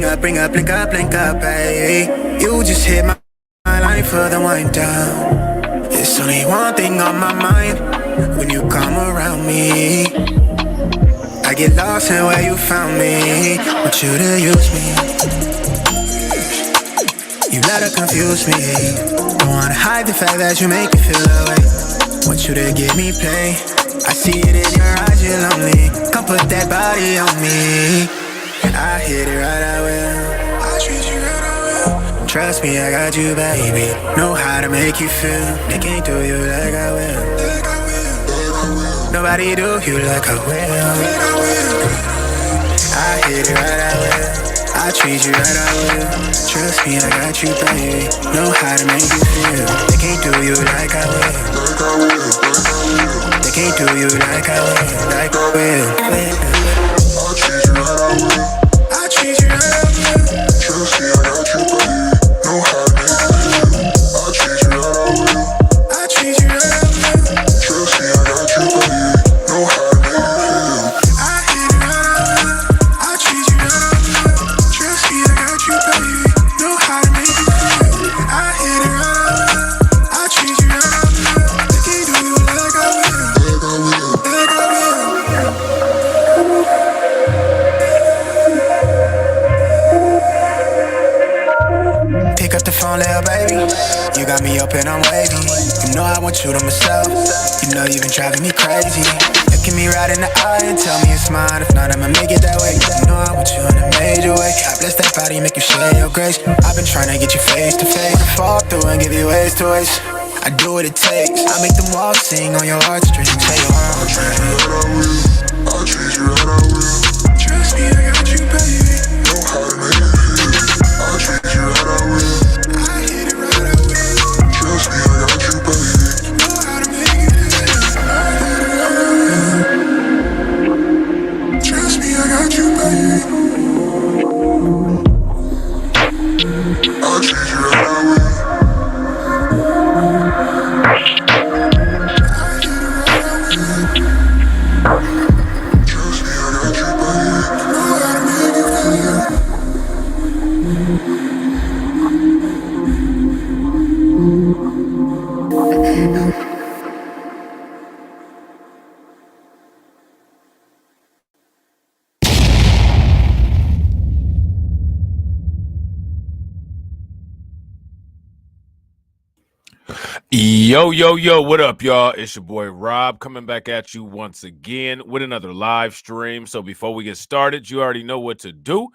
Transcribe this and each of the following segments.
link up, baby. You just hit my line for the wind down. There's only one thing on my mind when you come around me. I get lost in where you found me. Want you to use me. You let her confuse me. Don't wanna hide the fact that you make me feel away. Want you to give me play. I see it in your eyes, you're lonely. Come put that body on me. I hit it right, I will. I treat you right, I will. Trust me, I got you, baby. Know how to make you feel. They can't do you like I will. Nobody do you like I will. I hit it right, I will. I treat you right, I will. Trust me, I got you, baby. Know how to make you feel. They can't do you like I will. They can't do you like I will. Like I will. I treat you right, I will. I treat you right, I will. Trust me, I got you, baby. Know how to make you feel. I treat you right, I will. I treat you right, I will. Trust me, I got you, baby. Know how to make you feel. I hit it right, I will. I treat you right, I will. Trust me, I got you, baby. Know how to make you feel. I hit it right, I will. I treat you right, I will. They can't do you like I will. Like I will. Pick up the phone, little baby. You got me up and I'm wavy. You know I want you to myself. You know you've been driving me crazy. Look at me right in the eye and tell me it's mine. If not, I'ma make it that way. You know I want you in a major way. I bless that body, make you share your grace. I've been trying to get you face to face. I fall through and give you ways to waste. I do what it takes. I make them walls sing on your heartstrings. Say your arms. I treat you right, I will. I treat you right, I will. Trust me, I got you, baby. Know how to make it feel. I treat you right, I will. I hit it right, I will. Trust me, I got you, baby. Know how to make it feel. I hit it right, I will. Trust me, I got you, baby. I treat you right, I will. Yo, what up, y'all? It's your boy Rob coming back at you once again with another live stream. So before we get started, you already know what to do.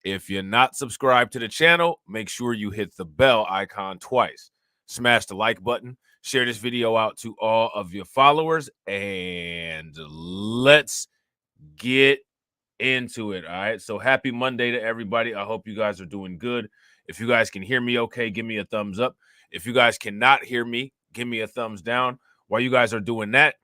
If you're not subscribed to the channel, make sure you hit the bell icon twice. Smash the like button, share this video out to all of your followers, and let's get into it. All right. So happy Monday to everybody. I hope you guys are doing good. If you guys can hear me okay, give me a thumbs up. If you guys cannot hear me, give me a thumbs down. While you guys are doing that,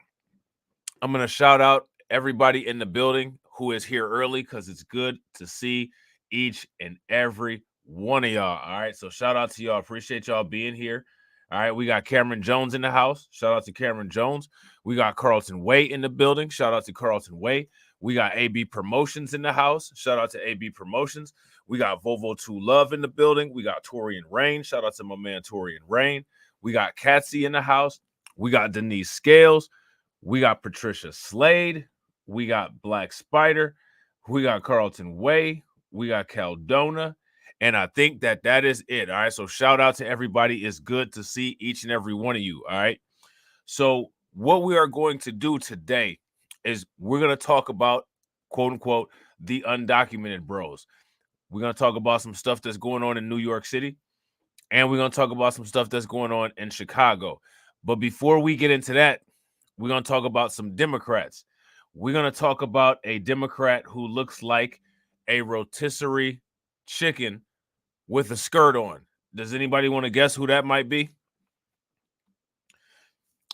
I'm going to shout out everybody in the building who is here early because it's good to see each and every one of y'all. All right. So shout out to y'all. Appreciate y'all being here. All right. We got Cameron Jones in the house. Shout out to Cameron Jones. We got Carlton Way in the building. Shout out to Carlton Way. We got AB Promotions in the house. Shout out to AB Promotions. We got Volvo 2 Love in the building. We got Torian Rain. Shout out to my man Torian Rain. We got Katsy in the house. We got Denise Scales. We got Patricia Slade. We got Black Spider. We got Carlton Way. We got Caldona. And I think that is it. All right. So shout out to everybody. It's good to see each and every one of you. All right. So what we are going to do today is we're going to talk about, quote unquote, the undocumented bros. We're going to talk about some stuff that's going on in New York City, and we're going to talk about some stuff that's going on in Chicago. But before we get into that, we're going to talk about some Democrats. We're going to talk about a Democrat who looks like a rotisserie chicken with a skirt on. Does anybody want to guess who that might be?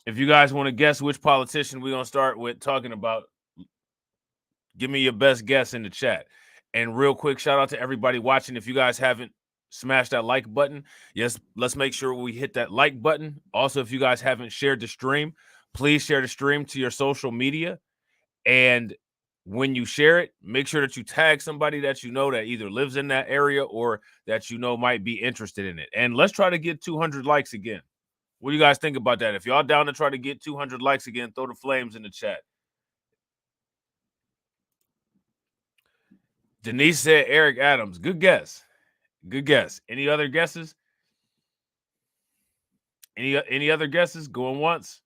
If you guys want to guess which politician we're going to start with talking about, give me your best guess in the chat. And real quick, shout out to everybody watching. If you guys haven't smashed that like button, yes, let's make sure we hit that like button. Also, if you guys haven't shared the stream, please share the stream to your social media. And when you share it, make sure that you tag somebody that you know that either lives in that area or that you know might be interested in it. And let's try to get 200 likes again. What do you guys think about that? If y'all down to try to get 200 likes again, throw the flames in the chat. Denise said Eric Adams. Good guess. Good guess. Any other guesses? Any other guesses? Going once.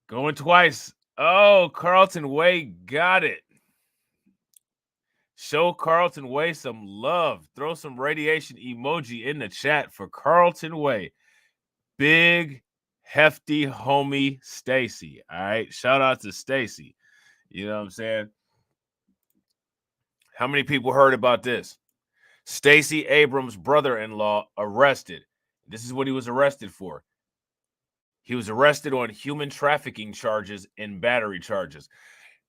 Going twice. Oh, Carlton Way got it. Show Carlton Way some love. Throw some radiation emoji in the chat for Carlton Way. Big, hefty homie Stacy. All right. Shout out to Stacy. You know what I'm saying? How many people heard about this? Stacey Abrams' brother-in-law arrested. This is what he was arrested for. He was arrested on human trafficking charges and battery charges.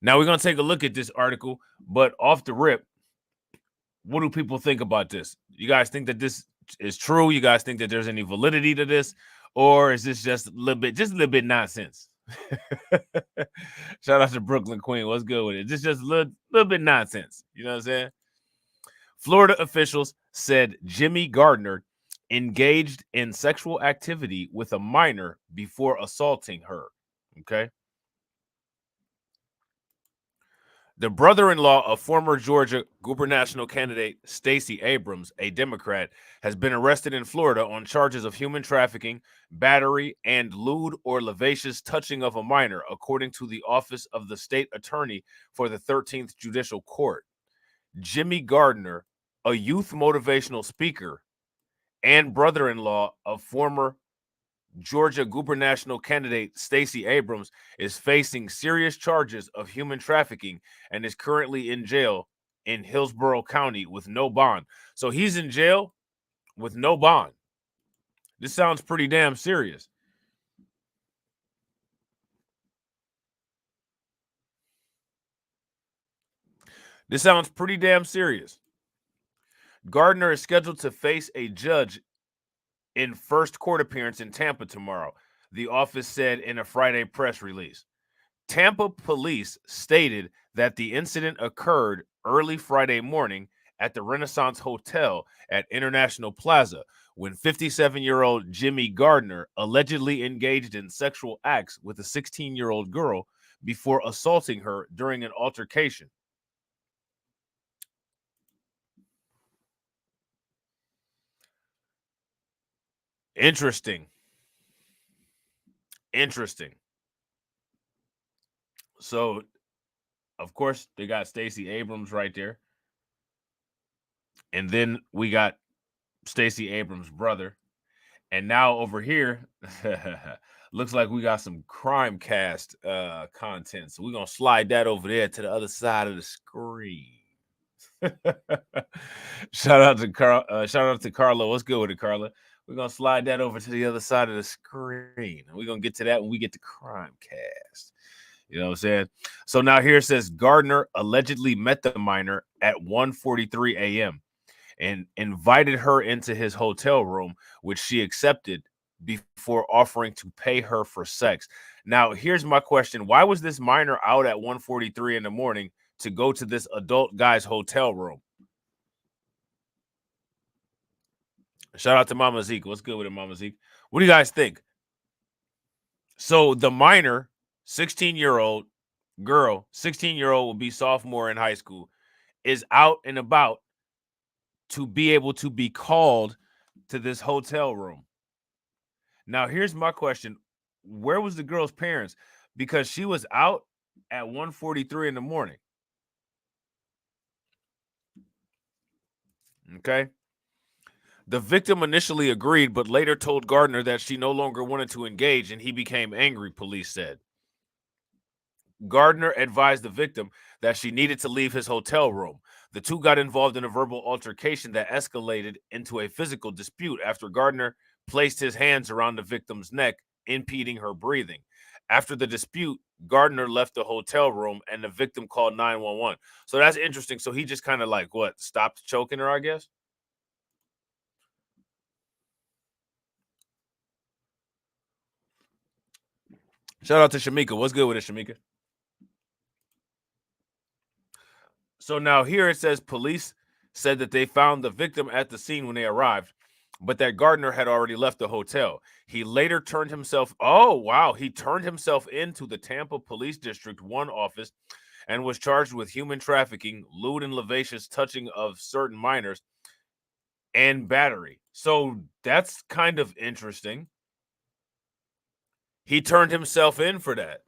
Now we're going to take a look at this article, but off the rip, what do people think about this? You guys think that this is true? You guys think that there's any validity to this? Or is this just a little bit nonsense? Shout out to Brooklyn Queen. What's good with it? This just a little bit nonsense. You know what I'm saying? Florida officials said Jimmy Gardner engaged in sexual activity with a minor before assaulting her. Okay. The brother-in-law of former Georgia gubernatorial candidate Stacey Abrams, a Democrat, has been arrested in Florida on charges of human trafficking, battery, and lewd or lascivious touching of a minor, according to the Office of the State Attorney for the 13th Judicial Court. Jimmy Gardner, a youth motivational speaker and brother-in-law of former Georgia gubernatorial candidate Stacey Abrams, is facing serious charges of human trafficking and is currently in jail in Hillsborough County with no bond. So he's in jail with no bond. This sounds pretty damn serious. This sounds pretty damn serious. Gardner is scheduled to face a judge in first court appearance in Tampa tomorrow, the office said in a Friday press release. Tampa police stated that the incident occurred early Friday morning at the Renaissance Hotel at International Plaza when 57-year-old Jimmy Gardner allegedly engaged in sexual acts with a 16-year-old girl before assaulting her during an altercation. Interesting. So, of course, they got Stacey Abrams right there. And then we got Stacey Abrams' brother. And now over here, looks like we got some Crimecast content. So we're going to slide that over there to the other side of the screen. Shout out to Carla. What's good with it, Carla? We're going to slide that over to the other side of the screen. And we're going to get to that when we get to Crimecast. You know what I'm saying? So now here it says Gardner allegedly met the minor at 1:43 a.m. and invited her into his hotel room, which she accepted before offering to pay her for sex. Now, here's my question. Why was this minor out at 1:43 in the morning to go to this adult guy's hotel room? Shout out to Mama Zeke. What's good with it, Mama Zeke? What do you guys think? So the minor, 16-year-old girl, 16-year-old will be sophomore in high school, is out and about to be able to be called to this hotel room. Now, here's my question. Where was the girl's parents? Because she was out at 1:43 in the morning. Okay. The victim initially agreed, but later told Gardner that she no longer wanted to engage, and he became angry, police said. Gardner advised the victim that she needed to leave his hotel room. The two got involved in a verbal altercation that escalated into a physical dispute after Gardner placed his hands around the victim's neck, impeding her breathing. After the dispute, Gardner left the hotel room and the victim called 911. So that's interesting. So he just kind of stopped choking her, I guess? Shout out to Shamika. What's good with it, Shamika? So now here it says police said that they found the victim at the scene when they arrived, but that Gardner had already left the hotel. He later turned himself, he turned himself into the Tampa Police District 1 office and was charged with human trafficking, lewd and lascivious touching of certain minors, and battery. So that's kind of interesting. He turned himself in for that.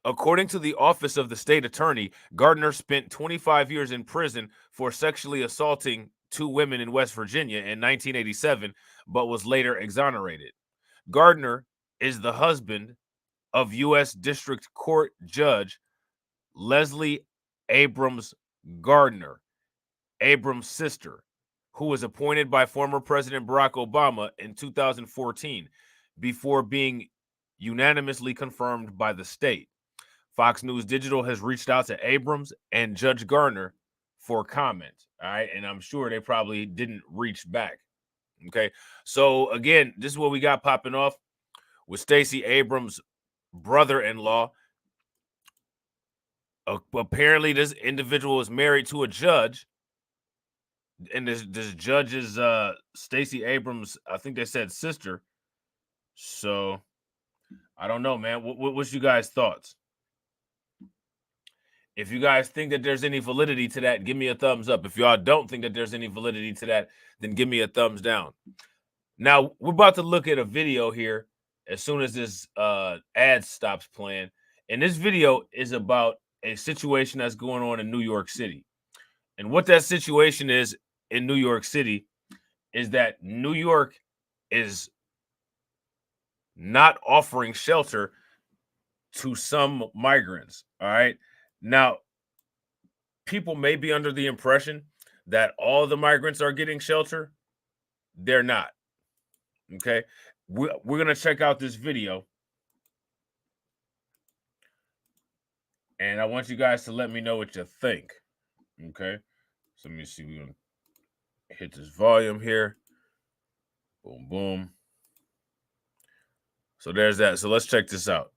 According to the Office of the State Attorney, Gardner spent 25 years in prison for sexually assaulting 2 women in West Virginia in 1987, but was later exonerated. Gardner is the husband of U.S. District Court Judge Leslie Abrams Gardner, Abrams' sister, who was appointed by former President Barack Obama in 2014 before being unanimously confirmed by the state. Fox News Digital has reached out to Abrams and Judge Gardner for comment. All right. And I'm sure they probably didn't reach back. Okay. So again, this is what we got popping off with Stacey Abrams' brother-in-law. Apparently, this individual is married to a judge. And this judge is Stacey Abrams, I think they said sister. So I don't know, man. What's you guys' thoughts? If you guys think that there's any validity to that, give me a thumbs up. If y'all don't think that there's any validity to that, then give me a thumbs down. Now, we're about to look at a video here as soon as this ad stops playing. And this video is about a situation that's going on in New York City. And what that situation is in New York City is that New York is not offering shelter to some migrants. All right. Now, people may be under the impression that all the migrants are getting shelter. They're not. Okay. We're going to check out this video. And I want you guys to let me know what you think. Okay. So let me see. We're going to hit this volume here. Boom, boom. So there's that. So let's check this out.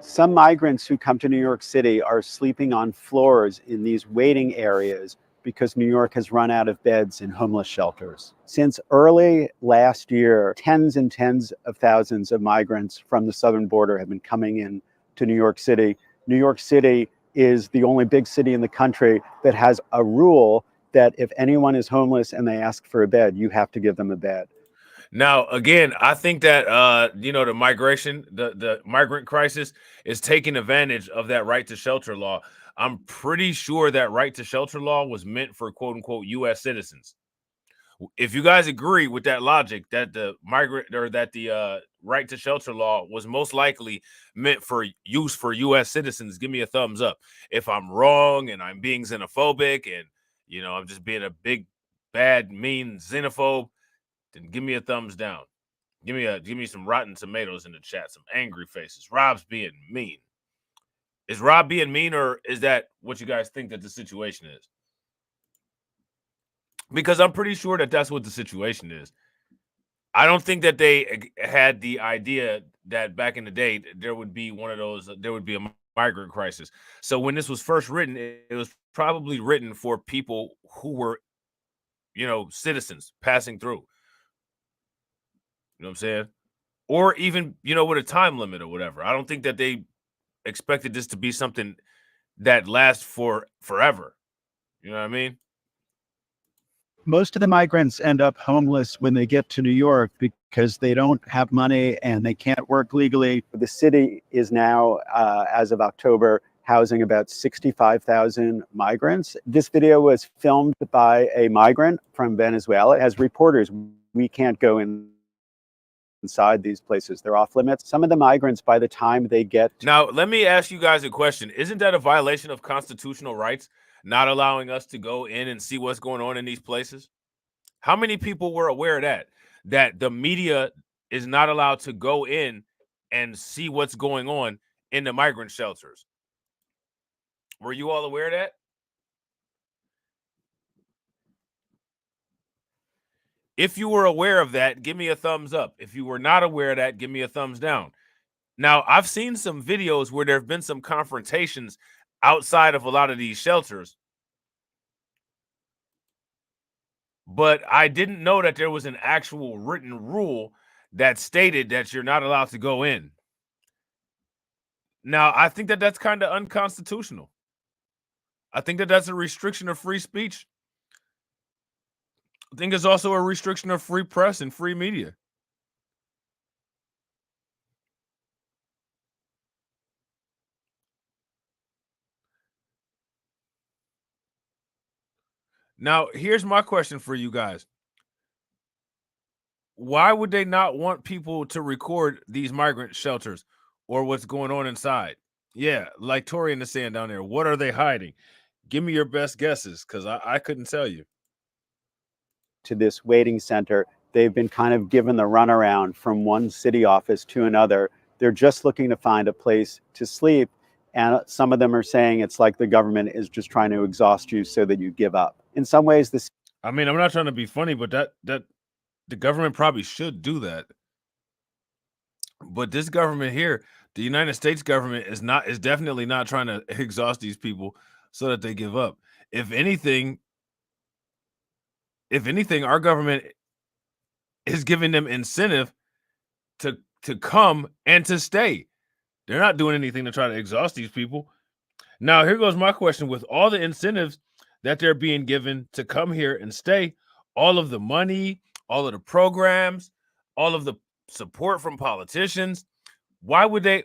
Some migrants who come to New York City are sleeping on floors in these waiting areas because New York has run out of beds in homeless shelters. Since early last year, tens and tens of thousands of migrants from the southern border have been coming in to New York City. New York City is the only big city in the country that has a rule that if anyone is homeless and they ask for a bed, you have to give them a bed. Now, again, I think that the migration, the migrant crisis is taking advantage of that right to shelter law. I'm pretty sure that right to shelter law was meant for quote unquote U.S. citizens. If you guys agree with that logic, that the migrant or that the right to shelter law was most likely meant for use for U.S. citizens, give me a thumbs up. If I'm wrong and I'm being xenophobic and I'm just being a big, bad, mean xenophobe, then give me a thumbs down. Give me some rotten tomatoes in the chat, some angry faces. Robb's being mean. Is Robb being mean, or is that what you guys think that the situation is? Because I'm pretty sure that that's what the situation is. I don't think that they had the idea that back in the day there would be one of those, there would be a migrant crisis. So when this was first written, it was probably written for people who were, citizens passing through. You know what I'm saying? Or even, with a time limit or whatever. I don't think that they expected this to be something that lasts for forever. You know what I mean? Most of the migrants end up homeless when they get to New York because they don't have money and they can't work legally. The city is now, as of October, housing about 65,000 migrants. This video was filmed by a migrant from Venezuela. As reporters, we can't go inside these places. They're off limits. Some of the migrants, by the time they get Now, let me ask you guys a question. Isn't that a violation of constitutional rights, not allowing us to go in and see what's going on in these places? How many people were aware of that the media is not allowed to go in and see what's going on in the migrant shelters? Were you all aware of that? If you were aware of that, give me a thumbs up. If you were not aware of that, give me a thumbs down. Now, I've seen some videos where there have been some confrontations outside of a lot of these shelters, but I didn't know that there was an actual written rule that stated that you're not allowed to go in. Now, I think that that's kind of unconstitutional. I think that that's a restriction of free speech. I think it's also a restriction of free press and free media. Now, here's my question for you guys. Why would they not want people to record these migrant shelters or what's going on inside? Yeah, like Torian is saying down there, what are they hiding? Give me your best guesses, because I couldn't tell you. To this waiting center, they've been kind of given the runaround from one city office to another. They're just looking to find a place to sleep. And some of them are saying it's like the government is just trying to exhaust you so that you give up. In some ways, this. I mean, I'm not trying to be funny, but that the government probably should do that. But this government here, the United States government, is definitely not trying to exhaust these people so that they give up. If anything, our government is giving them incentive to come and to stay. They're not doing anything to try to exhaust these people. Now, here goes my question. With all the incentives that they're being given to come here and stay, all of the money, all of the programs, all of the support from politicians, why would they,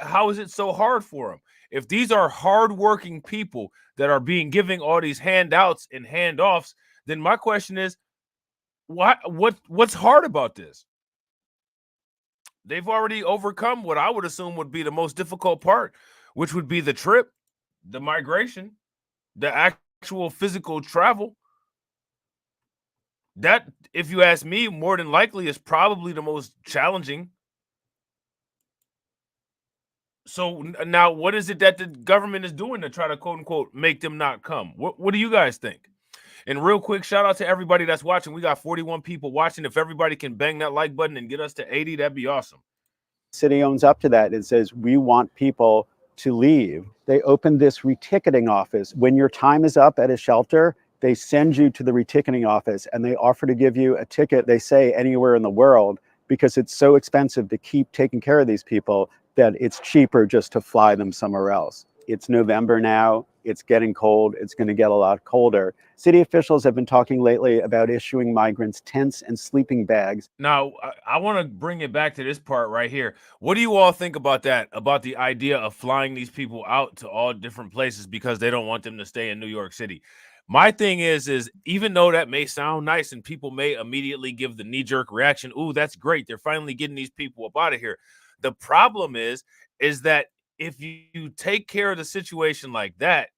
how is it so hard for them? If these are hardworking people that are being giving all these handouts and handoffs, then my question is, what's hard about this? They've already overcome what I would assume would be the most difficult part, which would be the trip, the migration, the actual physical travel. That, if you ask me, more than likely is probably the most challenging. So now, what is it that the government is doing to try to, quote unquote, make them not come? What do you guys think? And real quick, shout out to everybody that's watching. We got 41 people watching. If everybody can bang that like button and get us to 80, that'd be awesome. City owns up to that. It says, we want people to leave. They opened this reticketing office. When your time is up at a shelter, they send you to the reticketing office and they offer to give you a ticket, they say, anywhere in the world, because it's so expensive to keep taking care of these people that it's cheaper just to fly them somewhere else. It's November now. It's getting cold. It's going to get a lot colder. City officials have been talking lately about issuing migrants tents and sleeping bags. Now, I want to bring it back to this part right here. What do you all think about that, about the idea of flying these people out to all different places because they don't want them to stay in New York City? My thing is even though that may sound nice and people may immediately give the knee-jerk reaction, ooh, that's great, they're finally getting these people up out of here. The problem is that if you take care of the situation like that,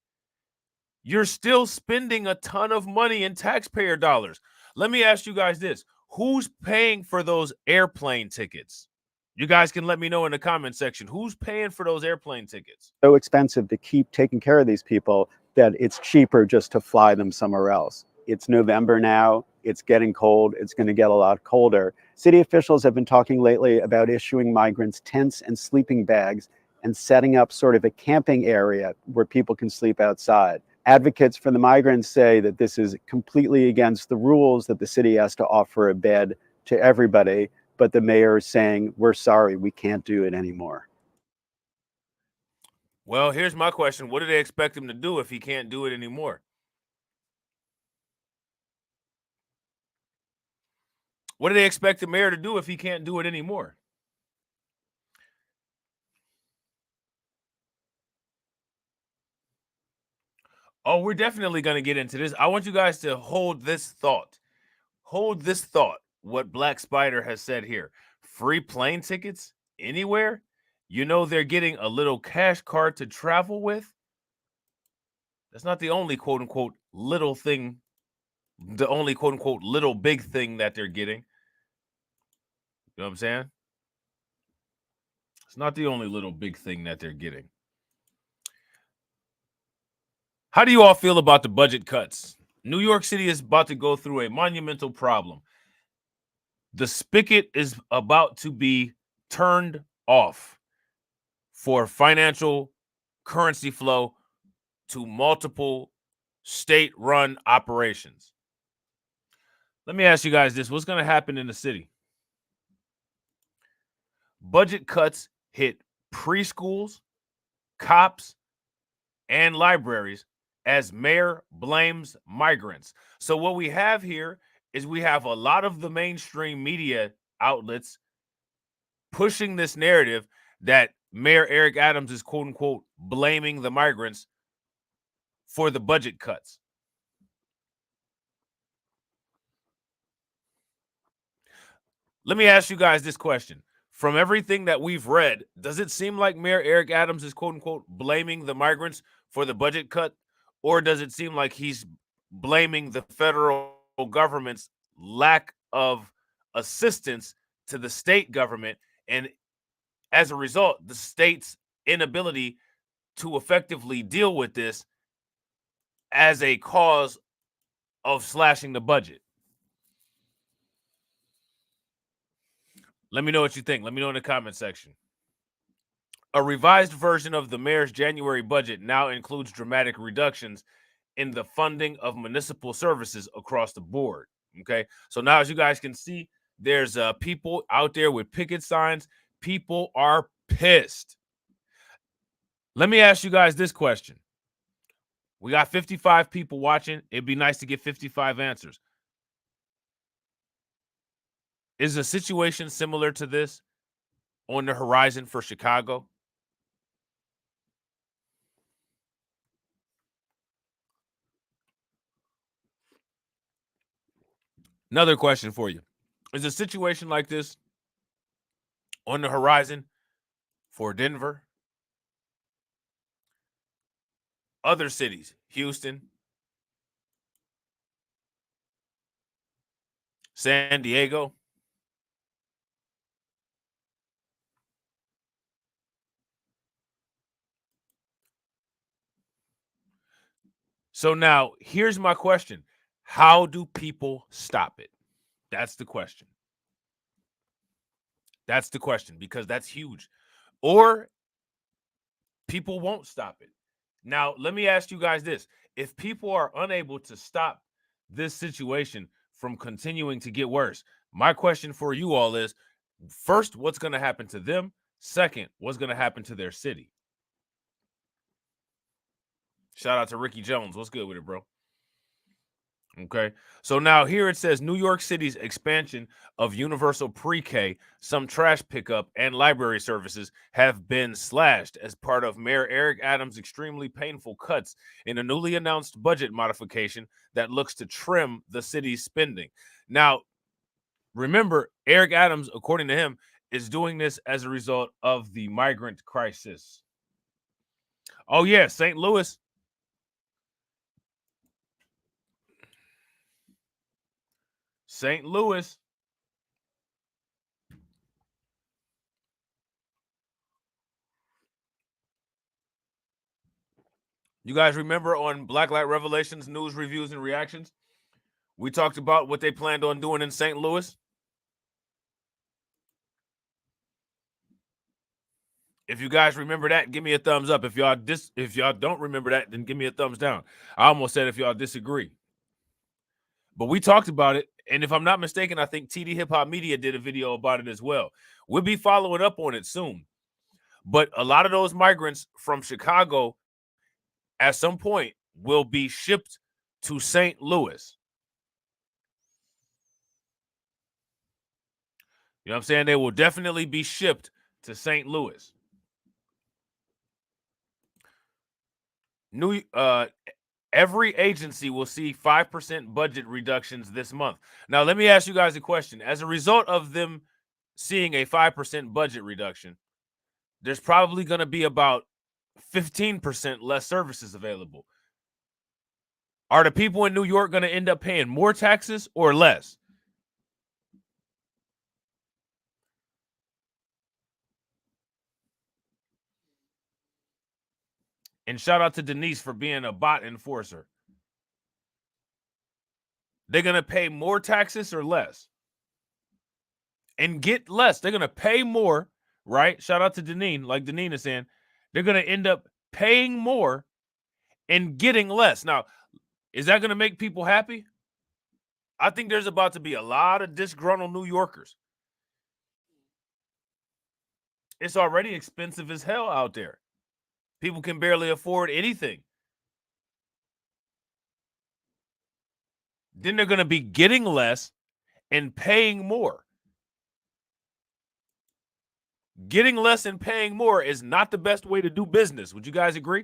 you're still spending a ton of money in taxpayer dollars. Let me ask you guys this. Who's paying for those airplane tickets? You guys can let me know in the comment section. Who's paying for those airplane tickets? So expensive to keep taking care of these people that it's cheaper just to fly them somewhere else. It's November now. It's getting cold. It's going to get a lot colder. City officials have been talking lately about issuing migrants tents and sleeping bags and setting up sort of a camping area where people can sleep outside. Advocates for the migrants say that this is completely against the rules, that the city has to offer a bed to everybody, but the mayor is saying, we're sorry, we can't do it anymore. Well, here's my question. What do they expect him to do if he can't do it anymore? What do they expect the mayor to do if he can't do it anymore? Oh, we're definitely going to get into this. I want you guys to hold this thought. Hold this thought. What Black Spider has said here. Free plane tickets anywhere? You know they're getting a little cash card to travel with? That's not the only quote-unquote little thing, the only quote-unquote little big thing that they're getting. You know what I'm saying? It's not the only little big thing that they're getting. How do you all feel about the budget cuts? New York City is about to go through a monumental problem. The spigot is about to be turned off for financial currency flow to multiple state-run operations. Let me ask you guys this. What's going to happen in the city? Budget cuts hit preschools, cops, and libraries as mayor blames migrants. So what we have here is we have a lot of the mainstream media outlets pushing this narrative that Mayor Eric Adams is quote unquote blaming the migrants for the budget cuts. Let me ask you guys this question. From everything that we've read, does it seem like Mayor Eric Adams is quote unquote blaming the migrants for the budget cut? Or does it seem like he's blaming the federal government's lack of assistance to the state government, and as a result, the state's inability to effectively deal with this as a cause of slashing the budget? Let me know what you think. Let me know in the comment section. A revised version of the mayor's January budget now includes dramatic reductions in the funding of municipal services across the board. Okay, so now as you guys can see, there's people out there with picket signs. People are pissed. Let me ask you guys this question. We got 55 people watching. It'd be nice to get 55 answers. Is a situation similar to this on the horizon for Chicago? Another question for you. Is a situation like this on the horizon for Denver? Other cities, Houston, San Diego? So now here's my question. How do people stop it? That's the question. That's the question, because that's huge. Or people won't stop it. Now, let me ask you guys this. If people are unable to stop this situation from continuing to get worse, my question for you all is, first, what's going to happen to them? Second, what's going to happen to their city? Shout out to Ricky Jones. What's good with it, bro? Okay, so now here it says New York City's expansion of universal pre-K, some trash pickup, and library services have been slashed as part of Mayor Eric Adams' extremely painful cuts in a newly announced budget modification that looks to trim the city's spending. Now, remember, Eric Adams, according to him, is doing this as a result of the migrant crisis. Oh, yeah, St. Louis. St. Louis. You guys remember on Blacklight Revelations news reviews and reactions, we talked about what they planned on doing in St. Louis? If you guys remember that, give me a thumbs up. If y'all don't remember that, then give me a thumbs down. I almost said if y'all disagree. But we talked about it, and if I'm not mistaken, I think TD Hip Hop Media did a video about it as well. We'll be following up on it soon. But a lot of those migrants from Chicago at some point will be shipped to St. Louis. You know what I'm saying? They will definitely be shipped to St. Louis. Every agency will see 5% budget reductions this month. Now, let me ask you guys a question. As a result of them seeing a 5% budget reduction, there's probably going to be about 15% less services available. Are the people in New York going to end up paying more taxes or less? And shout out to Denise for being a bot enforcer. They're going to pay more taxes or less? And get less. They're going to pay more, right? Shout out to Deneen, like Deneen is saying, they're going to end up paying more and getting less. Now, is that going to make people happy? I think there's about to be a lot of disgruntled New Yorkers. It's already expensive as hell out there. People can barely afford anything. Then they're going to be getting less and paying more. Getting less and paying more is not the best way to do business. Would you guys agree?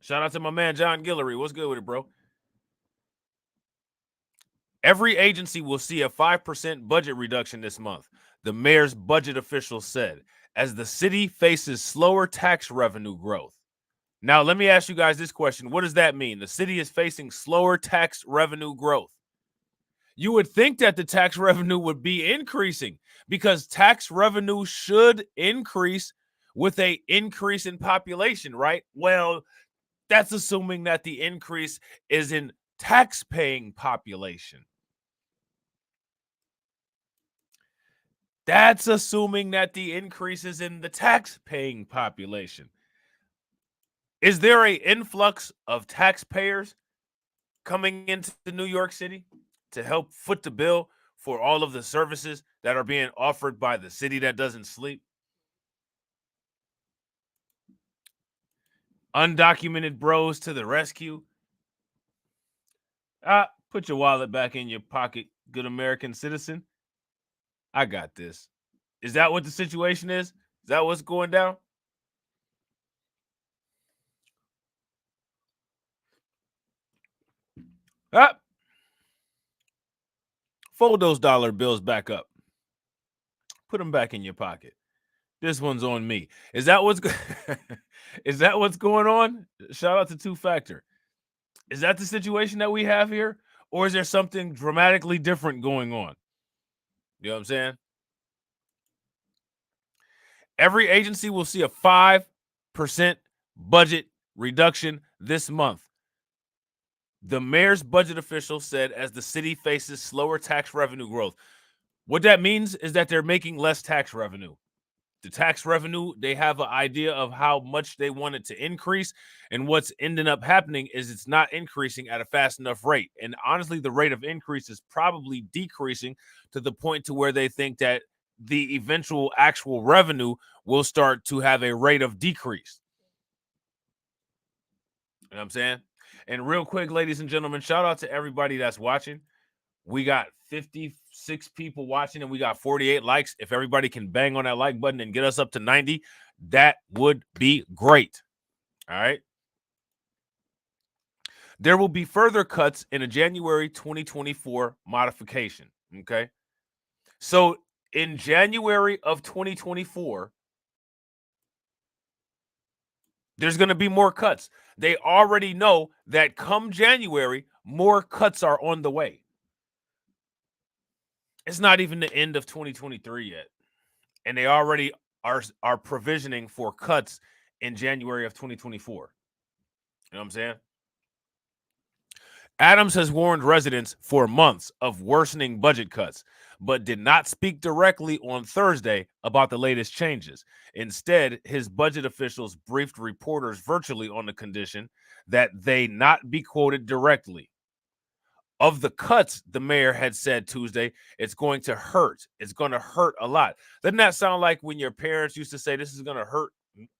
Shout out to my man, John Guillory. What's good with it, bro? Every agency will see a 5% budget reduction this month, the mayor's budget official said, as the city faces slower tax revenue growth. Now, let me ask you guys this question. What does that mean? The city is facing slower tax revenue growth. You would think that the tax revenue would be increasing because tax revenue should increase with an increase in population, right? Well, that's assuming that the increase is in tax-paying population. That's assuming that the increase is in the tax-paying population. Is there an influx of taxpayers coming into New York City to help foot the bill for all of the services that are being offered by the city that doesn't sleep? Undocumented bros to the rescue. Put your wallet back in your pocket, good American citizen. I got this. Is that what the situation is? Is that what's going down? Fold those dollar bills back up. Put them back in your pocket. This one's on me. Is that what's is that what's going on? Shout out to Two Factor. Is that the situation that we have here? Or is there something dramatically different going on? You know what I'm saying? Every agency will see a 5% budget reduction this month. The mayor's budget official said as the city faces slower tax revenue growth. What that means is that they're making less tax revenue. The tax revenue, they have an idea of how much they want it to increase. And what's ending up happening is it's not increasing at a fast enough rate. And honestly, the rate of increase is probably decreasing to the point to where they think that the eventual actual revenue will start to have a rate of decrease. You know what I'm saying? And real quick, ladies and gentlemen, shout out to everybody that's watching. We got 56 people watching and we got 48 likes. If everybody can bang on that like button and get us up to 90, that would be great. All right. There will be further cuts in a January 2024 modification. Okay. So in January of 2024, there's going to be more cuts. They already know that come January, more cuts are on the way. It's not even the end of 2023 yet. And they already are provisioning for cuts in January of 2024. You know what I'm saying? Adams has warned residents for months of worsening budget cuts, but did not speak directly on Thursday about the latest changes. Instead, his budget officials briefed reporters virtually on the condition that they not be quoted directly. Of the cuts, the mayor had said Tuesday, it's going to hurt. It's going to hurt a lot. Doesn't that sound like when your parents used to say, this is going to hurt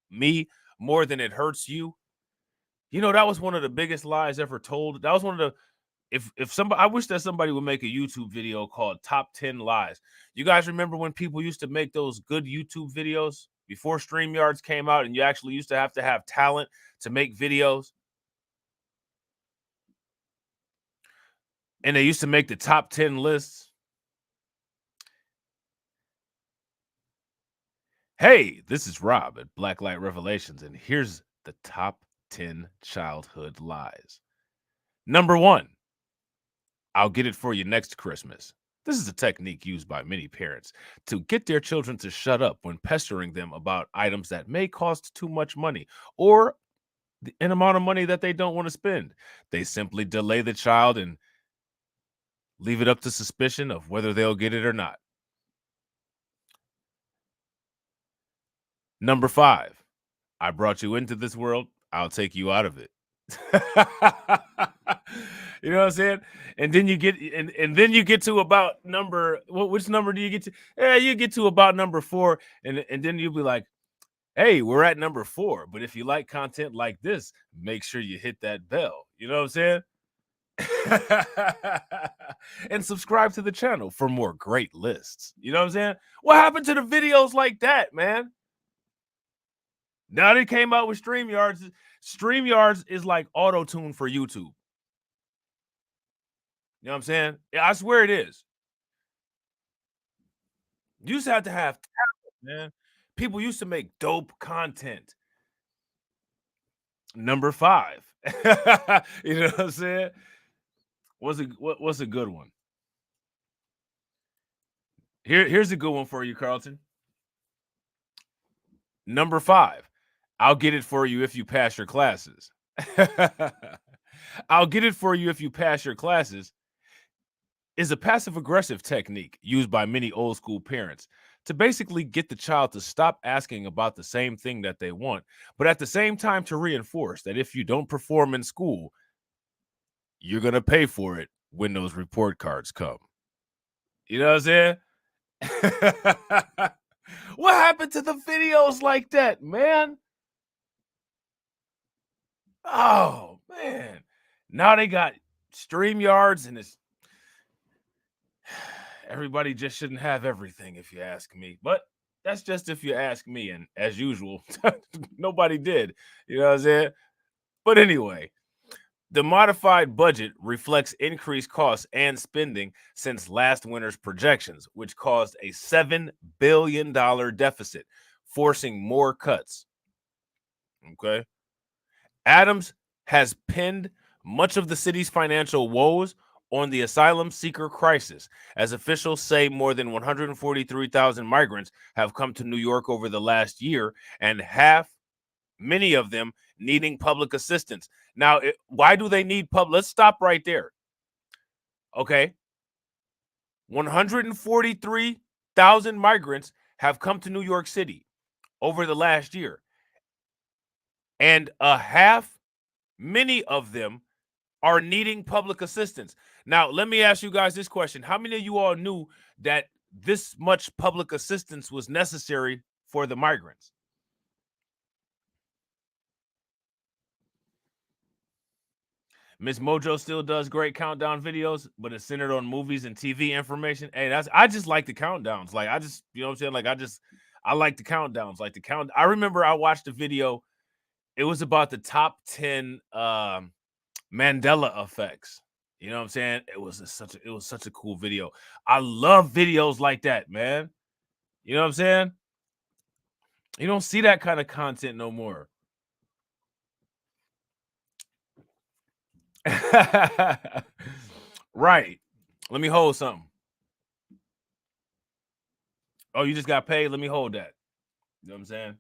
me more than it hurts you? You know, that was one of the biggest lies ever told. That was one of the, if somebody, I wish that somebody would make a YouTube video called Top 10 Lies. You guys remember when people used to make those good YouTube videos before StreamYards came out and you actually used to have talent to make videos? And they used to make the top 10 lists. Hey, this is Rob at Blacklight Revelations, and here's the top 10 childhood lies. Number 1, I'll get it for you next Christmas. This is a technique used by many parents to get their children to shut up when pestering them about items that may cost too much money or an amount of money that they don't want to spend. They simply delay the child and leave it up to suspicion of whether they'll get it or not. Number 5, I brought you into this world, I'll take you out of it. You know what I'm saying? And then you get and then you get to about which number do you get to? Yeah, you get to about number 4, and then you'll be like, hey, we're at number 4. But if you like content like this, make sure you hit that bell. You know what I'm saying? And subscribe to the channel for more great lists. You know what I'm saying? What happened to the videos like that, man? Now they came out with StreamYards. StreamYards is like auto-tune for YouTube. You know what I'm saying? Yeah, I swear it is. You just have to have talent, man. People used to make dope content. Number 5. You know what I'm saying? What's a good one? Here's a good one for you, Carlton. Number 5. I'll get it for you if you pass your classes. I'll get it for you if you pass your classes is a passive-aggressive technique used by many old-school parents to basically get the child to stop asking about the same thing that they want, but at the same time to reinforce that if you don't perform in school, you're going to pay for it when those report cards come. You know what I'm saying? What happened to the videos like that, man? Oh, man. Now they got StreamYards and it's everybody just shouldn't have everything, if you ask me. But that's just if you ask me. And as usual, nobody did. You know what I'm saying? But anyway, the modified budget reflects increased costs and spending since last winter's projections, which caused a $7 billion deficit, forcing more cuts. Okay. Adams has pinned much of the city's financial woes on the asylum seeker crisis, as officials say more than 143,000 migrants have come to New York over the last year, and many of them needing public assistance. Now, why do they need Let's stop right there. Okay. 143,000 migrants have come to New York City over the last year, and many of them are needing public assistance. Now, let me ask you guys this question. How many of you all knew that this much public assistance was necessary for the migrants? Miss Mojo still does great countdown videos, but it's centered on movies and TV information. Hey, I just like the countdowns. Like, you know what I'm saying? Like, I like the countdowns. Like I remember I watched a video. It was about the top 10 Mandela effects. You know what I'm saying? It was such a cool video. I love videos like that, man. You know what I'm saying? You don't see that kind of content no more. Right. Let me hold something. Oh, you just got paid? Let me hold that. You know what I'm saying?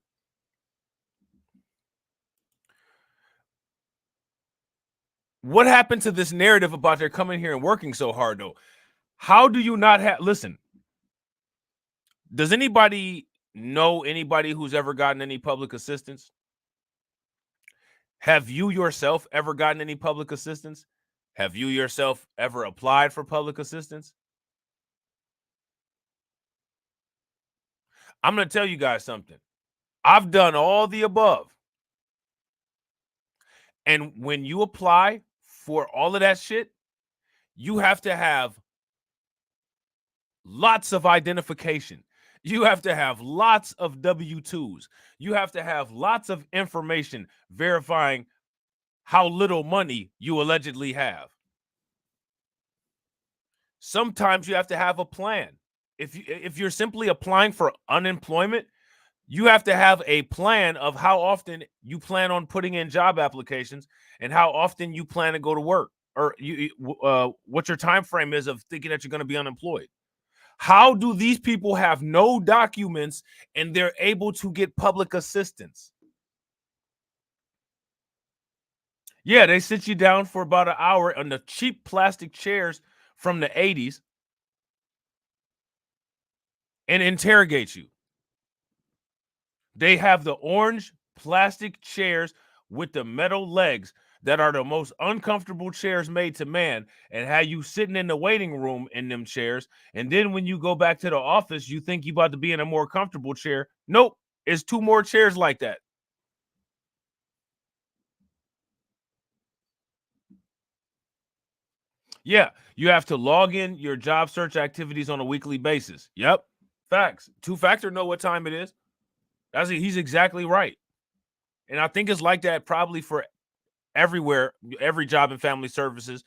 What happened to this narrative about they're coming here and working so hard, though? How do you not have... Listen, does anybody know anybody who's ever gotten any public assistance? Have you yourself ever gotten any public assistance? Have you yourself ever applied for public assistance? I'm going to tell you guys something. I've done all the above. And when you apply for all of that shit, you have to have lots of identification. You have to have lots of W-2s. You have to have lots of information verifying how little money you allegedly have. Sometimes you have to have a plan. If you're simply applying for unemployment, you have to have a plan of how often you plan on putting in job applications and how often you plan to go to work, or what your time frame is of thinking that you're going to be unemployed. How do these people have no documents and they're able to get public assistance? Yeah, they sit you down for about an hour on the cheap plastic chairs from the 80s and interrogate you. They have the orange plastic chairs with the metal legs that are the most uncomfortable chairs made to man, and have you sitting in the waiting room in them chairs. And then when you go back to the office, you think you about to be in a more comfortable chair. Nope, it's 2 more chairs like that. Yeah, you have to log in your job search activities on a weekly basis. Yep, facts. Two-factor know what time it is. He's exactly right. And I think it's like that probably for everywhere, every job and family services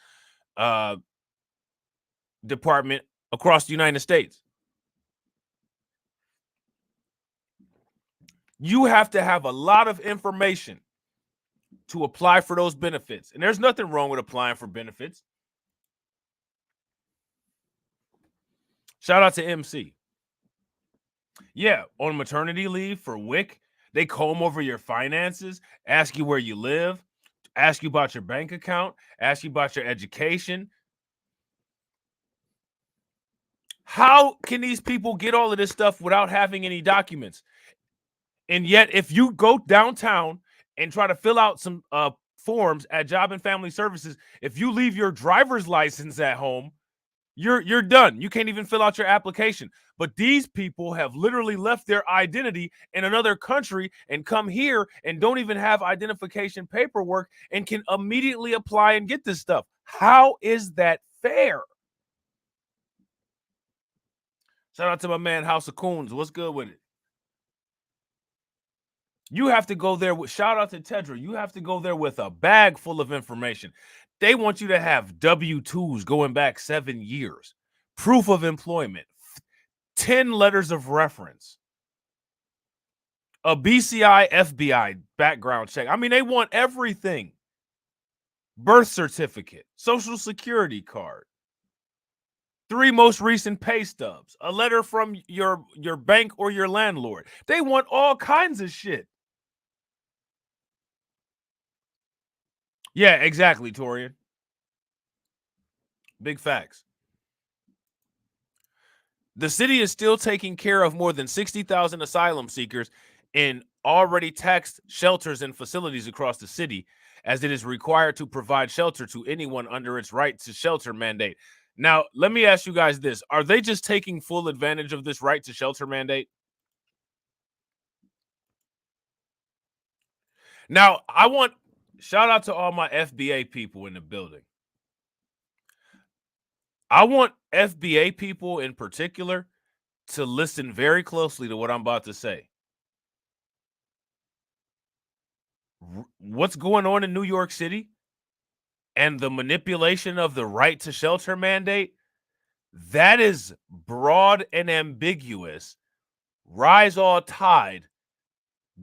department across the United States. You have to have a lot of information to apply for those benefits. And there's nothing wrong with applying for benefits. Shout out to MC. Yeah, on maternity leave for WIC, they comb over your finances, ask you where you live, ask you about your bank account, ask you about your education. How can these people get all of this stuff without having any documents? And yet, if you go downtown and try to fill out some forms at Job and Family Services, if you leave your driver's license at home, you're done. You can't even fill out your application. But these people have literally left their identity in another country and come here and don't even have identification paperwork and can immediately apply and get this stuff. How is that fair? Shout out to my man House of Coons. What's good with it? You have to go there with, shout out to Tedra, you have to go there with a bag full of information. They want you to have W-2s going back 7 years, proof of employment, 10 letters of reference, a BCI, FBI background check. I mean, they want everything. Birth certificate, social security card, 3 most recent pay stubs, a letter from your bank or your landlord. They want all kinds of shit. Yeah, exactly, Torian. Big facts. The city is still taking care of more than 60,000 asylum seekers in already taxed shelters and facilities across the city, as it is required to provide shelter to anyone under its right to shelter mandate. Now, let me ask you guys this. Are they just taking full advantage of this right to shelter mandate? Now, I want shout out to all my FBA people in the building. I want FBA people in particular to listen very closely to what I'm about to say. What's going on in New York City and the manipulation of the right to shelter mandate, that is broad and ambiguous. Rise all tide,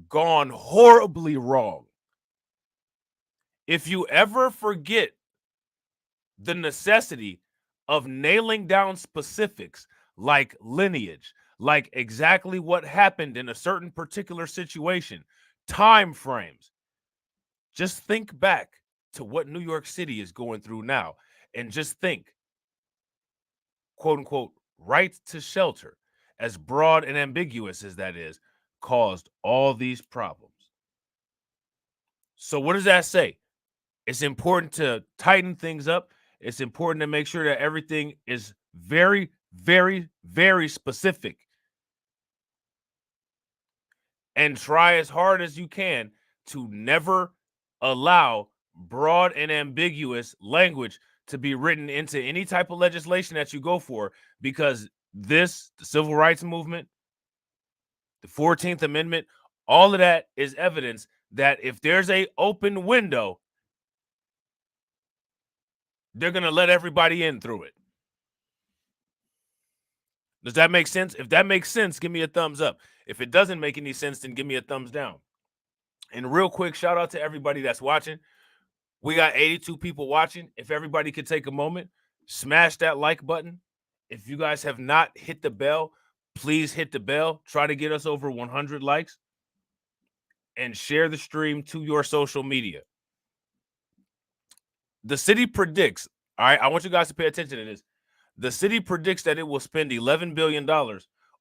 gone horribly wrong. If you ever forget the necessity of nailing down specifics like lineage, like exactly what happened in a certain particular situation, time frames, just think back to what New York City is going through now and just think, quote unquote, right to shelter, as broad and ambiguous as that is, caused all these problems. So what does that say? It's important to tighten things up. It's important to make sure that everything is very, very, very specific. And try as hard as you can to never allow broad and ambiguous language to be written into any type of legislation that you go for, because the civil rights movement, the 14th Amendment, all of that is evidence that if there's an open window, they're going to let everybody in through it. Does that make sense? If that makes sense, give me a thumbs up. If it doesn't make any sense, then give me a thumbs down. And real quick, shout out to everybody that's watching. We got 82 people watching. If everybody could take a moment, smash that like button. If you guys have not hit the bell, please hit the bell. Try to get us over 100 likes. And share the stream to your social media. The city predicts, all right, I want you guys to pay attention to this. The city predicts that it will spend $11 billion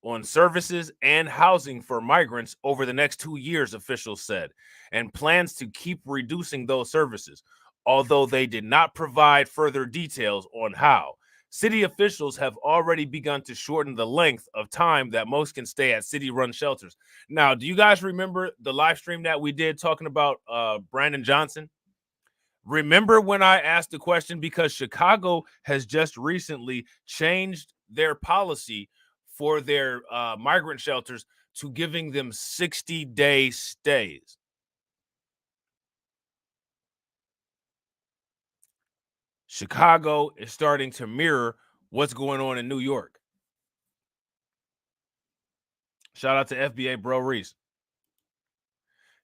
on services and housing for migrants over the next 2 years, officials said, and plans to keep reducing those services, although they did not provide further details on how. City officials have already begun to shorten the length of time that most can stay at city-run shelters. Now, do you guys remember the live stream that we did talking about Brandon Johnson? Remember when I asked the question, because Chicago has just recently changed their policy for their migrant shelters to giving them 60-day stays. Chicago is starting to mirror what's going on in New York. Shout out to FBA Bro Reese.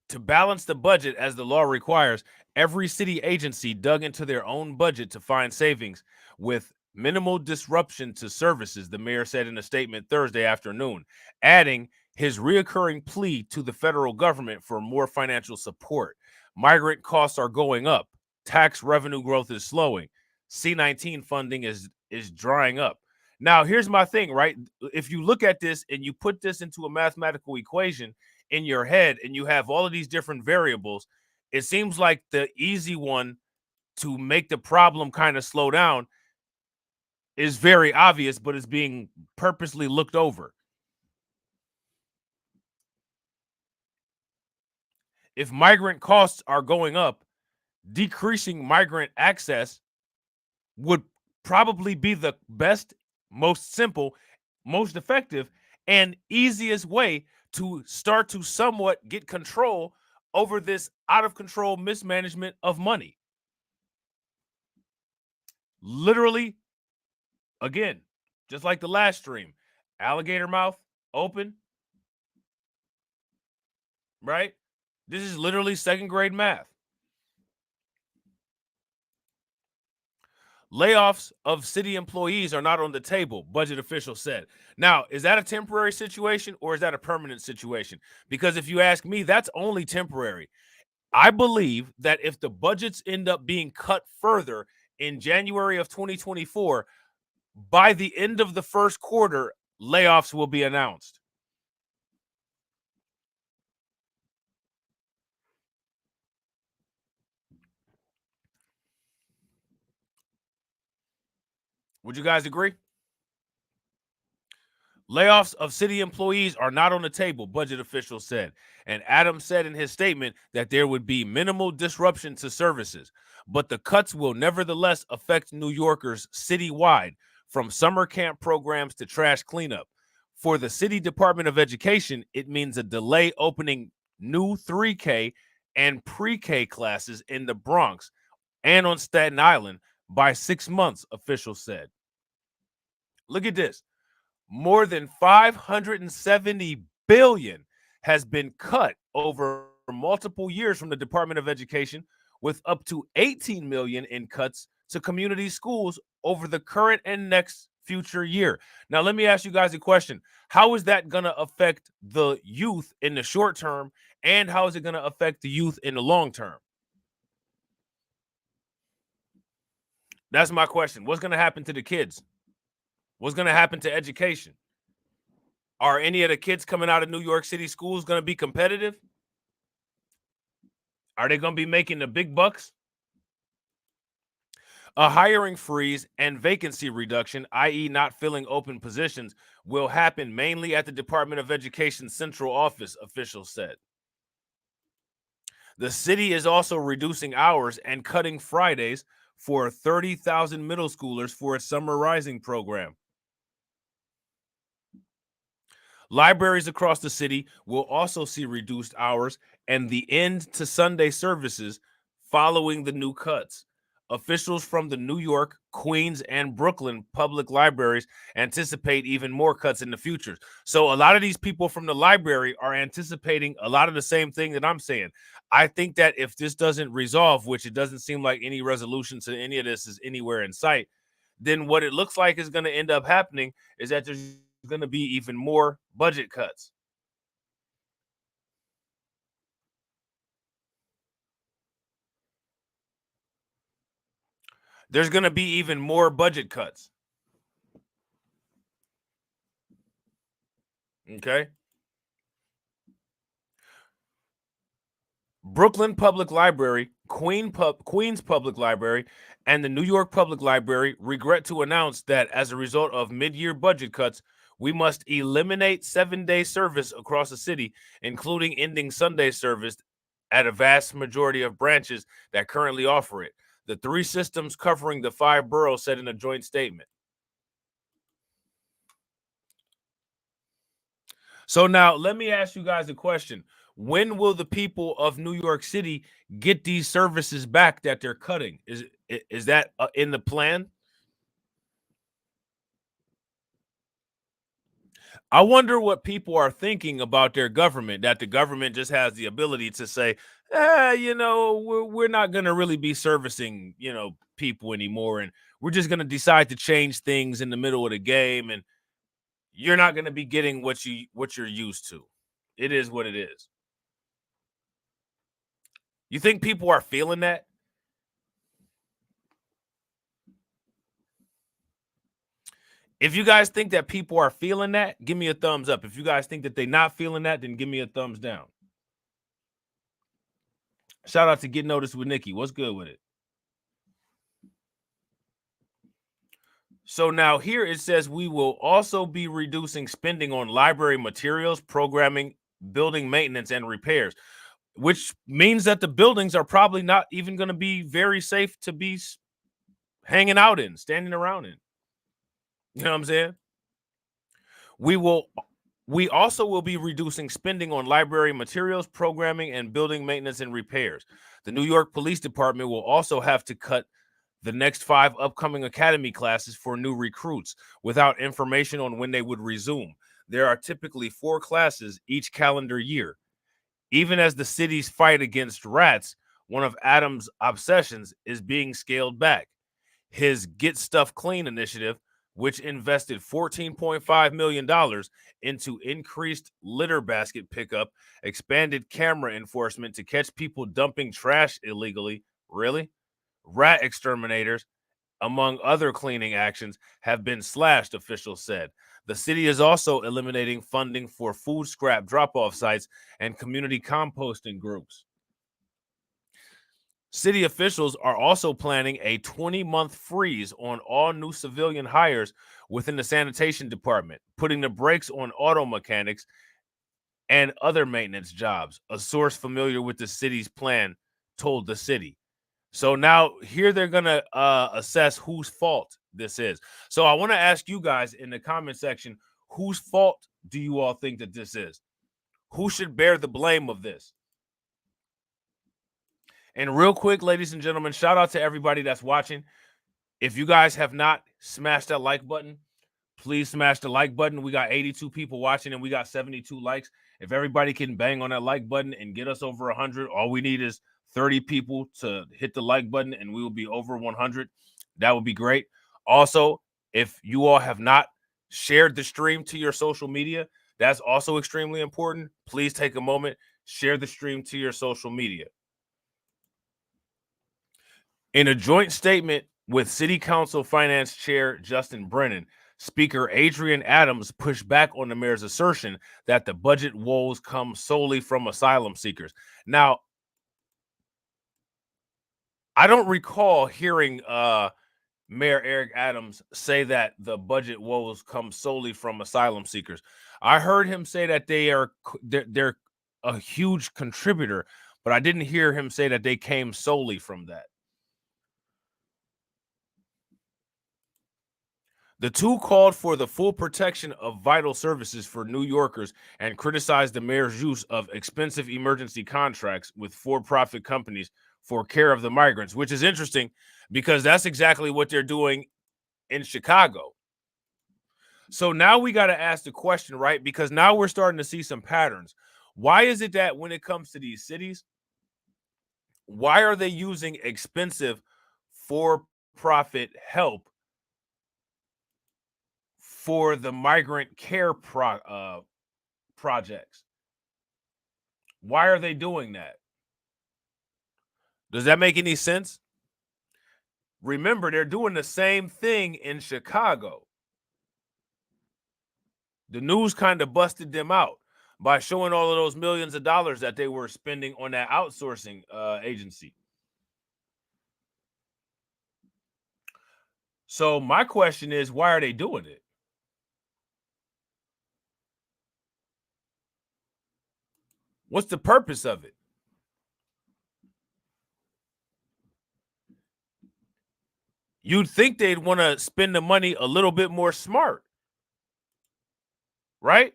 To balance the budget as the law requires, every city agency dug into their own budget to find savings with minimal disruption to services, the mayor said in a statement Thursday afternoon, adding his reoccurring plea to the federal government for more financial support. Migrant costs are going up. Tax revenue growth is slowing. C-19 funding is drying up. Now, here's my thing, right? If you look at this and you put this into a mathematical equation in your head and you have all of these different variables, it seems like the easy one to make the problem kind of slow down is very obvious, but it's being purposely looked over. If migrant costs are going up, decreasing migrant access would probably be the best, most simple, most effective, and easiest way to start to somewhat get control over this out of control mismanagement of money. Literally, again, just like the last stream, alligator mouth open, right? This is literally second grade math. Layoffs of city employees are not on the table, budget officials said. Now, is that a temporary situation or is that a permanent situation? Because if you ask me, that's only temporary. I believe that if the budgets end up being cut further in January of 2024, by the end of the first quarter, layoffs will be announced. Would you guys agree? Layoffs of city employees are not on the table, budget officials said. And Adams said in his statement that there would be minimal disruption to services, but the cuts will nevertheless affect New Yorkers citywide, from summer camp programs to trash cleanup. For the City Department of Education, it means a delay opening new 3K and pre-K classes in the Bronx and on Staten Island by 6 months, officials said. Look at this. More than $570 billion has been cut over multiple years from the Department of Education, with up to $18 million in cuts to community schools over the current and next future year. Now, let me ask you guys a question. How is that going to affect the youth in the short term, and how is it going to affect the youth in the long term? That's my question. What's going to happen to the kids? What's going to happen to education? Are any of the kids coming out of New York City schools going to be competitive? Are they going to be making the big bucks? A hiring freeze and vacancy reduction, i.e. not filling open positions, will happen mainly at the Department of Education's central office, officials said. The city is also reducing hours and cutting Fridays for 30,000 middle schoolers for its Summer Rising program. Libraries across the city will also see reduced hours and the end to Sunday services following the new cuts. Officials from the New York, Queens, and Brooklyn public libraries anticipate even more cuts in the future. So a lot of these people from the library are anticipating a lot of the same thing that I'm saying. I think that if this doesn't resolve, which it doesn't seem like any resolution to any of this is anywhere in sight, then what it looks like is going to end up happening is that there's going to be even more budget cuts. There's going to be even more budget cuts. Okay. Brooklyn Public Library, Queens Public Library, and the New York Public Library regret to announce that as a result of mid-year budget cuts, we must eliminate 7-day service across the city, including ending Sunday service at a vast majority of branches that currently offer it. The three systems covering the 5 boroughs said in a joint statement. So now let me ask you guys a question. When will the people of New York City get these services back that they're cutting? Is that in the plan? I wonder what people are thinking about their government, that the government just has the ability to say, we're not going to really be servicing, people anymore. And we're just going to decide to change things in the middle of the game. And you're not going to be getting what you're used to. It is what it is. You think people are feeling that? If you guys think that people are feeling that, give me a thumbs up. If you guys think that they're not feeling that, then give me a thumbs down. Shout out to Get Noticed with Nikki. What's good with it? So now here it says we will also be reducing spending on library materials, programming, building maintenance, and repairs, which means that the buildings are probably not even going to be very safe to be hanging out in, standing around in. You know what I'm saying? We also will be reducing spending on library materials, programming, and building maintenance and repairs. The New York Police Department will also have to cut the next 5 upcoming academy classes for new recruits without information on when they would resume. There are typically 4 classes each calendar year. Even as the city's fight against rats, one of Adams' obsessions, is being scaled back. His Get Stuff Clean initiative, which invested $14.5 million into increased litter basket pickup, expanded camera enforcement to catch people dumping trash illegally. Really? Rat exterminators, among other cleaning actions, have been slashed, officials said. The city is also eliminating funding for food scrap drop-off sites and community composting groups. City officials are also planning a 20-month freeze on all new civilian hires within the sanitation department, putting the brakes on auto mechanics and other maintenance jobs, a source familiar with the city's plan told the city. So now here they're going to assess whose fault this is. So I want to ask you guys in the comment section, whose fault do you all think that this is? Who should bear the blame of this? And real quick, ladies and gentlemen, shout out to everybody that's watching. If you guys have not smashed that like button, please smash the like button. We got 82 people watching and we got 72 likes. If everybody can bang on that like button and get us over 100, all we need is 30 people to hit the like button and we will be over 100. That would be great. Also, if you all have not shared the stream to your social media, that's also extremely important. Please take a moment, share the stream to your social media. In a joint statement with City Council Finance Chair Justin Brennan, Speaker Adrian Adams pushed back on the mayor's assertion that the budget woes come solely from asylum seekers. Now, I don't recall hearing Mayor Eric Adams say that the budget woes come solely from asylum seekers. I heard him say that they're a huge contributor, but I didn't hear him say that they came solely from that. The two called for the full protection of vital services for New Yorkers and criticized the mayor's use of expensive emergency contracts with for-profit companies for care of the migrants, which is interesting because that's exactly what they're doing in Chicago. So now we got to ask the question, right? Because now we're starting to see some patterns. Why is it that when it comes to these cities, why are they using expensive for-profit help for the migrant care projects? Why are they doing that? Does that make any sense? Remember, they're doing the same thing in Chicago. The news kind of busted them out by showing all of those millions of dollars that they were spending on that outsourcing agency. So my question is, why are they doing it? What's the purpose of it? You'd think they'd want to spend the money a little bit more smart, right?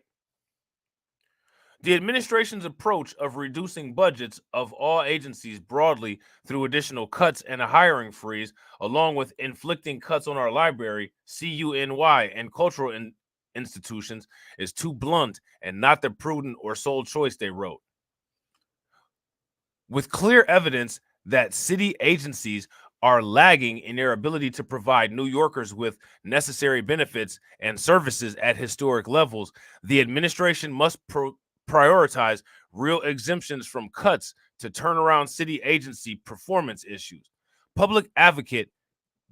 The administration's approach of reducing budgets of all agencies broadly through additional cuts and a hiring freeze, along with inflicting cuts on our library, CUNY, and cultural institutions, is too blunt and not the prudent or sole choice, they wrote. With clear evidence that city agencies are lagging in their ability to provide New Yorkers with necessary benefits and services at historic levels, the administration must prioritize real exemptions from cuts to turn around city agency performance issues. Public advocate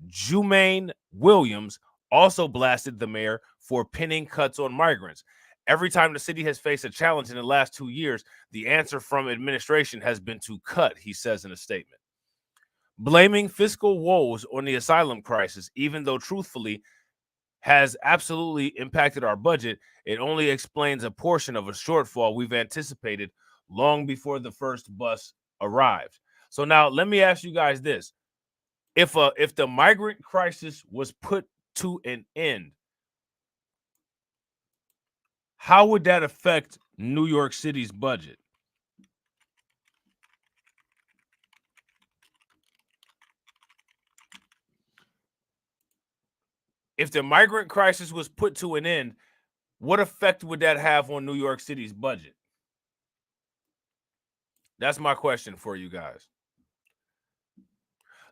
Jumaine Williams also blasted the mayor for pinning cuts on migrants. Every time the city has faced a challenge in the last 2 years, the answer from administration has been to cut, he says in a statement. Blaming fiscal woes on the asylum crisis, even though truthfully has absolutely impacted our budget, it only explains a portion of a shortfall we've anticipated long before the first bus arrived. So now let me ask you guys this. If the migrant crisis was put to an end, how would that affect New York City's budget? If the migrant crisis was put to an end, what effect would that have on New York City's budget? That's my question for you guys.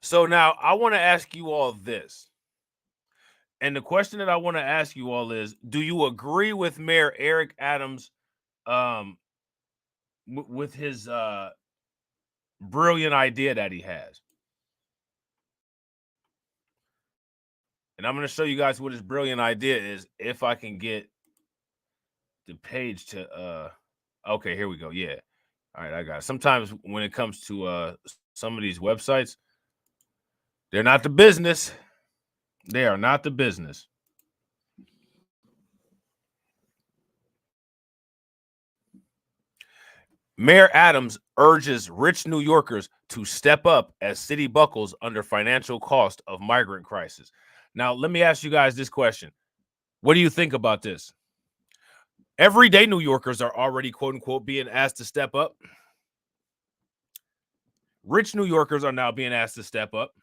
So now I want to ask you all this. And the question that I want to ask you all is, do you agree with Mayor Eric Adams with his brilliant idea that he has? And I'm going to show you guys what his brilliant idea is if I can get the page to okay, here we go. Yeah. All right, I got it. Sometimes when it comes to some of these websites, they're not the business. They are not the business. Mayor Adams urges rich New Yorkers to step up as city buckles under financial cost of migrant crisis. Now, let me ask you guys this question. What do you think about this? Everyday New Yorkers are already, quote unquote, being asked to step up. Rich New Yorkers are now being asked to step up.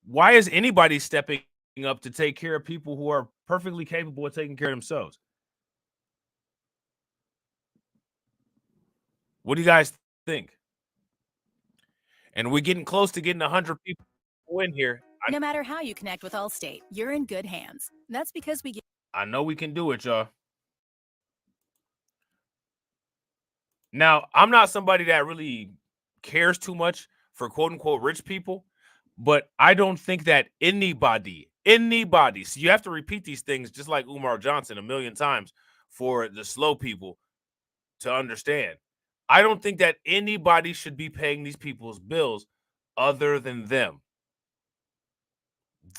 Why is anybody stepping up to take care of people who are perfectly capable of taking care of themselves? What do you guys think? And we're getting close to getting 100 people in here. No matter how you connect with Allstate, you're in good hands. That's because we I know we can do it, y'all. Now, I'm not somebody that really cares too much for quote unquote rich people, but I don't think that anybody, so you have to repeat these things just like Umar Johnson a million times for the slow people to understand. I don't think that anybody should be paying these people's bills other than them.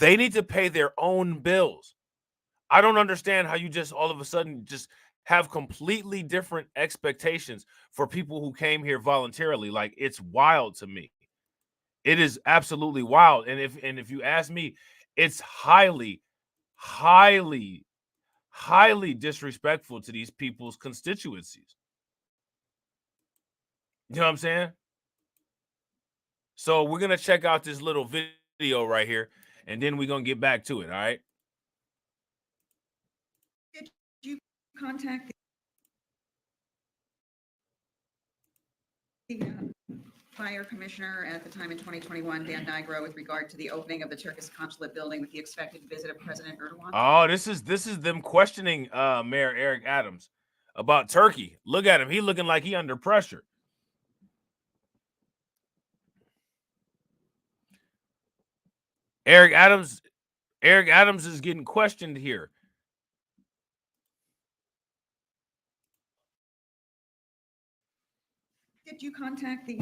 They need to pay their own bills. I don't understand how you just all of a sudden just have completely different expectations for people who came here voluntarily. Like, it's wild to me. It is absolutely wild. And if you ask me, it's highly disrespectful to these people's constituencies. You know what I'm saying? So we're gonna check out this little video right here, and then we're gonna get back to it. All right. Did you contact the fire commissioner at the time in 2021, Dan Nigro, with regard to the opening of the Turkish consulate building with the expected visit of President Erdogan? Oh, this is them questioning Mayor Eric Adams about Turkey. Look at him. He looking like he under pressure. Eric Adams is getting questioned here. Did you contact the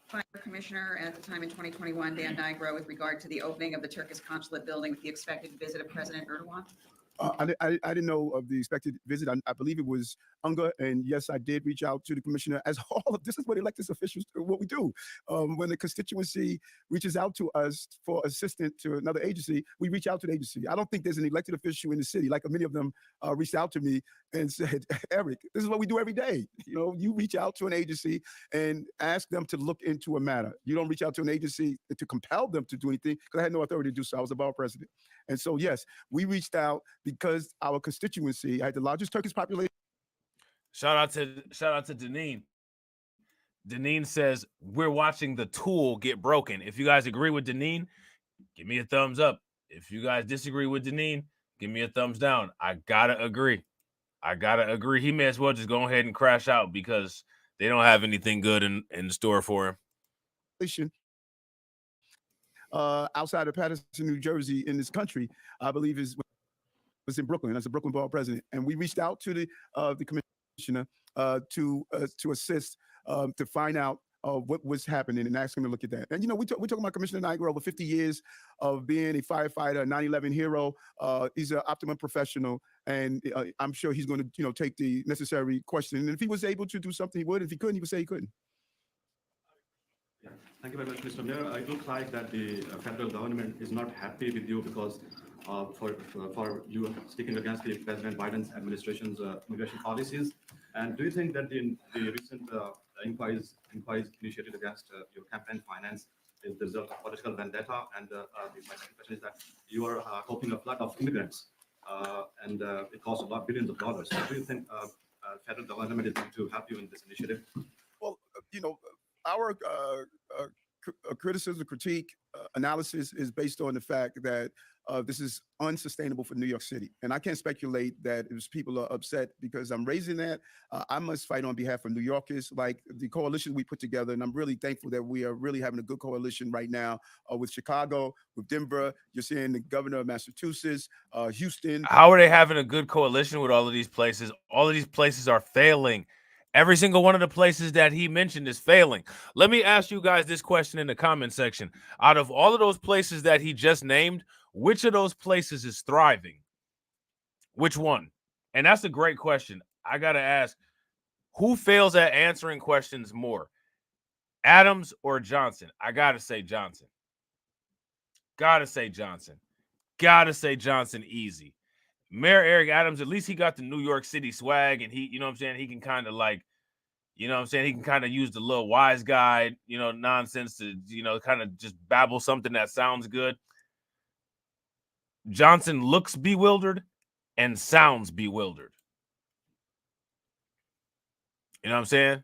fire commissioner at the time in 2021, Dan Nigro, with regard to the opening of the Turkish consulate building with the expected visit of President Erdogan? I didn't know of the expected visit. I believe it was UNGA, and yes, I did reach out to the commissioner. As all of this is what elected officials do, what we do. When the constituency reaches out to us for assistance to another agency, we reach out to the agency. I don't think there's an elected official in the city, like many of them reached out to me and said, Eric, this is what we do every day. You know, you reach out to an agency and ask them to look into a matter. You don't reach out to an agency to compel them to do anything, because I had no authority to do so. I was a borough president. And so, yes, we reached out because our constituency had the largest Turkish population. Shout out to Deneen. Deneen says we're watching the tool get broken. If you guys agree with Deneen, give me a thumbs up. If you guys disagree with Deneen, give me a thumbs down. I gotta agree. He may as well just go ahead and crash out because they don't have anything good in store for him. Outside of Patterson, New Jersey, in this country, I believe was in Brooklyn. As a Brooklyn borough president, and we reached out to the commissioner to assist to find out what was happening and ask him to look at that. And we're talking about Commissioner Nigro, over 50 years of being a firefighter, a 9/11 hero. He's an optimum professional, and I'm sure he's going to take the necessary question. And if he was able to do something, he would. If he couldn't, he would say he couldn't. Yeah. Thank you very much, Mr. Mayor. It looks like that the federal government is not happy with you because for you speaking against the President Biden's administration's immigration policies. And do you think that the recent inquiries initiated against your campaign finance is the result of political vendetta? And my second question is that you are hoping a flood of immigrants, and it costs about billions of dollars. So do you think federal government is going to help you in this initiative? Well, our criticism, critique, analysis is based on the fact that this is unsustainable for New York City. And I can't speculate that if people are upset because I'm raising that. I must fight on behalf of New Yorkers, like the coalition we put together. And I'm really thankful that we are really having a good coalition right now with Chicago, with Denver. You're seeing the governor of Massachusetts, Houston. How are they having a good coalition with all of these places? All of these places are failing. Every single one of the places that he mentioned is failing. Let me ask you guys this question in the comment section. Out of all of those places that he just named, which of those places is thriving? Which one? And that's a great question. I got to ask, who fails at answering questions more? Adams or Johnson? I got to say Johnson. Got to say Johnson. Got to say Johnson easy. Mayor Eric Adams, at least he got the New York City swag, and he, you know what I'm saying, he can kind of like, you know what I'm saying, he can kind of use the little wise guy, nonsense to, kind of just babble something that sounds good. Johnson looks bewildered and sounds bewildered. You know what I'm saying?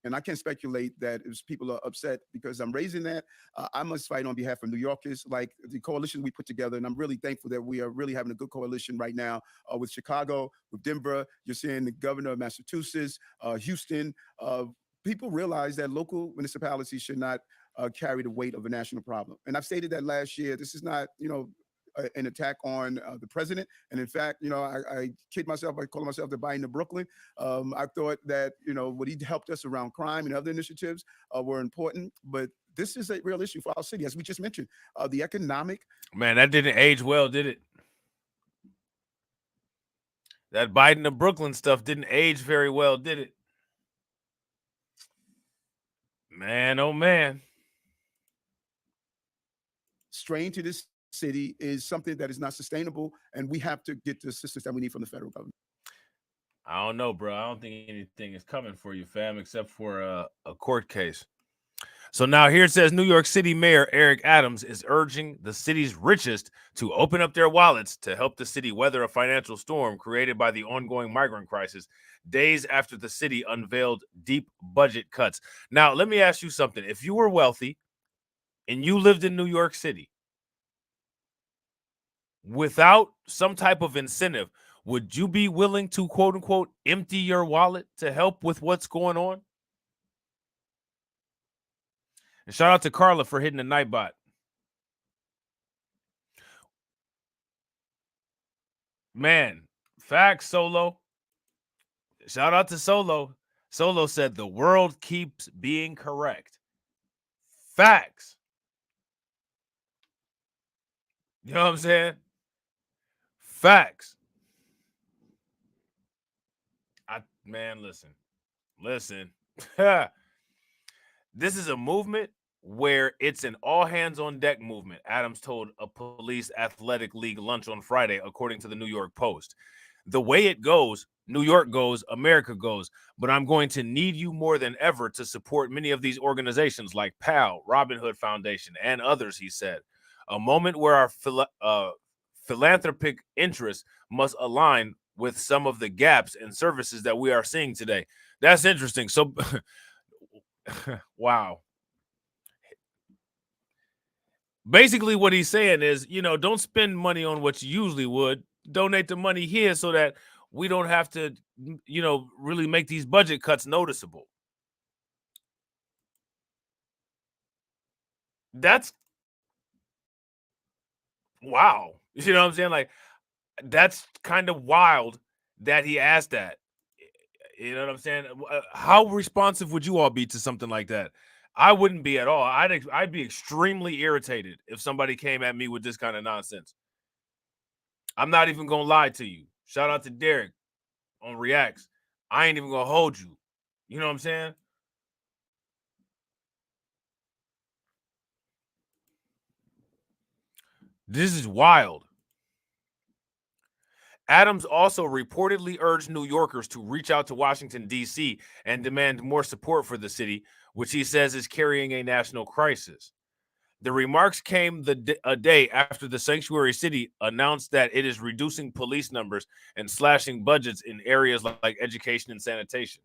And I can't speculate that if people are upset because I'm raising that. I must fight on behalf of New Yorkers, like the coalition we put together. And I'm really thankful that we are really having a good coalition right now with Chicago, with Denver. You're seeing the governor of Massachusetts, Houston. People realize that local municipalities should not carry the weight of a national problem. And I've stated that last year. This is not, an attack on the president. And in fact, I kid myself, I call myself the Biden of Brooklyn. I thought that, what he helped us around crime and other initiatives were important, but this is a real issue for our city. As we just mentioned, the economic. Man, that didn't age well, did it? That Biden of Brooklyn stuff didn't age very well, did it? Man, oh man. Strain to this city is something that is not sustainable, and we have to get the assistance that we need from the federal government. I don't know, bro. I don't think anything is coming for you, fam, except for a court case. So now here it says New York City Mayor Eric Adams is urging the city's richest to open up their wallets to help the city weather a financial storm created by the ongoing migrant crisis, days after the city unveiled deep budget cuts. Now, let me ask you something. If you were wealthy and you lived in New York City, without some type of incentive, would you be willing to, quote unquote, empty your wallet to help with what's going on? And shout out to Carla for hitting the Nightbot. Man, facts, Solo. Shout out to Solo. Solo said the world keeps being correct. Facts. You know what I'm saying? Facts. Man, listen. This is a movement where it's an all hands on deck movement, Adams told a police athletic league lunch on Friday, according to the New York Post. The way it goes, New York goes, America goes, but I'm going to need you more than ever to support many of these organizations like PAL, Robin Hood Foundation, and others, he said. A moment where our philanthropic interests must align with some of the gaps and services that we are seeing today. That's interesting. So, wow. Basically, what he's saying is, don't spend money on what you usually would. Donate the money here so that we don't have to, really make these budget cuts noticeable. That's wow. You know what I'm saying? Like, that's kind of wild that he asked that. You know what I'm saying? How responsive would you all be to something like that? I wouldn't be at all. I'd be extremely irritated if somebody came at me with this kind of nonsense. I'm not even gonna lie to you. Shout out to Derek on Reacts. I ain't even gonna hold you. You know what I'm saying? This is wild. Adams also reportedly urged New Yorkers to reach out to Washington, D.C. and demand more support for the city, which he says is carrying a national crisis. The remarks came a day after the sanctuary city announced that it is reducing police numbers and slashing budgets in areas like education and sanitation.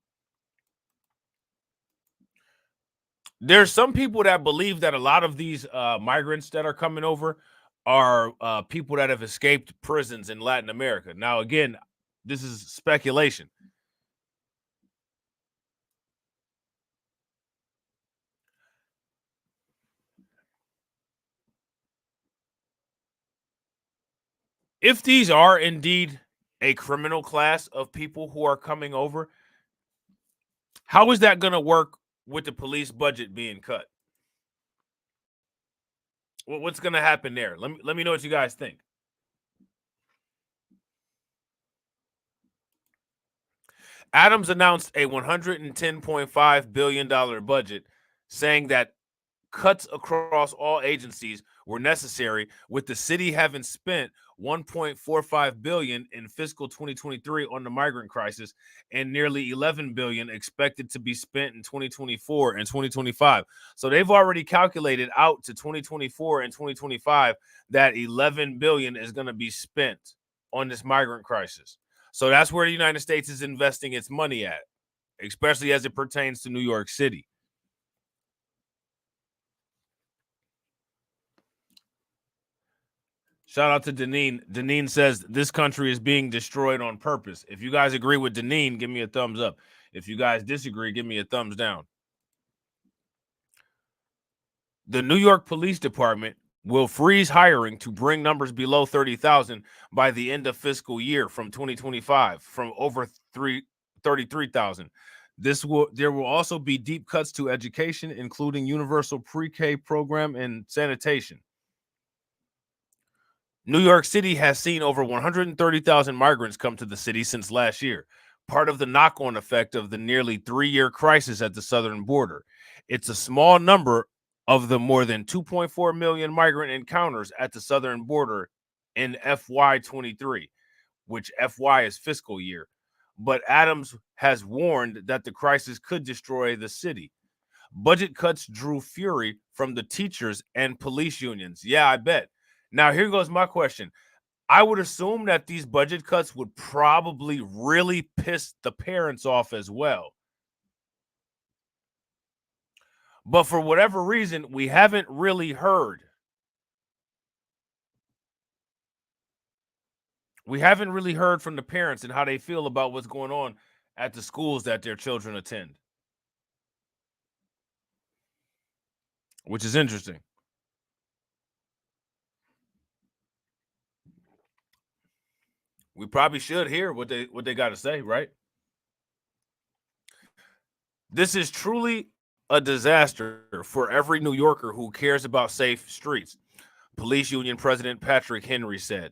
There's some people that believe that a lot of these migrants that are coming over are people that have escaped prisons in Latin America. Now, again, this is speculation. If these are indeed a criminal class of people who are coming over, how is that going to work with the police budget being cut? What's going to happen there? Let me know what you guys think. Adams announced a $110.5 billion budget, saying that cuts across all agencies were necessary, with the city having spent $1.45 billion in fiscal 2023 on the migrant crisis and nearly $11 billion expected to be spent in 2024 and 2025. So they've already calculated out to 2024 and 2025 that $11 billion is going to be spent on this migrant crisis. So that's where the United States is investing its money at, especially as it pertains to New York City. Shout out to Deneen. Deneen says this country is being destroyed on purpose. If you guys agree with Deneen, give me a thumbs up. If you guys disagree, give me a thumbs down. The New York Police Department will freeze hiring to bring numbers below 30,000 by the end of fiscal year from 2025, from over 33,000. There will also be deep cuts to education, including universal pre-K program and sanitation. New York City has seen over 130,000 migrants come to the city since last year, part of the knock-on effect of the nearly 3-year crisis at the southern border. It's a small number of the more than 2.4 million migrant encounters at the southern border in FY23, which FY is fiscal year. But Adams has warned that the crisis could destroy the city. Budget cuts drew fury from the teachers and police unions. Yeah, I bet. Now, here goes my question. I would assume that these budget cuts would probably really piss the parents off as well. But for whatever reason, we haven't really heard. We haven't really heard from the parents and how they feel about what's going on at the schools that their children attend, which is interesting. We probably should hear what they got to say, right? This is truly a disaster for every New Yorker who cares about safe streets, Police Union President Patrick Henry said.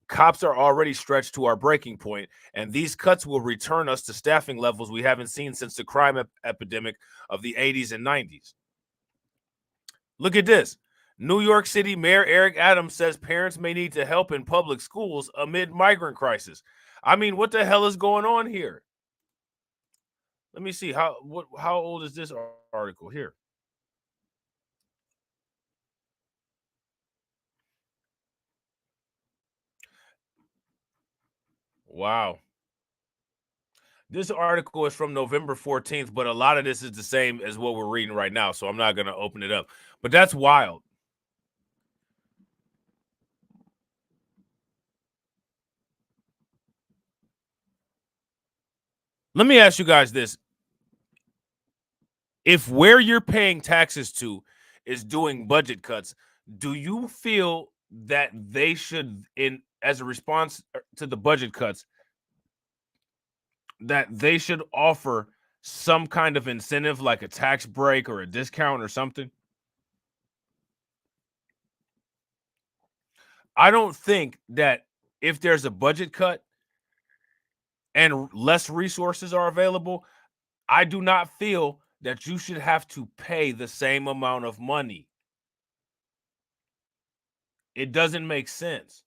Cops are already stretched to our breaking point, and these cuts will return us to staffing levels we haven't seen since the crime epidemic of the 80s and 90s. Look at this. New York City Mayor Eric Adams says parents may need to help in public schools amid migrant crisis. I mean, what the hell is going on here? Let me see how old is this article here? Wow. This article is from November 14th, but a lot of this is the same as what we're reading right now, so I'm not going to open it up. But that's wild. Let me ask you guys this. If where you're paying taxes to is doing budget cuts, do you feel that they should, as a response to the budget cuts, that they should offer some kind of incentive like a tax break or a discount or something? I don't think that if there's a budget cut and less resources are available, I do not feel that you should have to pay the same amount of money. It doesn't make sense.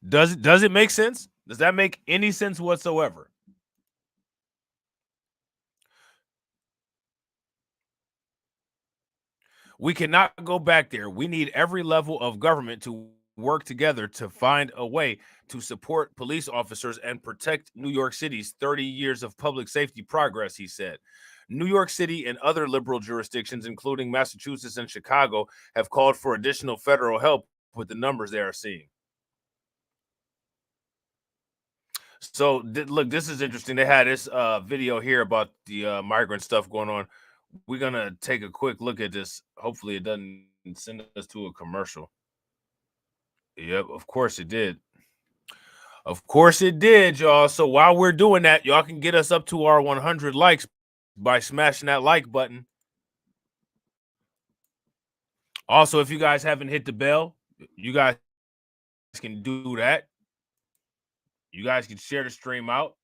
Does it make sense? Does that make any sense whatsoever? We cannot go back there. We need every level of government to work together to find a way to support police officers and protect New York City's 30 years of public safety progress, he said. New York City and other liberal jurisdictions, including Massachusetts and Chicago, have called for additional federal help with the numbers they are seeing. So, look, this is interesting. They had this video here about the migrant stuff going on. We're going to take a quick look at this. Hopefully it doesn't send us to a commercial. Yep, of course it did. Of course it did, y'all. So while we're doing that, y'all can get us up to our 100 likes by smashing that like button. Also, if you guys haven't hit the bell, you guys can do that. You guys can share the stream out.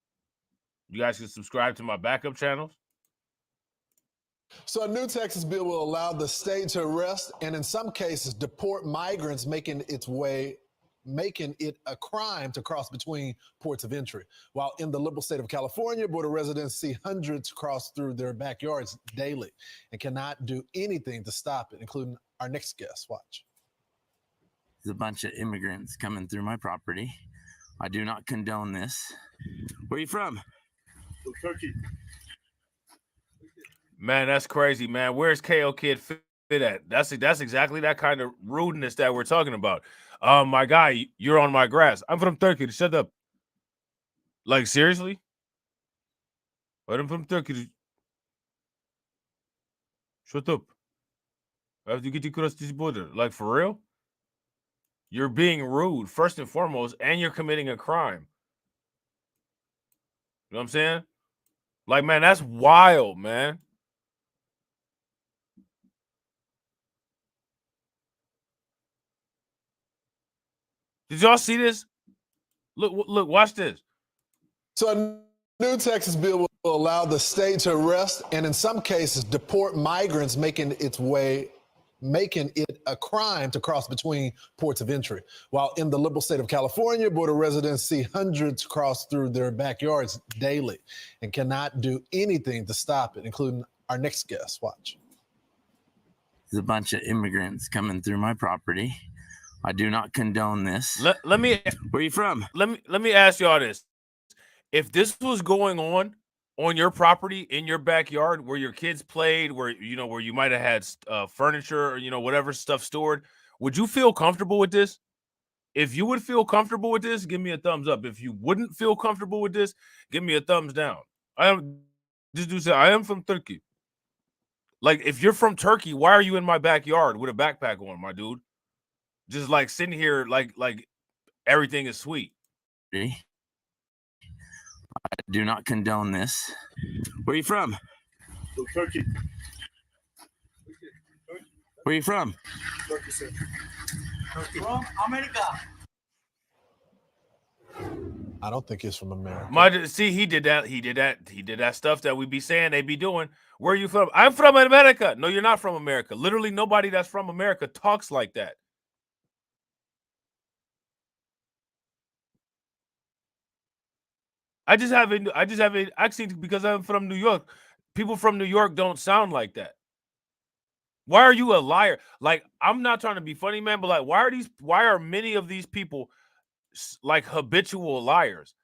You guys can subscribe to my backup channels. So a new Texas bill will allow the state to arrest and in some cases deport migrants, making it a crime to cross between ports of entry. While in the liberal state of California, border residents see hundreds cross through their backyards daily and cannot do anything to stop it, including our next guest. Watch. There's a bunch of immigrants coming through my property. I do not condone this. Where are you from? Turkey. Man, that's crazy, man. Where's KO Kid fit at? That's exactly that kind of rudeness that we're talking about. My guy, you're on my grass. I'm from Turkey. Shut up. Like, seriously? I'm from Turkey. Shut up. I have to get you across this border. Like, for real? You're being rude, first and foremost, and you're committing a crime. You know what I'm saying? Like, man, that's wild, man. Did y'all see this? Look, watch this. So a new Texas bill will allow the state to arrest and in some cases deport migrants, making it a crime to cross between ports of entry. While in the liberal state of California, border residents see hundreds cross through their backyards daily and cannot do anything to stop it, including our next guest. Watch. There's a bunch of immigrants coming through my property. I do not condone this. Let me. Where are you from? Let me ask y'all this: if this was going on your property in your backyard, where your kids played, where you might have had furniture or whatever stuff stored, would you feel comfortable with this? If you would feel comfortable with this, give me a thumbs up. If you wouldn't feel comfortable with this, give me a thumbs down. This dude said, I am from Turkey. Like, if you're from Turkey, why are you in my backyard with a backpack on, my dude? Just like sitting here like everything is sweet. I do not condone this. Where are you from? Turkey. Where are you from? Turkey, sir. From America. I don't think he's from America. See, he did that stuff that we be saying they be doing. Where are you from? I'm from America. No, you're not from America. Literally nobody that's from America talks like that. I just have an accent because I'm from New York. People from New York don't sound like that. Why are you a liar? Like, I'm not trying to be funny, man, but like, why are many of these people like habitual liars?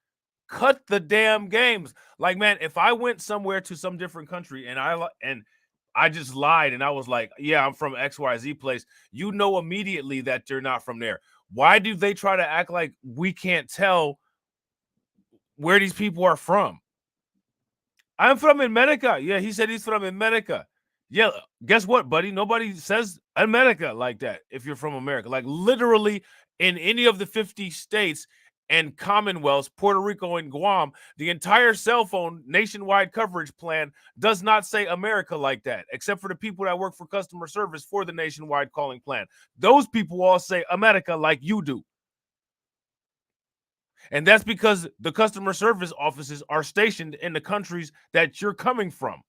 Cut the damn games. Like, man, if I went somewhere to some different country and I just lied and I was like, yeah, I'm from XYZ place, you know immediately that you're not from there. Why do they try to act like we can't tell where these people are from? I'm from America. Yeah, he said he's from America. Yeah, guess what, buddy? Nobody says America like that if you're from America. Like, literally in any of the 50 states and Commonwealths, Puerto Rico and Guam, the entire cell phone nationwide coverage plan does not say America like that, except for the people that work for customer service for the nationwide calling plan. Those people all say America like you do. And that's because the customer service offices are stationed in the countries that you're coming from.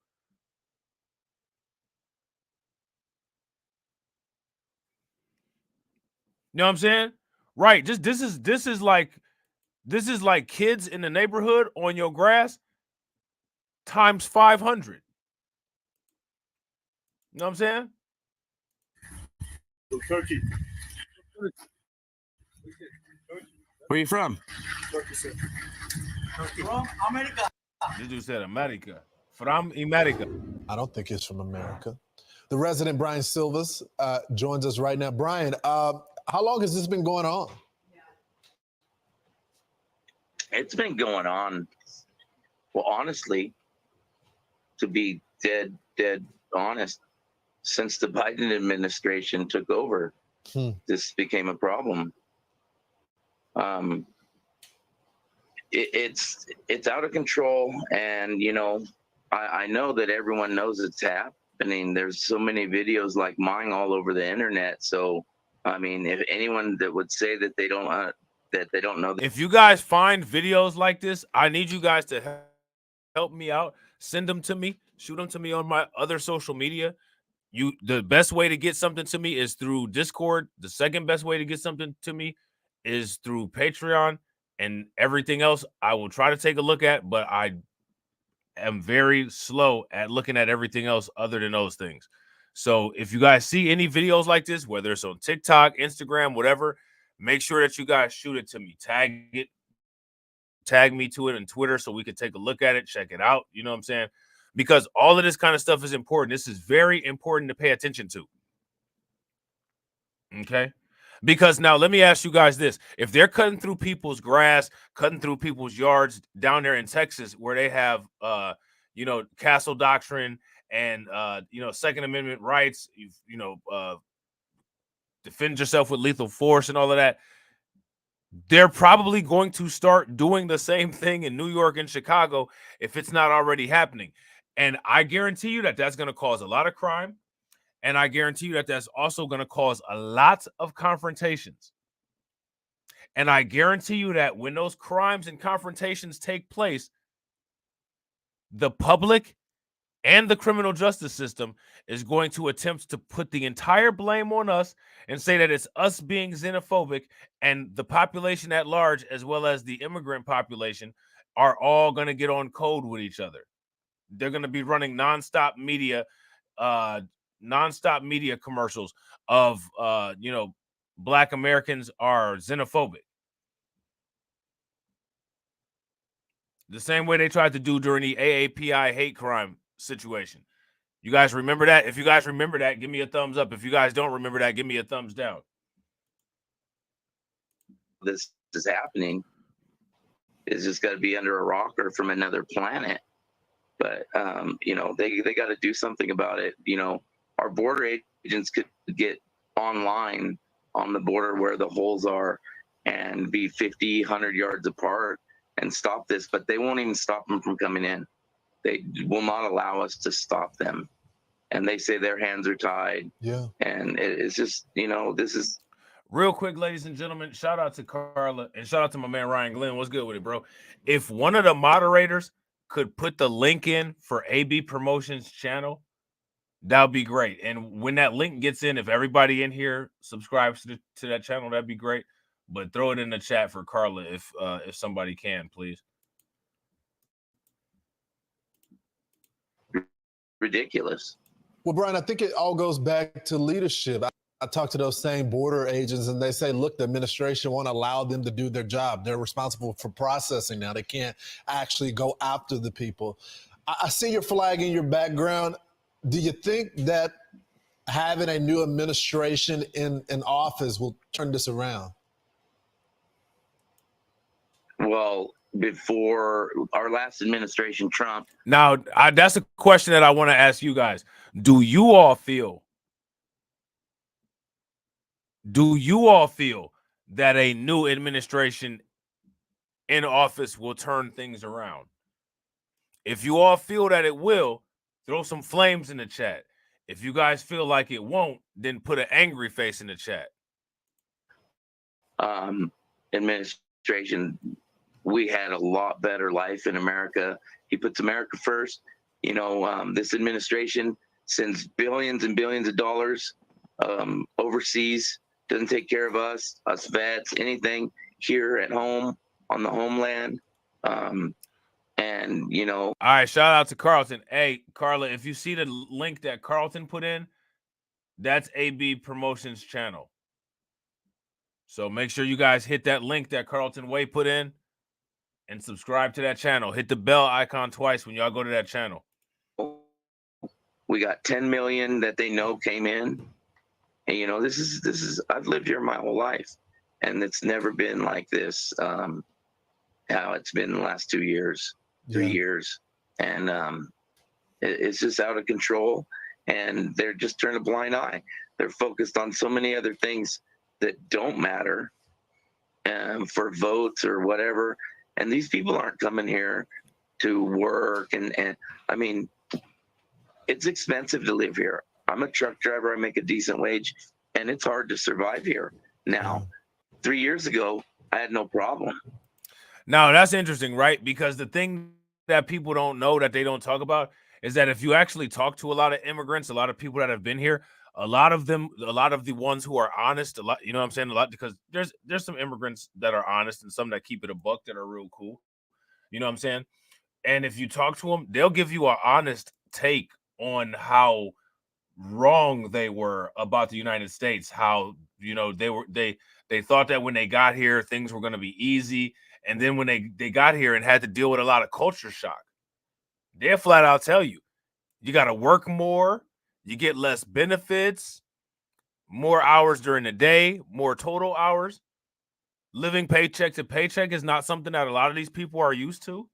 You know what I'm saying? Right. Just this is like kids in the neighborhood on your grass times 500. You know what I'm saying? Turkey. Where are you from? Turkey, sir. From America. This dude said America. From America. I don't think he's from America. The resident Brian Silvas joins us right now. Brian, how long has this been going on? It's been going on, well, honestly, to be dead honest, since the Biden administration took over, this became a problem. It's out of control, and I know that everyone knows it's happening. There's so many videos like mine all over the internet. So, I mean, if anyone that would say that they don't know. If you guys find videos like this, I need you guys to help me out. Send them to me. Shoot them to me on my other social media. The best way to get something to me is through Discord. The second best way to get something to me is through Patreon, and everything else I will try to take a look at, but I am very slow at looking at everything else other than those things. So if you guys see any videos like this, whether it's on TikTok, Instagram, whatever, make sure that you guys shoot it to me. Tag me to it on Twitter so we can take a look at it, check it out. You know what I'm saying? Because all of this kind of stuff is important. This is very important to pay attention to. Okay? Because now let me ask you guys this. If they're cutting through people's grass, cutting through people's yards down there in Texas where they have castle doctrine and Second Amendment rights, defend yourself with lethal force and all of that, they're probably going to start doing the same thing in New York and Chicago if it's not already happening. And I guarantee you that that's going to cause a lot of crime. And I guarantee you that that's also going to cause a lot of confrontations. And I guarantee you that when those crimes and confrontations take place, the public and the criminal justice system is going to attempt to put the entire blame on us and say that it's us being xenophobic, and the population at large, as well as the immigrant population, are all going to get on code with each other. They're going to be running nonstop media commercials of Black Americans are xenophobic, the same way they tried to do during the AAPI hate crime situation. You guys remember that? If you guys remember that, give me a thumbs up. If you guys don't remember that, give me a thumbs down. This is happening. It's just got to be under a rock or from another planet. But they got to do something about it. Our border agents could get online on the border where the holes are and be 50, 100 yards apart and stop this, but they won't even stop them from coming in. They will not allow us to stop them. And they say their hands are tied. Yeah. And it's just, this is. Real quick, ladies and gentlemen, shout out to Carla and shout out to my man Ryan Glenn. What's good with it, bro? If one of the moderators could put the link in for AB Promotions channel, that would be great. And when that link gets in, if everybody in here subscribes to that channel, that'd be great. But throw it in the chat for Carla if somebody can, please. Ridiculous. Well, Brian, I think it all goes back to leadership. I talk to those same border agents and they say, look, the administration won't allow them to do their job. They're responsible for processing now. They can't actually go after the people. I see your flag in your background. Do you think that having a new administration in office will turn this around? Well, before our last administration, Trump. Now, that's a question that I want to ask you guys. Do you all feel that a new administration in office will turn things around? If you all feel that it will, throw some flames in the chat. If you guys feel like it won't, then put an angry face in the chat. Administration, we had a lot better life in America. He puts America first. This administration sends billions and billions of dollars overseas, doesn't take care of us vets, anything here at home on the homeland. All right, shout out to Carlton. Hey, Carla, if you see the link that Carlton put in, that's AB Promotions channel. So make sure you guys hit that link that Carlton Way put in and subscribe to that channel. Hit the bell icon twice when y'all go to that channel. We got 10 million that they know came in. And this is I've lived here my whole life, and it's never been like this. How it's been the last 2 years, 3 years, and it's just out of control. And they're just turning a blind eye. They're focused on so many other things that don't matter, for votes or whatever. And these people aren't coming here to work. And I mean, it's expensive to live here. I'm a truck driver. I make a decent wage, and it's hard to survive here. Now, 3 years ago, I had no problem. Now, that's interesting, right? Because the thing that people don't know, that they don't talk about, is that if you actually talk to a lot of immigrants, a lot of people that have been here, a lot of the ones who are honest, you know what I'm saying? A lot, because there's some immigrants that are honest and some that keep it a buck that are real cool. You know what I'm saying? And if you talk to them, they'll give you an honest take on how wrong they were about the United States, how, they thought that when they got here, things were going to be easy. And then when they got here and had to deal with a lot of culture shock, they'll flat out tell you, you got to work more, you get less benefits, more hours during the day, more total hours. Living paycheck to paycheck is not something that a lot of these people are used to.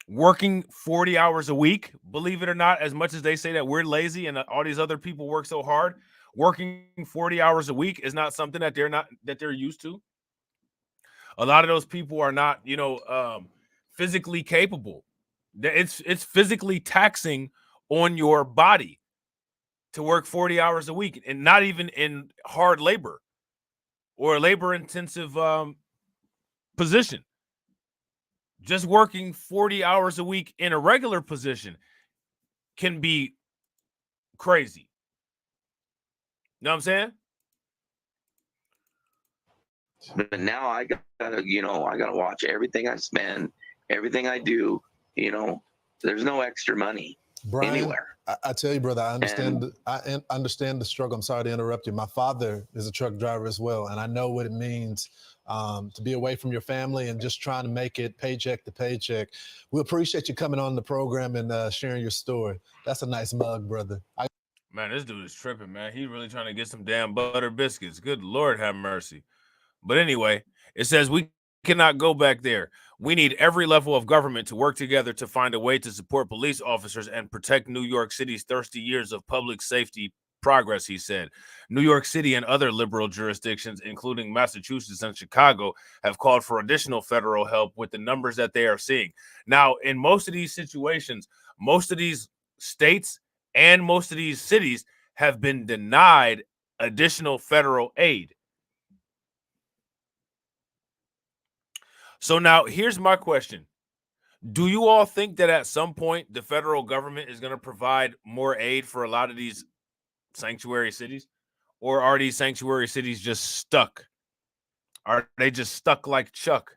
Working 40 hours a week, believe it or not, as much as they say that we're lazy and all these other people work so hard, working 40 hours a week is not something that they're used to. A lot of those people are not, physically capable. It's physically taxing on your body to work 40 hours a week, and not even in hard labor or a labor-intensive position. Just working 40 hours a week in a regular position can be crazy. You know what I'm saying? But now I gotta watch everything I spend, everything I do. There's no extra money, Brian, anywhere. I tell you, brother, I understand the struggle. I'm sorry to interrupt you. My father is a truck driver as well, and I know what it means to be away from your family and just trying to make it paycheck to paycheck. We appreciate you coming on the program and sharing your story. That's a nice mug, brother. Man, this dude is tripping, man. He really trying to get some damn butter biscuits. Good Lord have mercy. But anyway, it says we cannot go back there. We need every level of government to work together to find a way to support police officers and protect New York City's thirsty years of public safety progress, he said. New York City and other liberal jurisdictions, including Massachusetts and Chicago, have called for additional federal help with the numbers that they are seeing. Now, in most of these situations, most of these states and most of these cities have been denied additional federal aid. So now here's my question. Do you all think that at some point the federal government is going to provide more aid for a lot of these sanctuary cities? Or are these sanctuary cities just stuck? Are they just stuck like Chuck?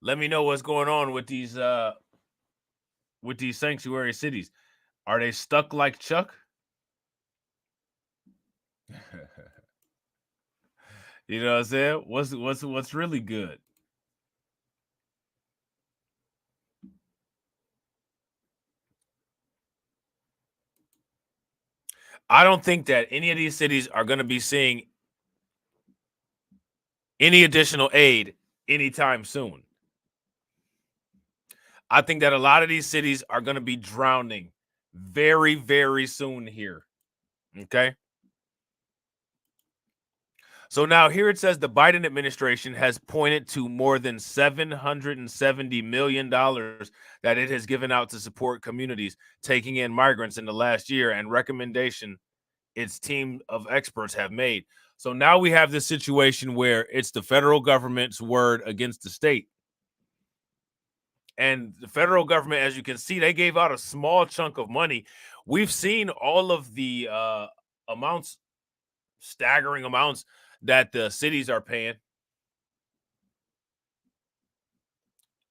Let me know what's going on with these sanctuary cities. Are they stuck like Chuck? You know what I'm saying? What's really good? I don't think that any of these cities are going to be seeing any additional aid anytime soon. I think that a lot of these cities are going to be drowning very, very soon here. Okay. So now here it says the Biden administration has pointed to more than $770 million that it has given out to support communities taking in migrants in the last year and recommendation its team of experts have made. So now we have this situation where it's the federal government's word against the state. And the federal government, as you can see, they gave out a small chunk of money. We've seen all of the amounts, staggering amounts that the cities are paying.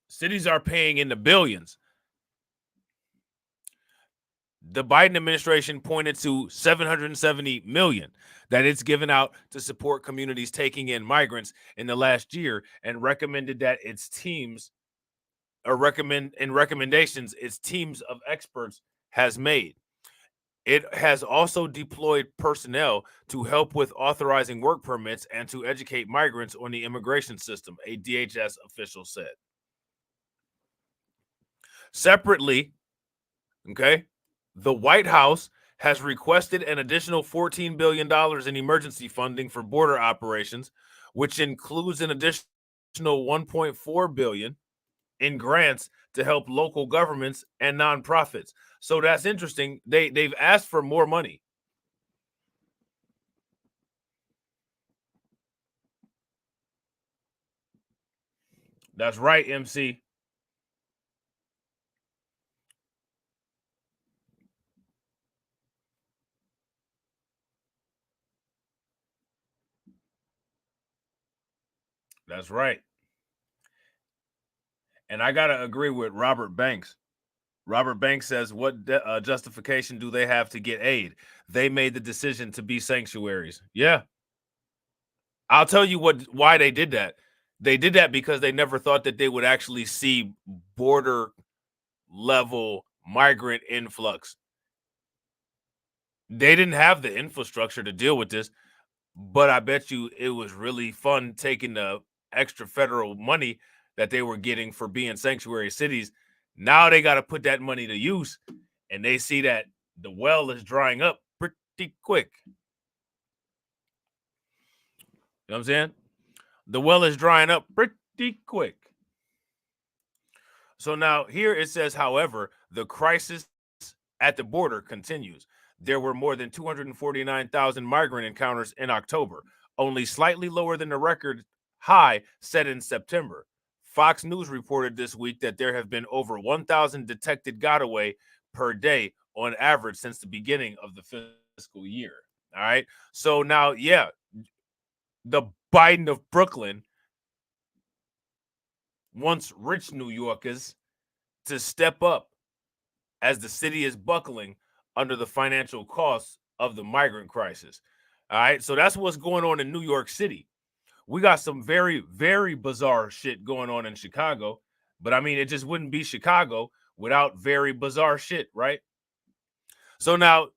Cities are paying in the billions. The Biden administration pointed to $770 million that it's given out to support communities taking in migrants in the last year and recommended that its teams recommendations its teams of experts has made. It has also deployed personnel to help with authorizing work permits and to educate migrants on the immigration system, a DHS official said. Separately, okay, the White House has requested an additional $14 billion in emergency funding for border operations, which includes an additional $1.4 billion in grants to help local governments and nonprofits. So that's interesting. They've asked for more money. That's right, MC. That's right. And I got to agree with Robert Banks. Robert Banks says, what justification do they have to get aid? They made the decision to be sanctuaries. Yeah. I'll tell you why they did that. They did that because they never thought that they would actually see border level migrant influx. They didn't have the infrastructure to deal with this, but I bet you it was really fun taking the extra federal money that they were getting for being sanctuary cities. Now they got to put that money to use, and they see that the well is drying up pretty quick. You know what I'm saying? The well is drying up pretty quick. So now here it says, however, the crisis at the border continues. There were more than 249,000 migrant encounters in October, only slightly lower than the record high set in September. Fox News reported this week that there have been over 1,000 detected gotaway per day on average since the beginning of the fiscal year. All right. So now, yeah, the Biden of Brooklyn wants rich New Yorkers to step up as the city is buckling under the financial costs of the migrant crisis. All right. So that's what's going on in New York City. We got some very, very bizarre shit going on in Chicago, but I mean, it just wouldn't be Chicago without very bizarre shit, right? So now,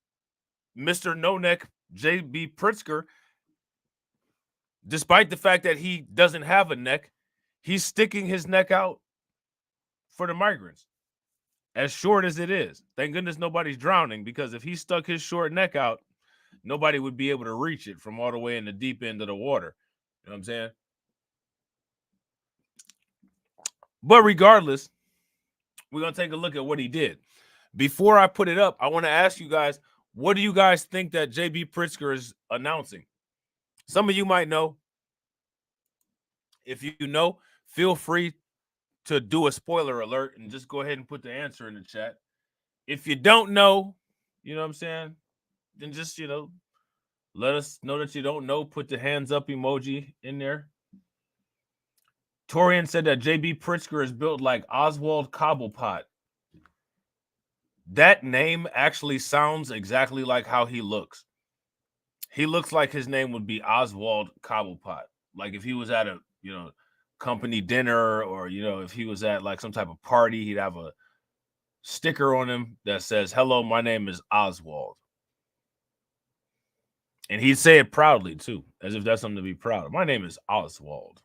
Mr. No Neck, J.B. Pritzker, despite the fact that he doesn't have a neck, he's sticking his neck out for the migrants. As short as it is. Thank goodness nobody's drowning, because if he stuck his short neck out, nobody would be able to reach it from all the way in the deep end of the water. You know what I'm saying? But regardless, we're going to take a look at what he did. Before I put it up, I want to ask you guys, what do you guys think that J.B. Pritzker is announcing? Some of you might know. If you know, feel free to do a spoiler alert and just go ahead and put the answer in the chat. If you don't know, you know what I'm saying, then just, let us know that you don't know. Put the hands up emoji in there. Torian said that J.B. Pritzker is built like Oswald Cobblepot. That name actually sounds exactly like how he looks. He looks like his name would be Oswald Cobblepot. Like if he was at a, company dinner, or, if he was at like some type of party, he'd have a sticker on him that says, "Hello, my name is Oswald." And he'd say it proudly too, as if that's something to be proud of. "My name is Oswald.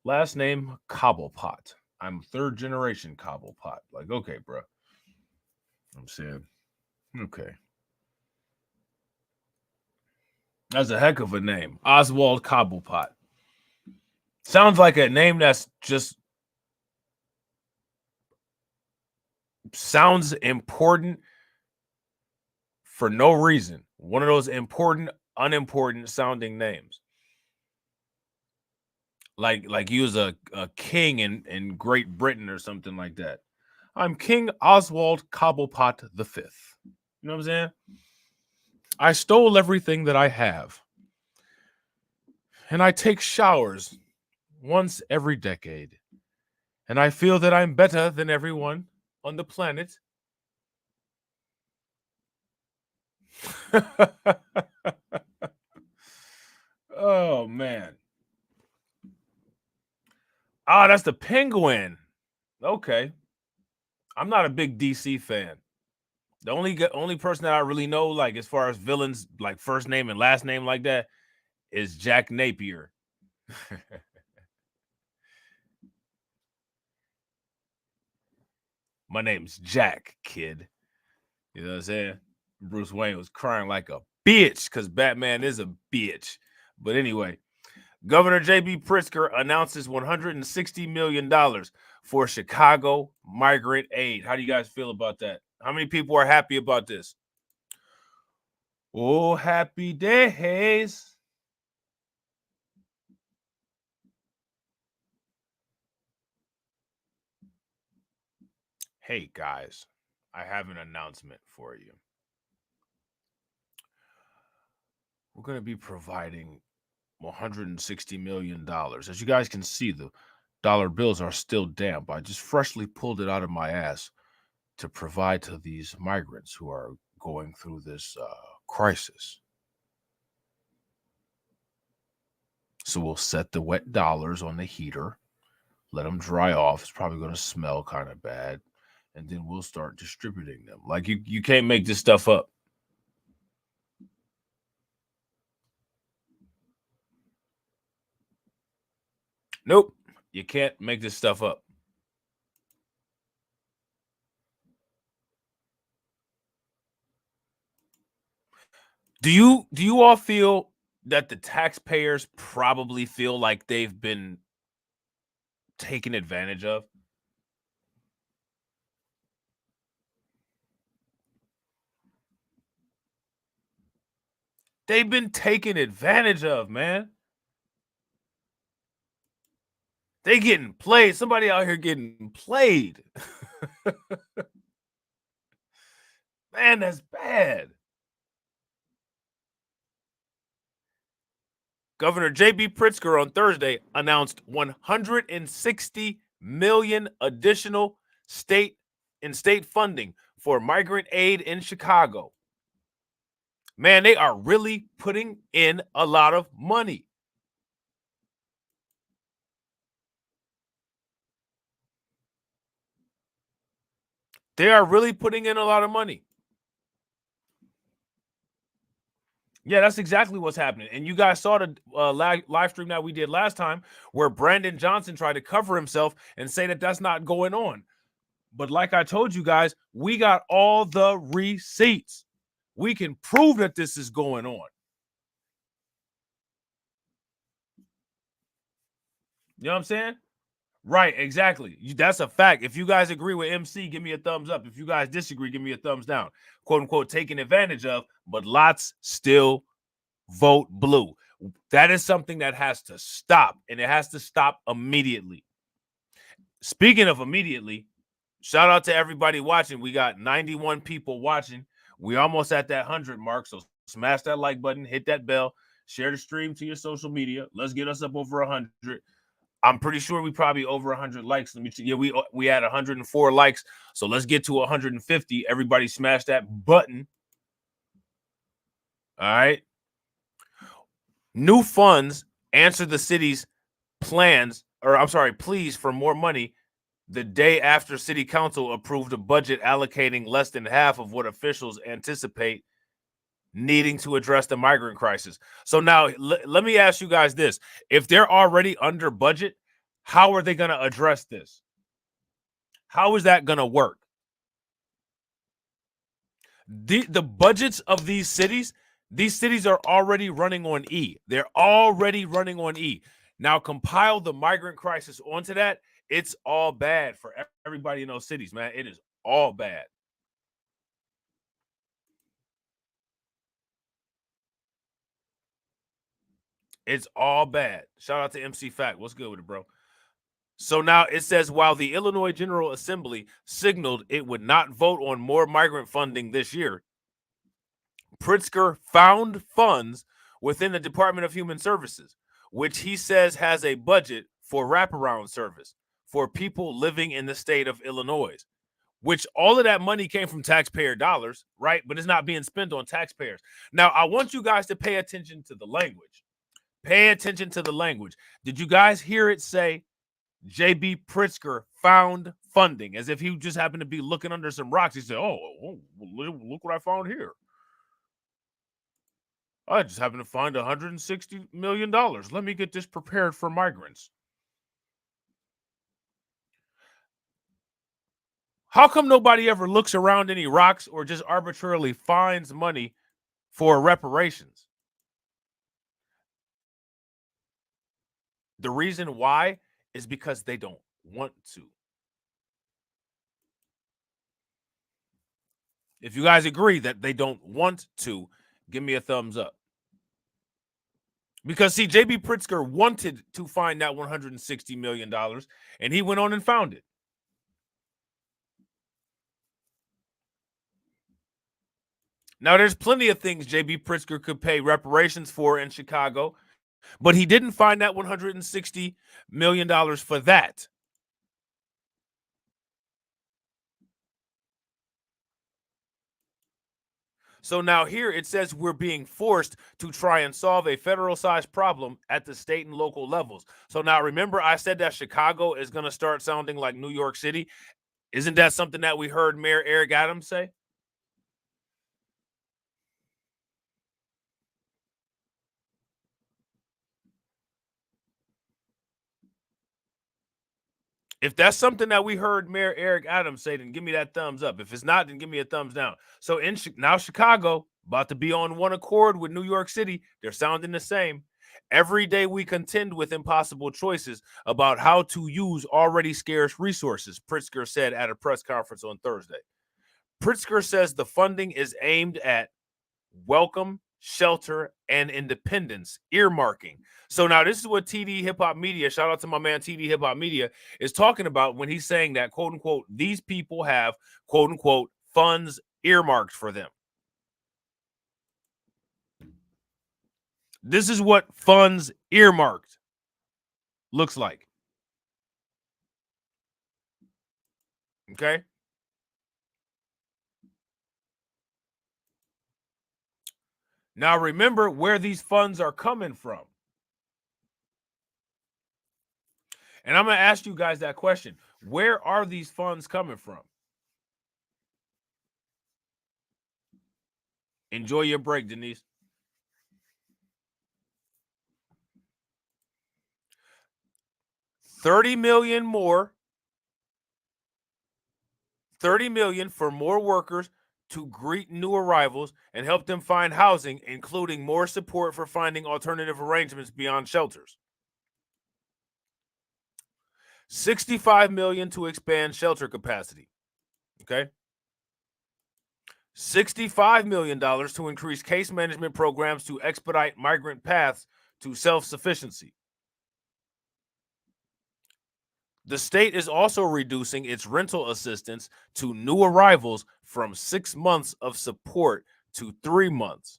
Last name Cobblepot. I'm third generation Cobblepot." Like, okay, bro. I'm saying, okay. That's a heck of a name. Oswald Cobblepot. Sounds like a name that's just sounds important for no reason. One of those important, unimportant sounding names. Like he was a king in Great Britain or something like that. I'm King Oswald Cobblepot V. You know what I'm saying? I stole everything that I have. And I take showers once every decade. And I feel that I'm better than everyone on the planet. Oh, man. Ah, that's the Penguin. Okay. I'm not a big DC fan. The only person that I really know, like as far as villains, like first name and last name like that, is Jack Napier. My name's Jack, kid. You know what I'm saying? Bruce Wayne was crying like a bitch because Batman is a bitch. But anyway, Governor J.B. Pritzker announces $160 million for Chicago migrant aid. How do you guys feel about that? How many people are happy about this? Oh, happy days. Hey, guys, I have an announcement for you. We're going to be providing $160 million. As you guys can see, the dollar bills are still damp. I just freshly pulled it out of my ass to provide to these migrants who are going through this crisis. So we'll set the wet dollars on the heater, let them dry off. It's probably going to smell kind of bad. And then we'll start distributing them. Like you can't make this stuff up. Nope. You can't make this stuff up. Do you all feel that the taxpayers probably feel like they've been taken advantage of? They've been taken advantage of, man. They getting played. Somebody out here getting played. Man, that's bad. Governor J.B. Pritzker on Thursday announced $160 million additional state funding for migrant aid in Chicago. Man, they are really putting in a lot of money. They are really putting in a lot of money. Yeah, that's exactly what's happening. And you guys saw the live stream that we did last time where Brandon Johnson tried to cover himself and say that that's not going on. But like I told you guys, we got all the receipts. We can prove that this is going on. You know what I'm saying? Right, exactly. That's a fact. If you guys agree with MC, give me a thumbs up. If you guys disagree, give me a thumbs down. Quote unquote, taken advantage of, but lots still vote blue. That is something that has to stop, and it has to stop immediately. Speaking of immediately, shout out to everybody watching. We got 91 people watching. We almost at that 100 mark, so smash that like button, hit that bell, share the stream to your social media. Let's get us up over 100. I'm pretty sure we probably over 100 likes. Let me see. Yeah, we had 104 likes, so let's get to 150. Everybody smash that button. All right. New funds answer the city's plans, or I'm sorry, pleas for more money the day after city council approved a budget allocating less than half of what officials anticipate needing to address the migrant crisis. So now let me ask you guys this. If they're already under budget, how are they going to address this? How is that going to work? The budgets of these cities are already running on E. They're already running on E. Now compile the migrant crisis onto that. It's all bad for everybody in those cities, man. It is all bad. It's all bad. Shout out to MC Fact. What's good with it, bro? So now it says, while the Illinois General Assembly signaled it would not vote on more migrant funding this year, Pritzker found funds within the Department of Human Services, which he says has a budget for wraparound service for people living in the state of Illinois, which all of that money came from taxpayer dollars, right? But it's not being spent on taxpayers. Now, I want you guys to pay attention to the language. Pay attention to the language. Did you guys hear it say J.B. Pritzker found funding, as if he just happened to be looking under some rocks? He said, oh, look what I found here. I just happened to find $160 million. Let me get this prepared for migrants. How come nobody ever looks around any rocks or just arbitrarily finds money for reparations? The reason why is because they don't want to. If you guys agree that they don't want to, give me a thumbs up. Because, see, J.B. Pritzker wanted to find that $160 million, and he went on and found it. Now, there's plenty of things J.B. Pritzker could pay reparations for in Chicago, but he didn't find that $160 million for that. So now here it says we're being forced to try and solve a federal-sized problem at the state and local levels. So now remember I said that Chicago is going to start sounding like New York City. Isn't that something that we heard Mayor Eric Adams say? If that's something that we heard Mayor Eric Adams say, then give me that thumbs up. If it's not, then give me a thumbs down. So now Chicago, about to be on one accord with New York City. They're sounding the same. Every day we contend with impossible choices about how to use already scarce resources, Pritzker said at a press conference on Thursday. Pritzker says the funding is aimed at welcome, shelter, and independence, earmarking. So now this is what TD Hip Hop Media, shout out to my man TD Hip Hop Media, is talking about when he's saying that, quote unquote, these people have, quote unquote, funds earmarked for them. This is what funds earmarked looks like. Okay. Now remember where these funds are coming from. And I'm going to ask you guys that question. Where are these funds coming from? Enjoy your break, Denise. $30 million more $30 million for more workers to greet new arrivals and help them find housing, including more support for finding alternative arrangements beyond shelters. $65 million to expand shelter capacity. Okay. $65 million to increase case management programs to expedite migrant paths to self-sufficiency. The state is also reducing its rental assistance to new arrivals from 6 months of support to 3 months,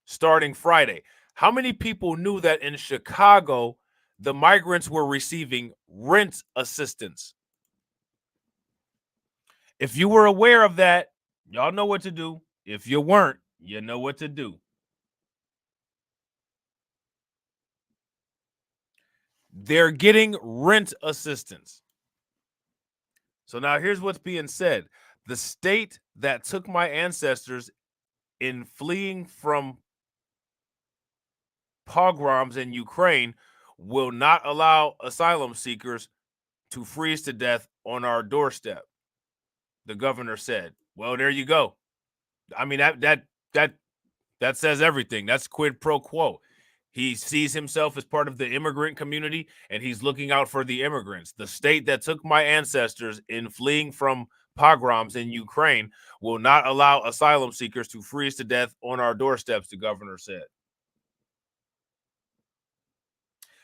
starting Friday. How many people knew that in Chicago, the migrants were receiving rent assistance? If you were aware of that, y'all know what to do. If you weren't, you know what to do. They're getting rent assistance. So now here's what's being said. The state that took my ancestors in fleeing from pogroms in Ukraine will not allow asylum seekers to freeze to death on our doorstep, the governor said. Well, there you go. I mean, that says everything. That's quid pro quo. He sees himself as part of the immigrant community, and he's looking out for the immigrants. The state that took my ancestors in fleeing from pogroms in Ukraine will not allow asylum seekers to freeze to death on our doorsteps, the governor said.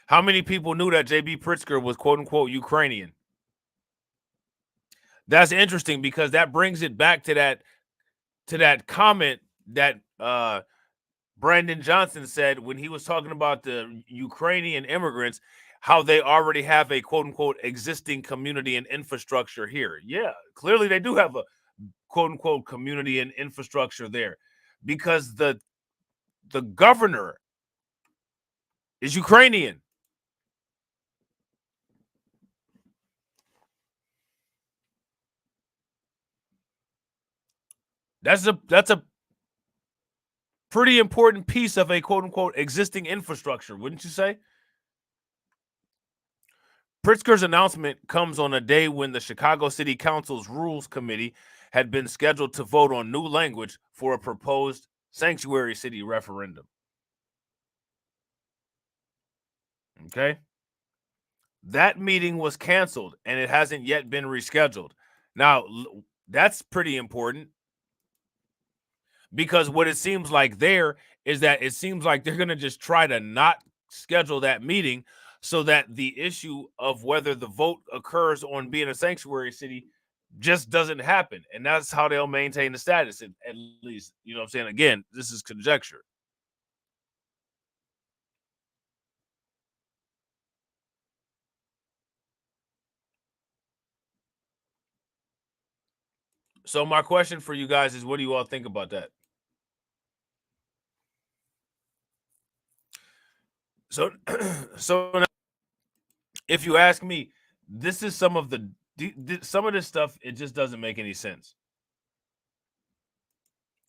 How many people knew that J.B. Pritzker was quote-unquote Ukrainian? That's interesting because that brings it back to that comment that Brandon Johnson said when he was talking about the Ukrainian immigrants, how they already have a quote-unquote existing community and infrastructure here. Yeah, clearly they do have a quote-unquote community and infrastructure there because the governor is Ukrainian. That's a pretty important piece of a quote-unquote existing infrastructure, wouldn't you say? Pritzker's announcement comes on a day when the Chicago City Council's Rules Committee had been scheduled to vote on new language for a proposed sanctuary city referendum. Okay? That meeting was canceled, and it hasn't yet been rescheduled. Now, that's pretty important because what it seems like there is that it seems like they're going to just try to not schedule that meeting so that the issue of whether the vote occurs on being a sanctuary city just doesn't happen. And that's how they'll maintain the status, at least. You know what I'm saying? Again, this is conjecture. So my question for you guys is, what do you all think about that? So, so if you ask me, this is some of this stuff. It just doesn't make any sense.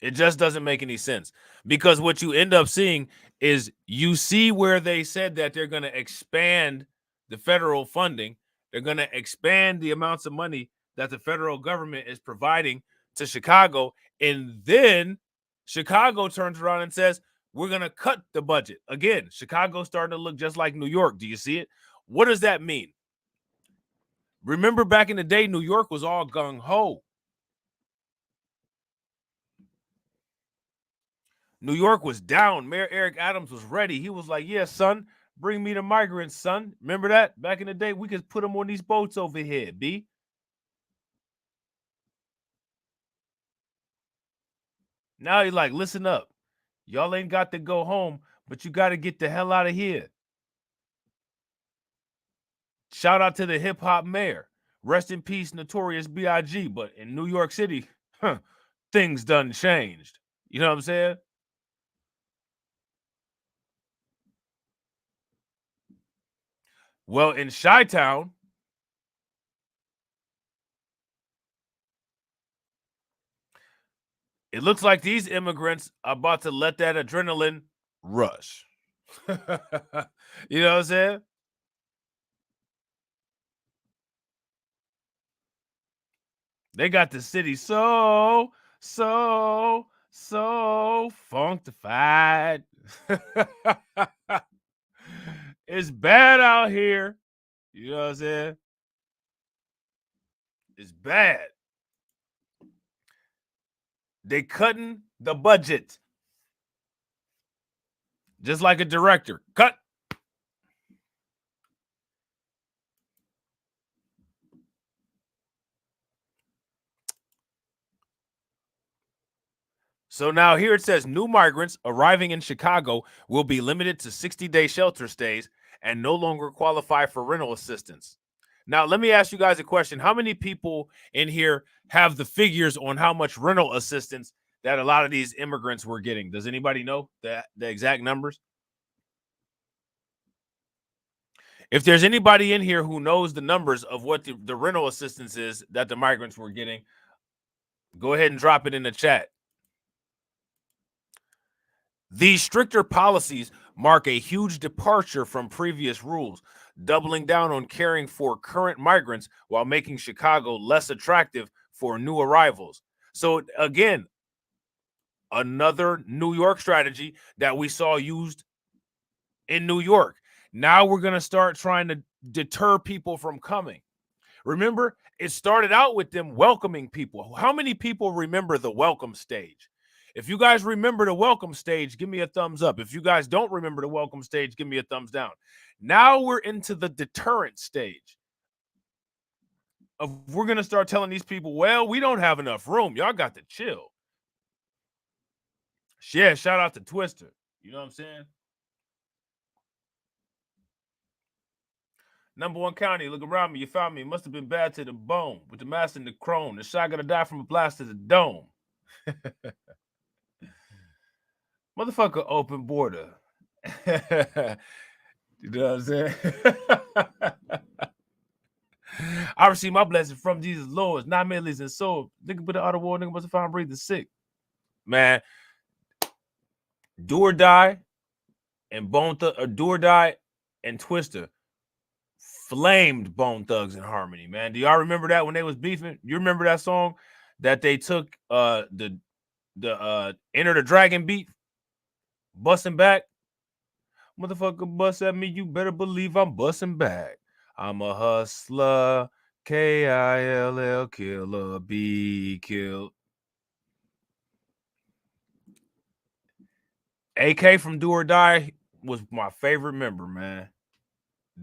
It just doesn't make any sense because what you end up seeing is you see where they said that they're going to expand the federal funding. They're going to expand the amounts of money that the federal government is providing to Chicago. And then Chicago turns around and says, we're going to cut the budget. Again, Chicago's starting to look just like New York. Do you see it? What does that mean? Remember back in the day, New York was all gung-ho. New York was down. Mayor Eric Adams was ready. He was like, yeah, son, bring me the migrants, son. Remember that? Back in the day, we could put them on these boats over here, B. Now he's like, listen up. Y'all ain't got to go home, but you got to get the hell out of here. Shout out to the hip-hop mayor. Rest in peace, Notorious B.I.G. But in New York City, things done changed. You know what I'm saying? Well, in Chi-Town, it looks like these immigrants are about to let that adrenaline rush. You know what I'm saying? They got the city so functified. It's bad out here. You know what I'm saying? It's bad. They cutting the budget. Just like a director. Cut. So now here it says new migrants arriving in Chicago will be limited to 60-day shelter stays and no longer qualify for rental assistance. Now, let me ask you guys a question. How many people in here have the figures on how much rental assistance that a lot of these immigrants were getting? Does anybody know the exact numbers? If there's anybody in here who knows the numbers of what the rental assistance is that the migrants were getting, go ahead and drop it in the chat. These stricter policies mark a huge departure from previous rules, doubling down on caring for current migrants while making Chicago less attractive for new arrivals. So again, another New York strategy that we saw used in New York. Now we're going to start trying to deter people from coming. Remember, it started out with them welcoming people. How many people remember the welcome stage? If you guys remember the welcome stage, give me a thumbs up. If you guys don't remember the welcome stage, give me a thumbs down. Now we're into the deterrent stage. We're going to start telling these people, well, we don't have enough room. Y'all got to chill. Yeah, shout out to Twister. You know what I'm saying? #1 county, look around me. You found me. Must have been bad to the bone with the mask and the chrome. The shot gonna die from a blast to the dome. Motherfucker, open border. You know what I'm saying? I received my blessing from Jesus Lord, not millies and soul. Nigga put the auto war, nigga must have found breathing sick. Man, do or die and do or die and Twister flamed Bone Thugs and Harmony, man. Do y'all remember that when they was beefing? You remember that song that they took the Enter the Dragon beat, busting back? Motherfucker bust at me, you better believe I'm busting back. I'm a hustler, Kill, killer, be killed. AK from Do or Die was my favorite member, man.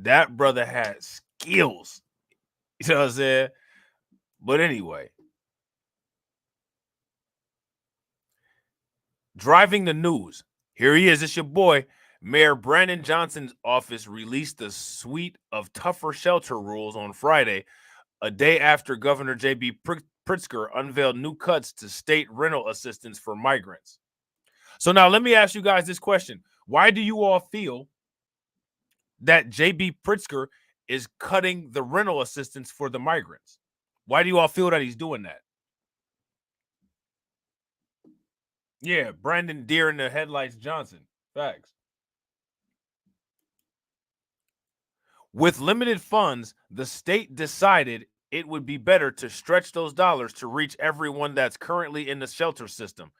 That brother had skills. You know what I'm saying? But anyway, driving the news. Here he is. It's your boy. Mayor Brandon Johnson's office released a suite of tougher shelter rules on Friday, a day after Governor J.B. Pritzker unveiled new cuts to state rental assistance for migrants. So now let me ask you guys this question. Why do you all feel that J.B. Pritzker is cutting the rental assistance for the migrants? Why do you all feel that he's doing that? Yeah, Brandon Deer in the headlights Johnson. Facts. With limited funds, the state decided it would be better to stretch those dollars to reach everyone that's currently in the shelter system.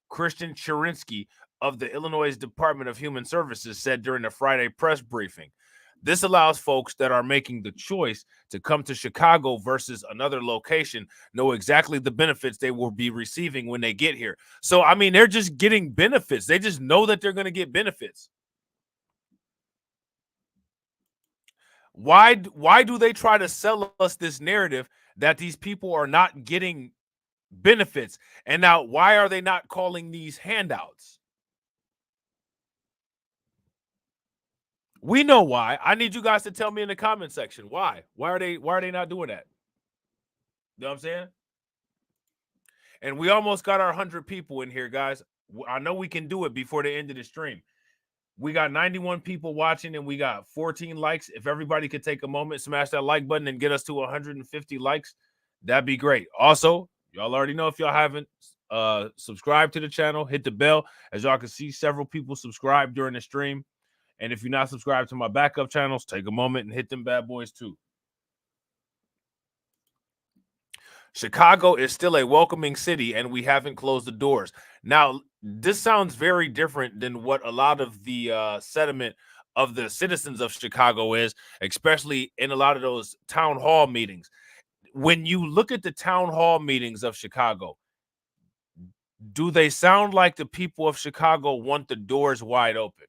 Christian Cherinsky of the Illinois Department of Human Services said during a Friday press briefing. This allows folks that are making the choice to come to Chicago versus another location know exactly the benefits they will be receiving when they get here. So, I mean, they're just getting benefits. They just know that they're going to get benefits. Why do they try to sell us this narrative that these people are not getting benefits? And now, why are they not calling these handouts? We know why. I need you guys to tell me in the comment section why. Why are they not doing that? You know what I'm saying? And we almost got our 100 people in here, guys. I know we can do it before the end of the stream. We got 91 people watching and we got 14 likes. If everybody could take a moment, smash that like button and get us to 150 likes, that'd be great. Also, y'all already know if y'all haven't subscribed to the channel, hit the bell. As y'all can see, several people subscribed during the stream. And if you're not subscribed to my backup channels, take a moment and hit them bad boys too. Chicago is still a welcoming city, and we haven't closed the doors. Now, this sounds very different than what a lot of the sentiment of the citizens of Chicago is, especially in a lot of those town hall meetings. When you look at the town hall meetings of Chicago, do they sound like the people of Chicago want the doors wide open?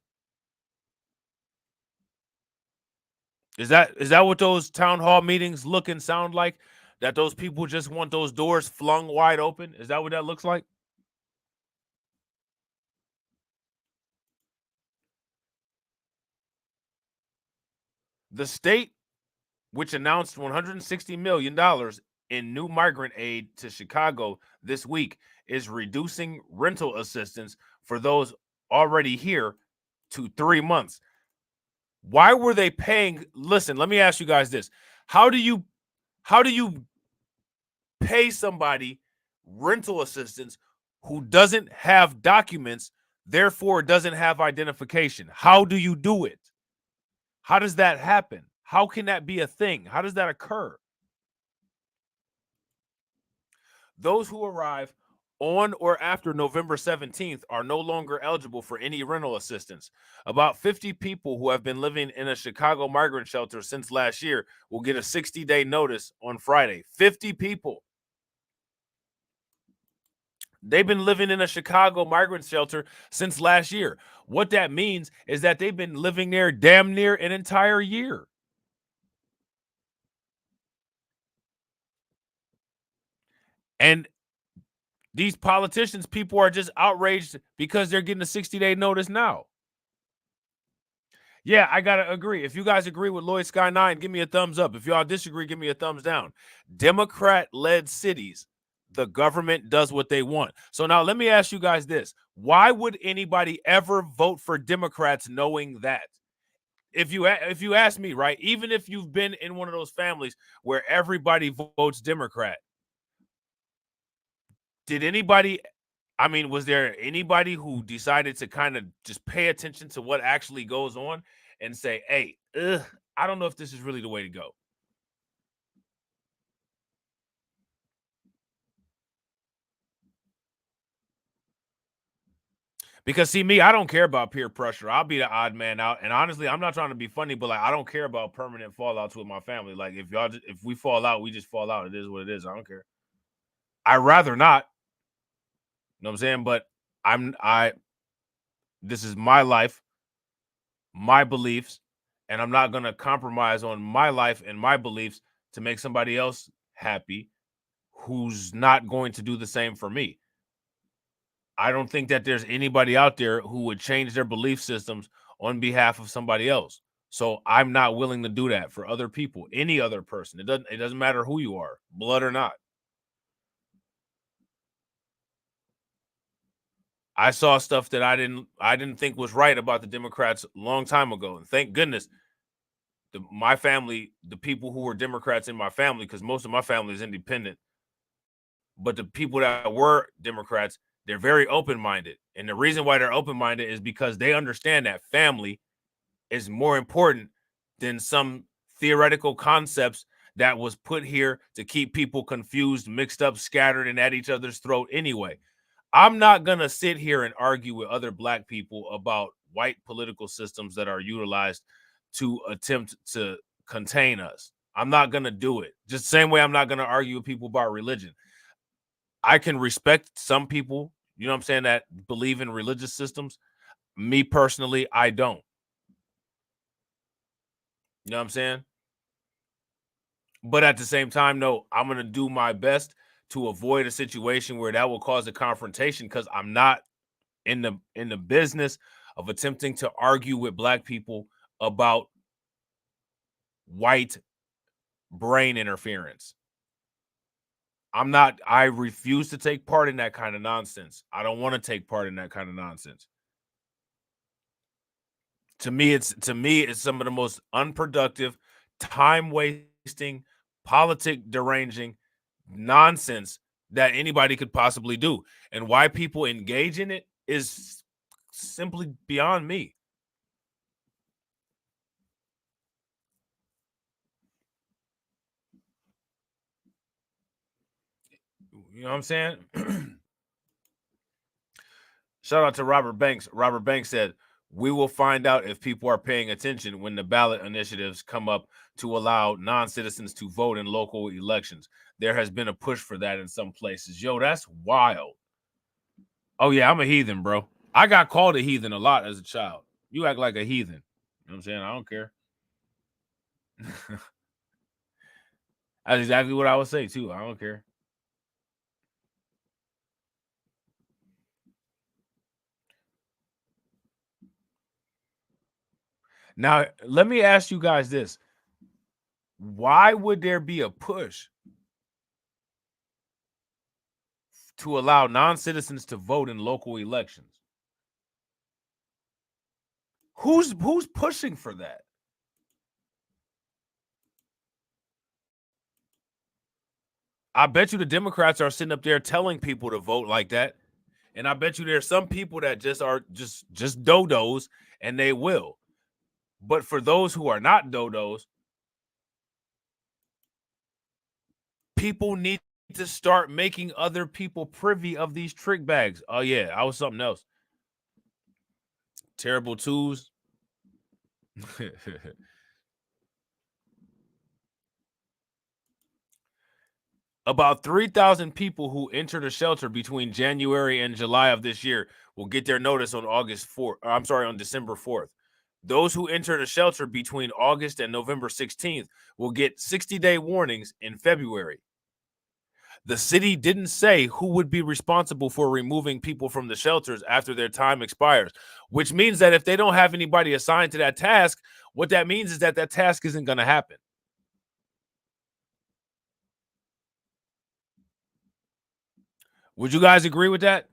Is that what those town hall meetings look and sound like? That those people just want those doors flung wide open? Is that what that looks like? The state, which announced $160 million in new migrant aid to Chicago this week, is reducing rental assistance for those already here to 3 months. Why were they paying? Listen, let me ask you guys this. How do you pay somebody rental assistance who doesn't have documents, therefore doesn't have identification? How do you do it? How does that happen? How can that be a thing? How does that occur? Those who arrive on or after November 17th are no longer eligible for any rental assistance. About 50 people who have been living in a Chicago migrant shelter since last year will get a 60-day notice on Friday. 50 people. They've been living in a Chicago migrant shelter since last year. What that means is that they've been living there damn near an entire year. And these politicians, people are just outraged because they're getting a 60-day notice now. Yeah, I got to agree. If you guys agree with Lloyd Sky 9, give me a thumbs up. If y'all disagree, give me a thumbs down. Democrat-led cities, the government does what they want. So now let me ask you guys this. Why would anybody ever vote for Democrats knowing that? If you ask me, right, even if you've been in one of those families where everybody votes Democrat, did anybody, I mean, was there anybody who decided to kind of just pay attention to what actually goes on and say, hey, I don't know if this is really the way to go? Because see me, I don't care about peer pressure. I'll be the odd man out. And honestly, I'm not trying to be funny, but like I don't care about permanent fallouts with my family. Like if we fall out, we just fall out. It is what it is. I don't care. I'd rather not. You know what I'm saying? But this is my life, my beliefs, and I'm not gonna compromise on my life and my beliefs to make somebody else happy who's not going to do the same for me. I don't think that there's anybody out there who would change their belief systems on behalf of somebody else. So I'm not willing to do that for other people, any other person. It doesn't matter who you are, blood or not. I saw stuff that I didn't think was right about the Democrats a long time ago. And thank goodness my family, the people who were Democrats in my family, because most of my family is independent, but the people that were Democrats, they're very open-minded. And the reason why they're open-minded is because they understand that family is more important than some theoretical concepts that was put here to keep people confused, mixed up, scattered, and at each other's throat anyway. I'm not going to sit here and argue with other black people about white political systems that are utilized to attempt to contain us. I'm not going to do it. Just the same way I'm not going to argue with people about religion. I can respect some people, you know what I'm saying, that believe in religious systems. Me personally, I don't. You know what I'm saying? But at the same time, no, I'm going to do my best to avoid a situation where that will cause a confrontation, because I'm not in the business of attempting to argue with black people about white brain interference. I refuse to take part in that kind of nonsense. I don't want to take part in that kind of nonsense. To me, it's some of the most unproductive, time-wasting, politic deranging nonsense that anybody could possibly do. And why people engage in it is simply beyond me. You know what I'm saying? Shout out to Robert Banks. Robert Banks said, "We will find out if people are paying attention when the ballot initiatives come up to allow non-citizens to vote in local elections. There has been a push for that in some places." Yo, that's wild. Oh, yeah, I'm a heathen, bro. I got called a heathen a lot as a child. You act like a heathen. You know what I'm saying? I don't care. That's exactly what I would say, too. I don't care. Now, let me ask you guys this. Why would there be a push to allow non-citizens to vote in local elections? Who's pushing for that? I bet you the Democrats are sitting up there telling people to vote like that. And I bet you there's some people that just are just dodos and they will. But for those who are not dodos, people need to start making other people privy of these trick bags. Oh, yeah, I was something else. Terrible twos. About 3,000 people who entered a shelter between January and July of this year will get their notice on on December 4th. Those who entered a shelter between August and November 16th will get 60-day warnings in February. The city didn't say who would be responsible for removing people from the shelters after their time expires, which means that if they don't have anybody assigned to that task, what that means is that that task isn't going to happen. Would you guys agree with that?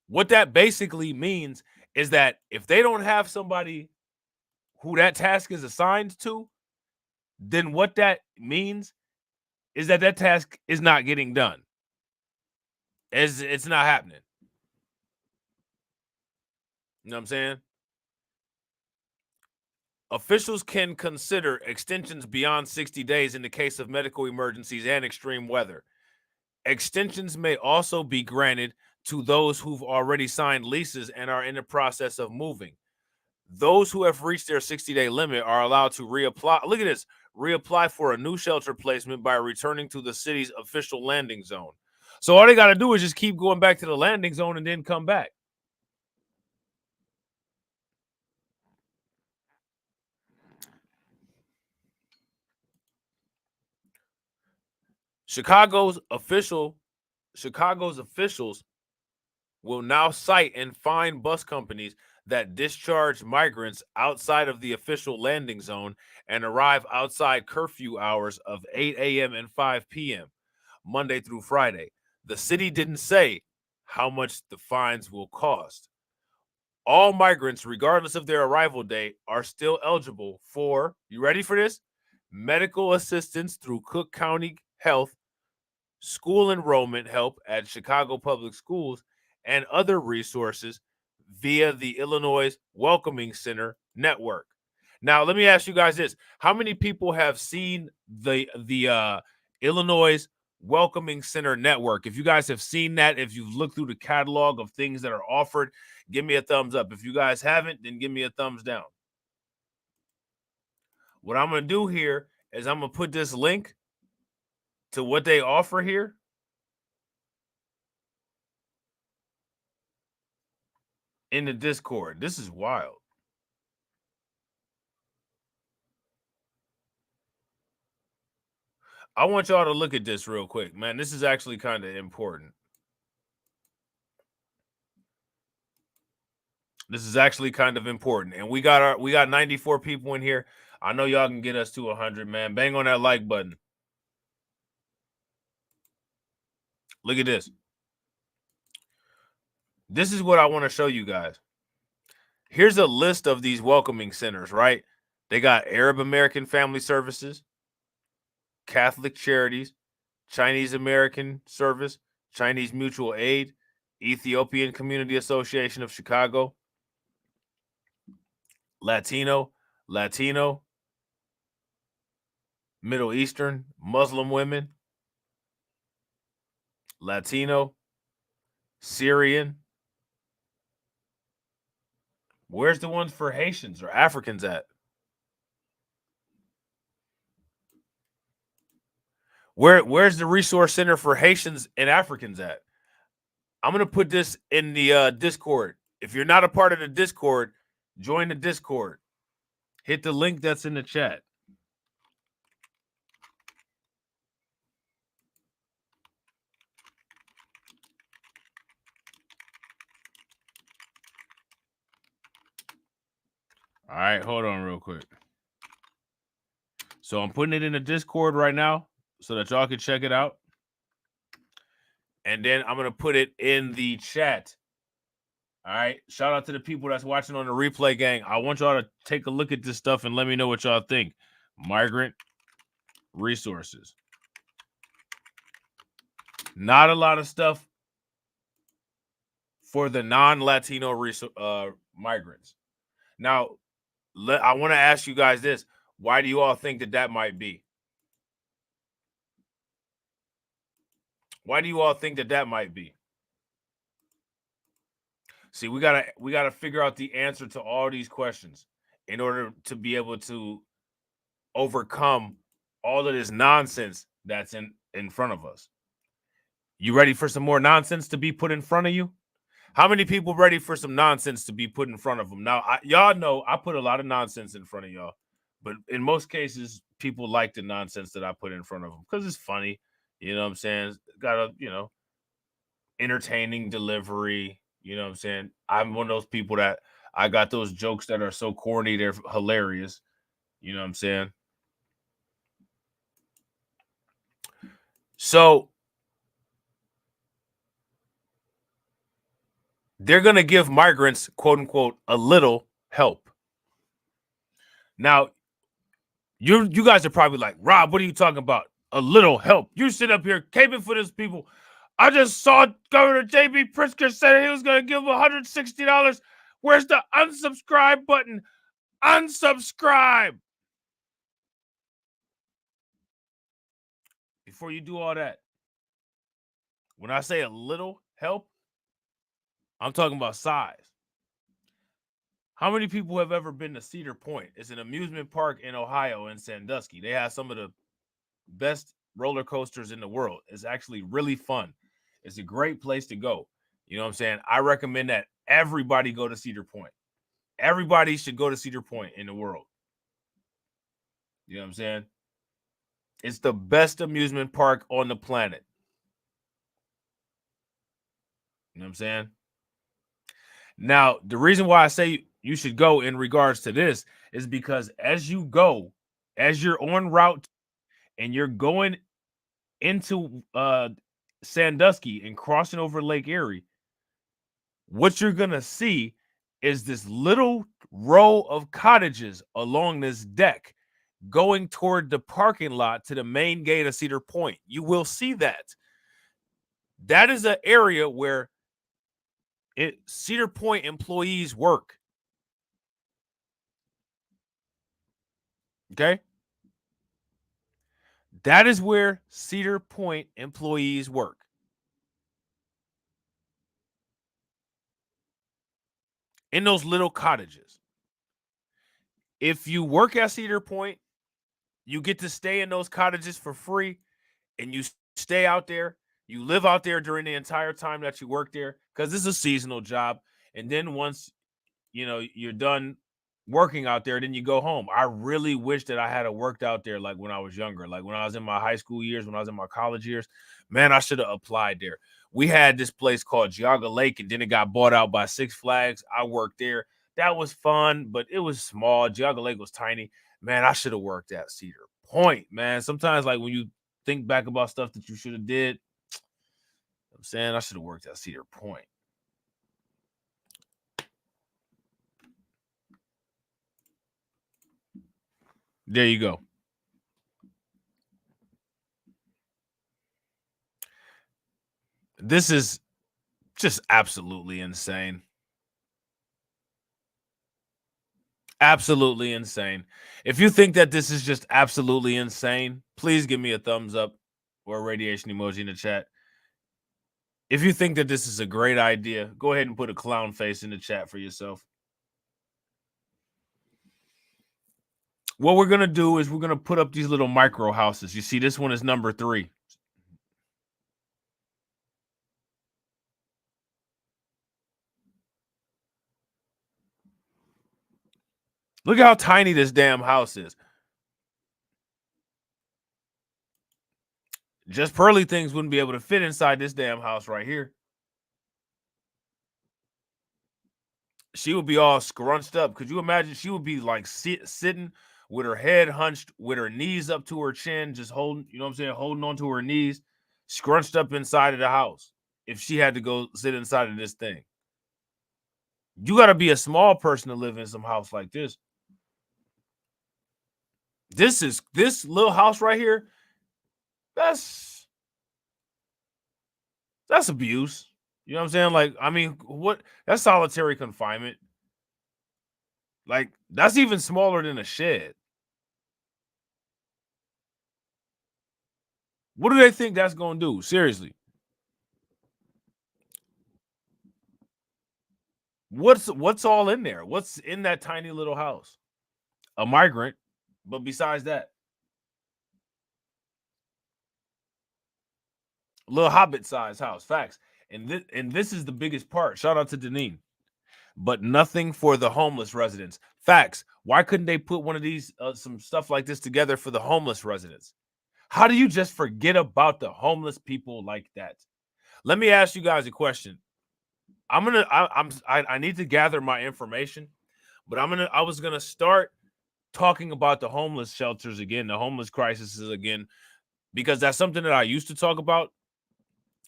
What that basically means is that if they don't have somebody who that task is assigned to, then what that means is that that task is not getting done. It's not happening. You know what I'm saying? Officials can consider extensions beyond 60 days in the case of medical emergencies and extreme weather. Extensions may also be granted to those who've already signed leases and are in the process of moving. Those who have reached their 60-day limit are allowed to reapply. Look at this. Reapply for a new shelter placement by returning to the city's official landing zone. So all they got to do is just keep going back to the landing zone and then come back. Chicago's officials will now cite and fine bus companies that discharge migrants outside of the official landing zone and arrive outside curfew hours of 8 a.m. and 5 p.m. Monday through Friday. The city didn't say how much the fines will cost. All migrants, regardless of their arrival date, are still eligible for, you ready for this? Medical assistance through Cook County Health, school enrollment help at Chicago Public Schools, and other resources via the Illinois Welcoming Center network. Now, let me ask you guys this. How many people have seen the Illinois Welcoming Center network? If you guys have seen that, if you've looked through the catalog of things that are offered, give me a thumbs up. If you guys haven't, then give me a thumbs down. What I'm going to do here is I'm going to put this link to what they offer here in the Discord. This is wild. I want y'all to look at this real quick, man. This is actually kind of important. This is actually kind of important. And we got 94 people in here. I know y'all can get us to 100, man. Bang on that like button. Look at this. This is what I want to show you guys. Here's a list of these welcoming centers, right? They got Arab American Family Services, Catholic Charities, Chinese American Service, Chinese Mutual Aid, Ethiopian Community Association of Chicago, Latino, Middle Eastern, Muslim women, Latino, Syrian. Where's the ones for Haitians or Africans at? Where's the resource center for Haitians and Africans at? I'm going to put this in the Discord. If you're not a part of the Discord, join the Discord. Hit the link that's in the chat. All right, hold on real quick. So I'm putting it in the Discord right now so that y'all can check it out. And then I'm going to put it in the chat. All right. Shout out to the people that's watching on the replay, gang. I want y'all to take a look at this stuff and let me know what y'all think. Migrant resources. Not a lot of stuff for the non-Latino migrants. Now, I want to ask you guys this. Why do you all think that that might be? Why do you all think that that might be? See, we gotta figure out the answer to all these questions in order to be able to overcome all of this nonsense that's in front of us. You ready for some more nonsense to be put in front of you? How many people ready for some nonsense to be put in front of them? Now, y'all know I put a lot of nonsense in front of y'all, but in most cases, people like the nonsense that I put in front of them because it's funny. You know what I'm saying? Got a, entertaining delivery. You know what I'm saying? I'm one of those people that I got those jokes that are so corny, they're hilarious. You know what I'm saying? So they're going to give migrants, quote unquote, a little help. Now, you guys are probably like, Rob, what are you talking about? A little help. You sit up here caping for this people. I just saw Governor J.B. Pritzker said he was going to give $160. Where's the unsubscribe button? Unsubscribe. Before you do all that, when I say a little help, I'm talking about size. How many people have ever been to Cedar Point? It's an amusement park in Ohio in Sandusky. They have some of the best roller coasters in the world. It's actually really fun. It's a great place to go. You know what I'm saying? I recommend that everybody go to Cedar Point. Everybody should go to Cedar Point in the world. You know what I'm saying? It's the best amusement park on the planet. You know what I'm saying? Now, the reason why I say you should go in regards to this is because as you go, as you're on route and you're going into Sandusky and crossing over Lake Erie, what you're going to see is this little row of cottages along this deck going toward the parking lot to the main gate of Cedar Point. You will see that. That is an area where Cedar Point employees work. Okay? That is where Cedar Point employees work. In those little cottages. If you work at Cedar Point, you get to stay in those cottages for free, and you stay out there. You live out there during the entire time that you work there because it's a seasonal job. And then once, you're done working out there, then you go home. I really wish that I had worked out there like when I was younger, like when I was in my high school years, when I was in my college years. Man, I should have applied there. We had this place called Geauga Lake, and then it got bought out by Six Flags. I worked there. That was fun, but it was small. Geauga Lake was tiny. Man, I should have worked at Cedar Point, man. Sometimes, like, when you think back about stuff that you should have did, I'm saying I should have worked at Cedar Point. There you go. This is just absolutely insane. Absolutely insane. If you think that this is just absolutely insane, please give me a thumbs up or a radiation emoji in the chat. If you think that this is a great idea, go ahead and put a clown face in the chat for yourself. What we're going to do is we're going to put up these little micro houses. You see, this one is number 3. Look at how tiny this damn house is. Just pearly things wouldn't be able to fit inside this damn house right here. She would be all scrunched up. Could you imagine? She would be like sitting with her head hunched, with her knees up to her chin, just holding, you know what I'm saying, holding on to her knees, scrunched up inside of the house. If she had to go sit inside of this thing, you got to be a small person to live in some house like this. This little house right here. That's abuse. You know what I'm saying? Like, I mean, what? That's solitary confinement. Like, that's even smaller than a shed. What do they think that's going to do? Seriously. What's all in there? What's in that tiny little house? A migrant, but besides that, little hobbit-sized house. Facts. And this is the biggest part. Shout out to Deneen. But nothing for the homeless residents. Facts. Why couldn't they put one of these, some stuff like this together for the homeless residents? How do you just forget about the homeless people like that? Let me ask you guys a question. I need to gather my information, but I was gonna start talking about the homeless shelters again, the homeless crises again, because that's something that I used to talk about,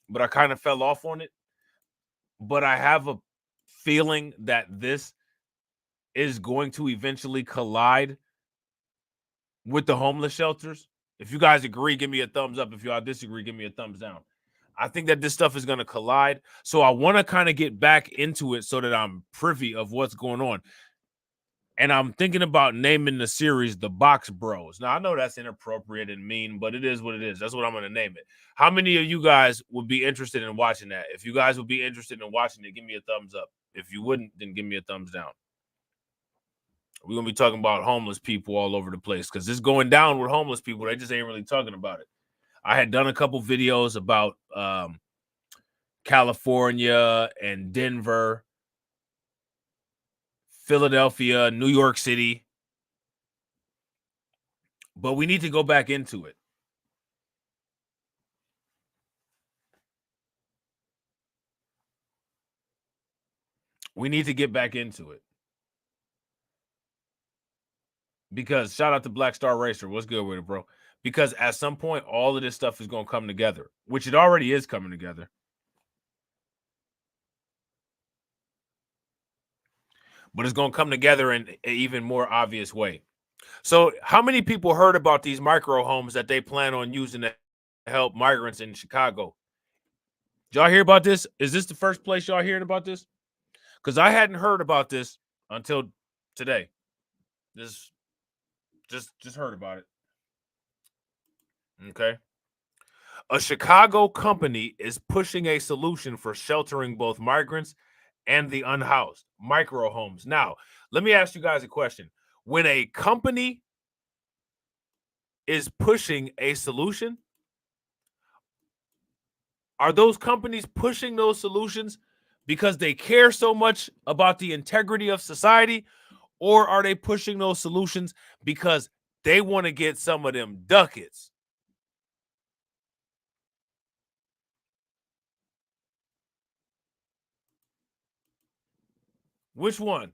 but I kind of fell off on it. But I have a feeling that this is going to eventually collide with the homeless shelters. If you guys agree, give me a thumbs up. If y'all disagree, give me a thumbs down. I think that this stuff is going to collide. So I want to kind of get back into it so that I'm privy of what's going on. And I'm thinking about naming the series The Box Bros. Now, I know that's inappropriate and mean, but it is what it is. That's what I'm going to name it. How many of you guys would be interested in watching that? If you guys would be interested in watching it, give me a thumbs up. If you wouldn't, then give me a thumbs down. We're going to be talking about homeless people all over the place because it's going down with homeless people. They just ain't really talking about it. I had done a couple videos about California and Denver, Philadelphia, New York City. But we need to go back into it. We need to get back into it. Because shout out to Black Star Racer. What's good with it, bro? Because at some point, all of this stuff is going to come together, which it already is coming together. But it's going to come together in an even more obvious way. So how many people heard about these micro homes that they plan on using to help migrants in Chicago? Did y'all hear about this? Is this the first place y'all hearing about this? Because I hadn't heard about this until today. Just heard about it. Okay. A Chicago company is pushing a solution for sheltering both migrants and the unhoused, micro homes. Now, let me ask you guys a question. When a company is pushing a solution, are those companies pushing those solutions because they care so much about the integrity of society, or are they pushing those solutions because they want to get some of them ducats? Which one?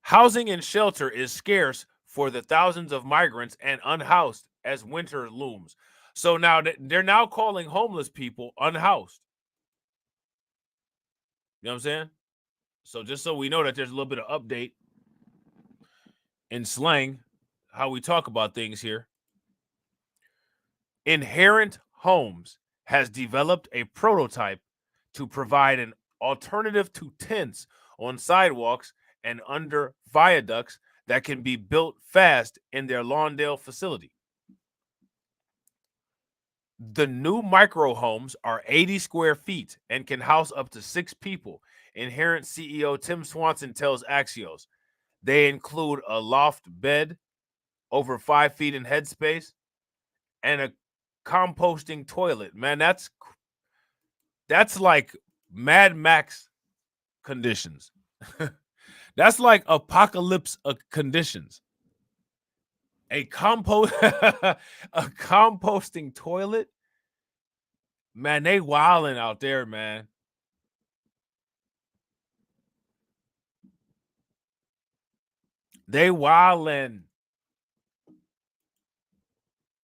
Housing and shelter is scarce for the thousands of migrants and unhoused as winter looms. So now they're now calling homeless people unhoused. You know what I'm saying? So just so we know that there's a little bit of update in slang, how we talk about things here. Inherent Homes has developed a prototype to provide an alternative to tents on sidewalks and under viaducts that can be built fast in their Lawndale facility. The new micro homes are 80 square feet and can house up to 6 people. Inherent CEO Tim Swanson tells Axios. They include a loft bed over 5 feet in headspace and a composting toilet. Man, that's like Mad Max conditions. That's like apocalypse conditions. A composting toilet. Man, they wilding out there, man. They wilding.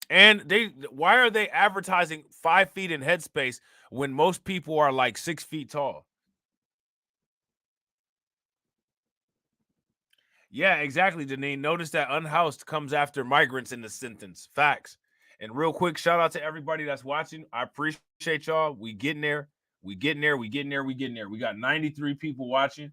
And why are they advertising 5 feet in headspace when most people are like 6 feet tall? Yeah, exactly, Janine. Notice that unhoused comes after migrants in the sentence. Facts. And real quick, shout out to everybody that's watching. I appreciate y'all. We getting there. We getting there. We getting there. We getting there. We got 93 people watching.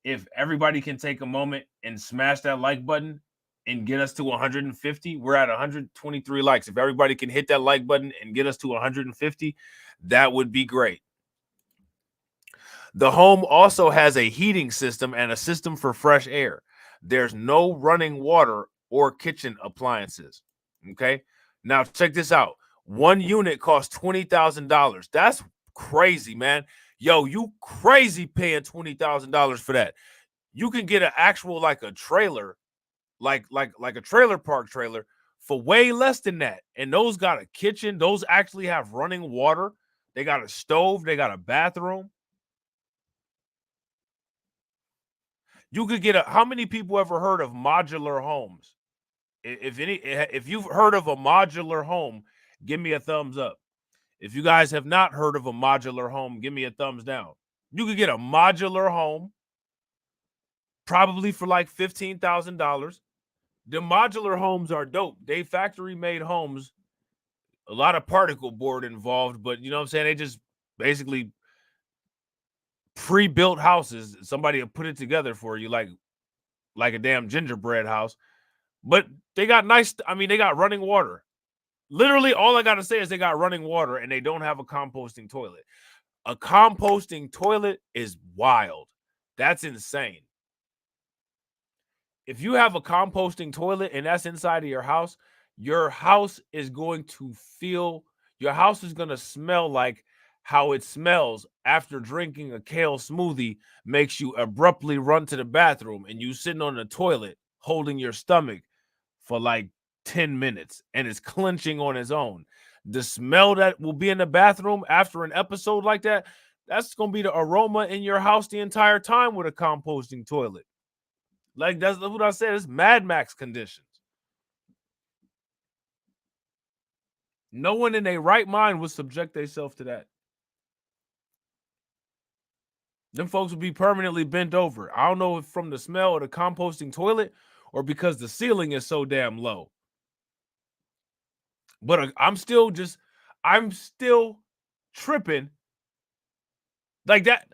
If everybody can take a moment and smash that like button and get us to 150, we're at 123 likes. If everybody can hit that like button and get us to 150, that would be great. The home also has a heating system and a system for fresh air. There's no running water or kitchen appliances. Okay. Now check this out. One unit costs $20,000. That's crazy, man. Yo, you crazy paying $20,000 for that. You can get an actual like a trailer, like a trailer park trailer for way less than that. And those got a kitchen. Those actually have running water. They got a stove. They got a bathroom. You could get how many people ever heard of modular homes? If you've heard of a modular home, give me a thumbs up. If you guys have not heard of a modular home, give me a thumbs down. You could get a modular home probably for like $15,000. The modular homes are dope. They factory made homes, a lot of particle board involved, but you know what I'm saying? They just basically pre-built houses. Somebody will put it together for you like a damn gingerbread house. But they got they got running water. Literally, all I got to say is they got running water and they don't have a composting toilet. A composting toilet is wild. That's insane. If you have a composting toilet and that's inside of your house is going to smell like how it smells after drinking a kale smoothie makes you abruptly run to the bathroom and you sitting on the toilet holding your stomach for like 10 minutes and it's clenching on its own. The smell that will be in the bathroom after an episode like that, that's going to be the aroma in your house the entire time with a composting toilet. Like that's what I said. It's Mad Max conditions. No one in their right mind would subject themselves to that. Them folks would be permanently bent over. I don't know if from the smell of the composting toilet or because the ceiling is so damn low. But I'm still tripping. Like that.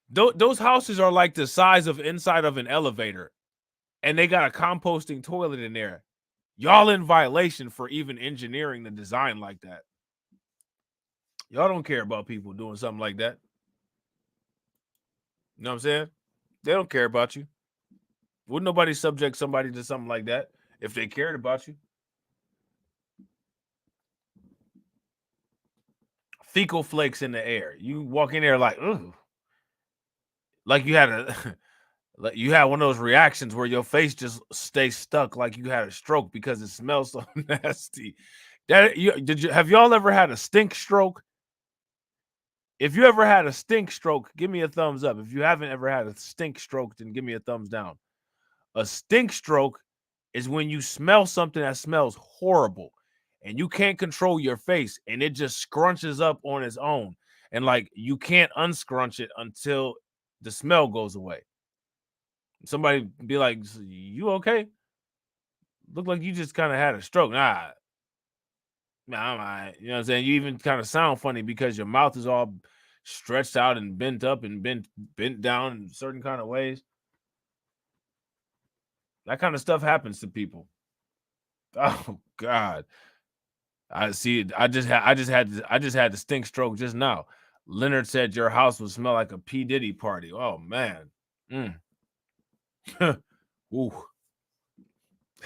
Those houses are like the size of inside of an elevator. And they got a composting toilet in there. Y'all in violation for even engineering the design like that. Y'all don't care about people doing something like that. You know what I'm saying? They don't care about you. Wouldn't nobody subject somebody to something like that if they cared about you? Fecal flakes in the air. You walk in there like, ooh. Like you had you had one of those reactions where your face just stays stuck like you had a stroke because it smells so nasty. Have y'all ever had a stink stroke? If you ever had a stink stroke, give me a thumbs up. If you haven't ever had a stink stroke, then give me a thumbs down. A stink stroke is when you smell something that smells horrible and you can't control your face and it just scrunches up on its own. And like you can't unscrunch it until the smell goes away. Somebody be like, you okay? Look like you just kind of had a stroke. Nah, I'm all right. You know what I'm saying? You even kind of sound funny because your mouth is all stretched out and bent up and bent down in certain kind of ways. That kind of stuff happens to people. Oh God. I see. I just had the stink stroke just now. Leonard said your house would smell like a P. Diddy party. Oh man. Ooh.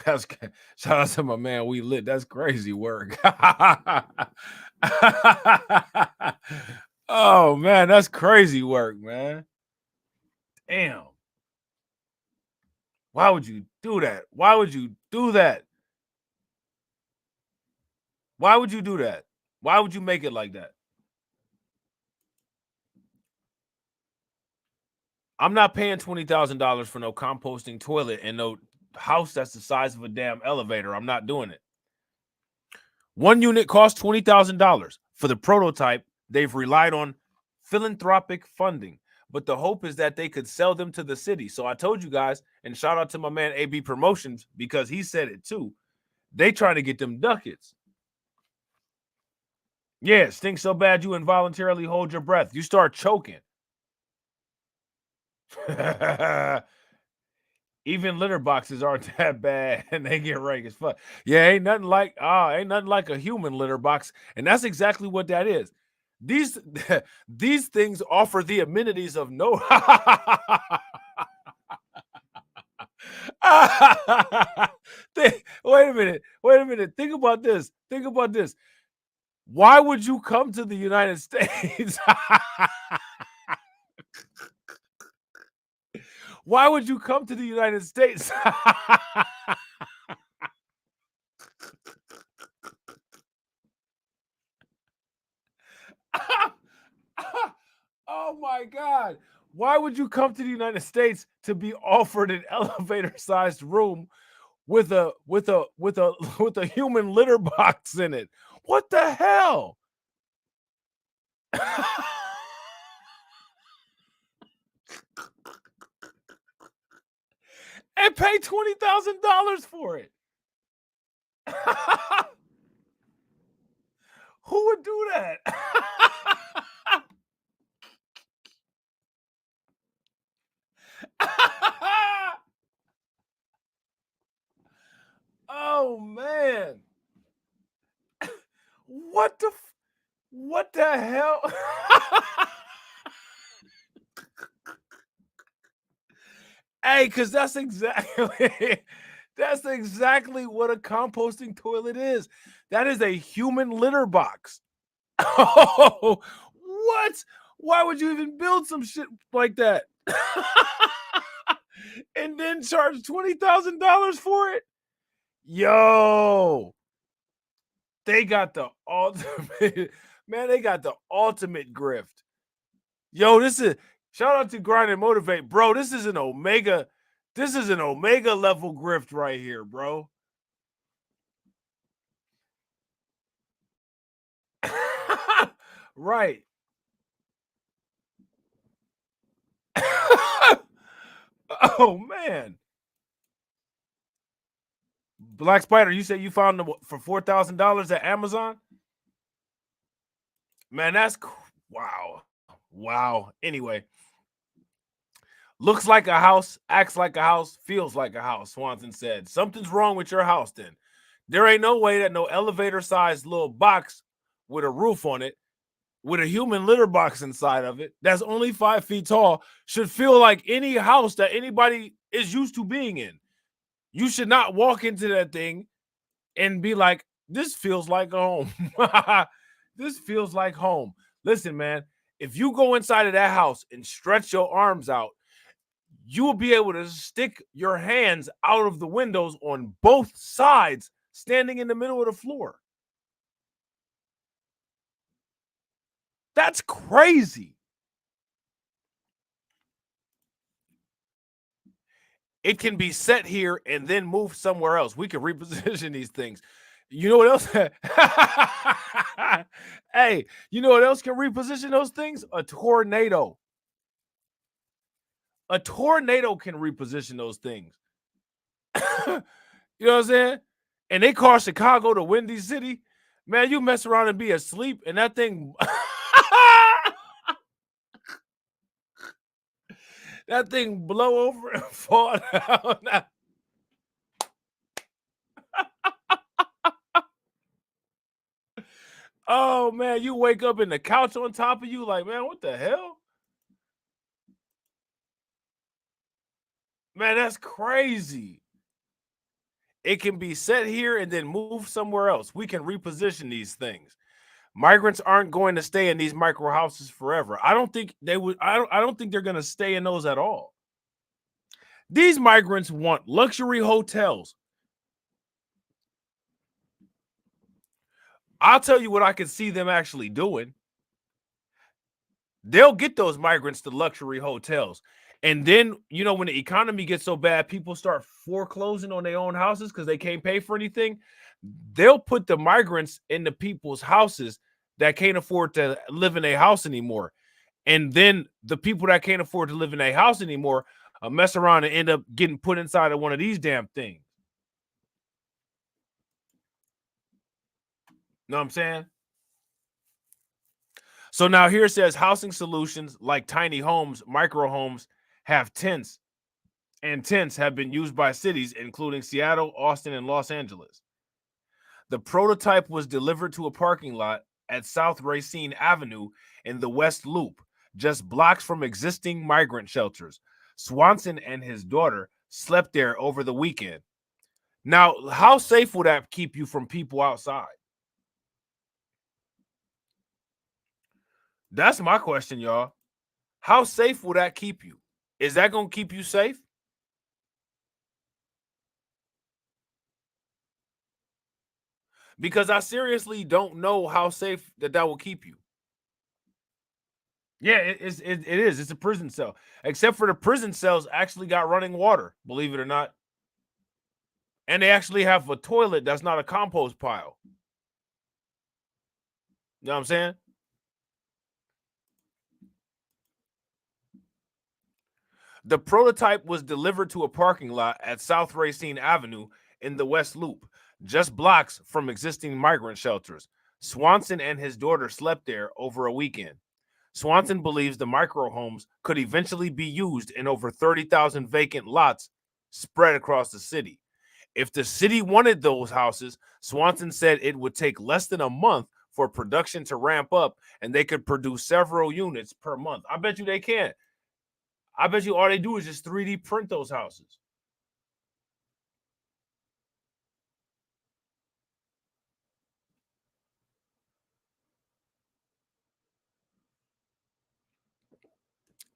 That's shout out to my man. We lit. That's crazy work. Oh man, that's crazy work, man. Damn. Why would you do that? Why would you do that? Why would you do that? Why would you make it like that? I'm not paying $20,000 for no composting toilet and no house that's the size of a damn elevator. I'm not doing it. One unit costs $20,000. For the prototype, they've relied on philanthropic funding, but the hope is that they could sell them to the city. So I told you guys, and shout out to my man AB Promotions because he said it too. They trying to get them ducats. Yeah, it stinks so bad you involuntarily hold your breath. You start choking. Even litter boxes aren't that bad and they get rank as fuck. Yeah, ain't nothing like a human litter box. And that's exactly what that is. These things offer the amenities of no Wait a minute. Think about this. Why would you come to the United States? Why would you come to the United States? Oh my God. Why would you come to the United States to be offered an elevator-sized room with a human litter box in it? What the hell? And pay $20,000 for it. Who would do that? Oh man. What the hell? Hey, because that's exactly what a composting toilet is. That is a human litter box. Oh, what? Why would you even build some shit like that? And then charge $20,000 for it? Yo, they got the ultimate, man, they got the ultimate grift. Yo, this is shout out to Grind and Motivate, bro. This is an omega level grift right here, bro. Right. Oh man. Black Spider, you said you found them for $4,000 at Amazon? Man, that's wow. Anyway, looks like a house, acts like a house, feels like a house. Swanson said, something's wrong with your house then. There ain't no way that no elevator-sized little box with a roof on it, with a human litter box inside of it, that's only 5 feet tall, should feel like any house that anybody is used to being in. You should not walk into that thing and be like, this feels like home. This feels like home. Listen, man, if you go inside of that house and stretch your arms out, you will be able to stick your hands out of the windows on both sides, standing in the middle of the floor. That's crazy. It can be set here and then moved somewhere else. We can reposition these things. You know what else? Hey, you know what else can reposition those things? A tornado. A tornado can reposition those things. You know what I'm saying? And they call Chicago the Windy City. Man, you mess around and be asleep and that thing That thing blow over and fall down. Oh man, you wake up in the couch on top of you, like, man, what the hell? Man, that's crazy. It can be set here and then move somewhere else. We can reposition these things. Migrants aren't going to stay in these micro houses forever. I don't think they would. I don't think they're going to stay in those at all. These migrants want luxury hotels. I'll tell you what I can see them actually doing. They'll get those migrants to luxury hotels. And then, you know, when the economy gets so bad, people start foreclosing on their own houses because they can't pay for anything. They'll put the migrants in the people's houses that can't afford to live in a house anymore. And then the people that can't afford to live in a house anymore mess around and end up getting put inside of one of these damn things. Know what I'm saying? So now here it says housing solutions like tiny homes, micro homes have tents, and tents have been used by cities including Seattle, Austin, and Los Angeles. The prototype was delivered to a parking lot at South Racine Avenue in the West Loop, just blocks from existing migrant shelters. Swanson and his daughter slept there over the weekend. Now, how safe would that keep you from people outside? That's my question, y'all. How safe will that keep you? Is that going to keep you safe? Because I seriously don't know how safe that will keep you. Yeah, it is. It's a prison cell. Except for the prison cells actually got running water, believe it or not. And they actually have a toilet that's not a compost pile. You know what I'm saying? The prototype was delivered to a parking lot at South Racine Avenue in the West Loop, just blocks from existing migrant shelters. Swanson and his daughter slept there over a weekend. Swanson believes the micro homes could eventually be used in over 30,000 vacant lots spread across the city. If the city wanted those houses, Swanson said it would take less than a month for production to ramp up and they could produce several units per month. I bet you they can. I bet you all they do is just 3D print those houses.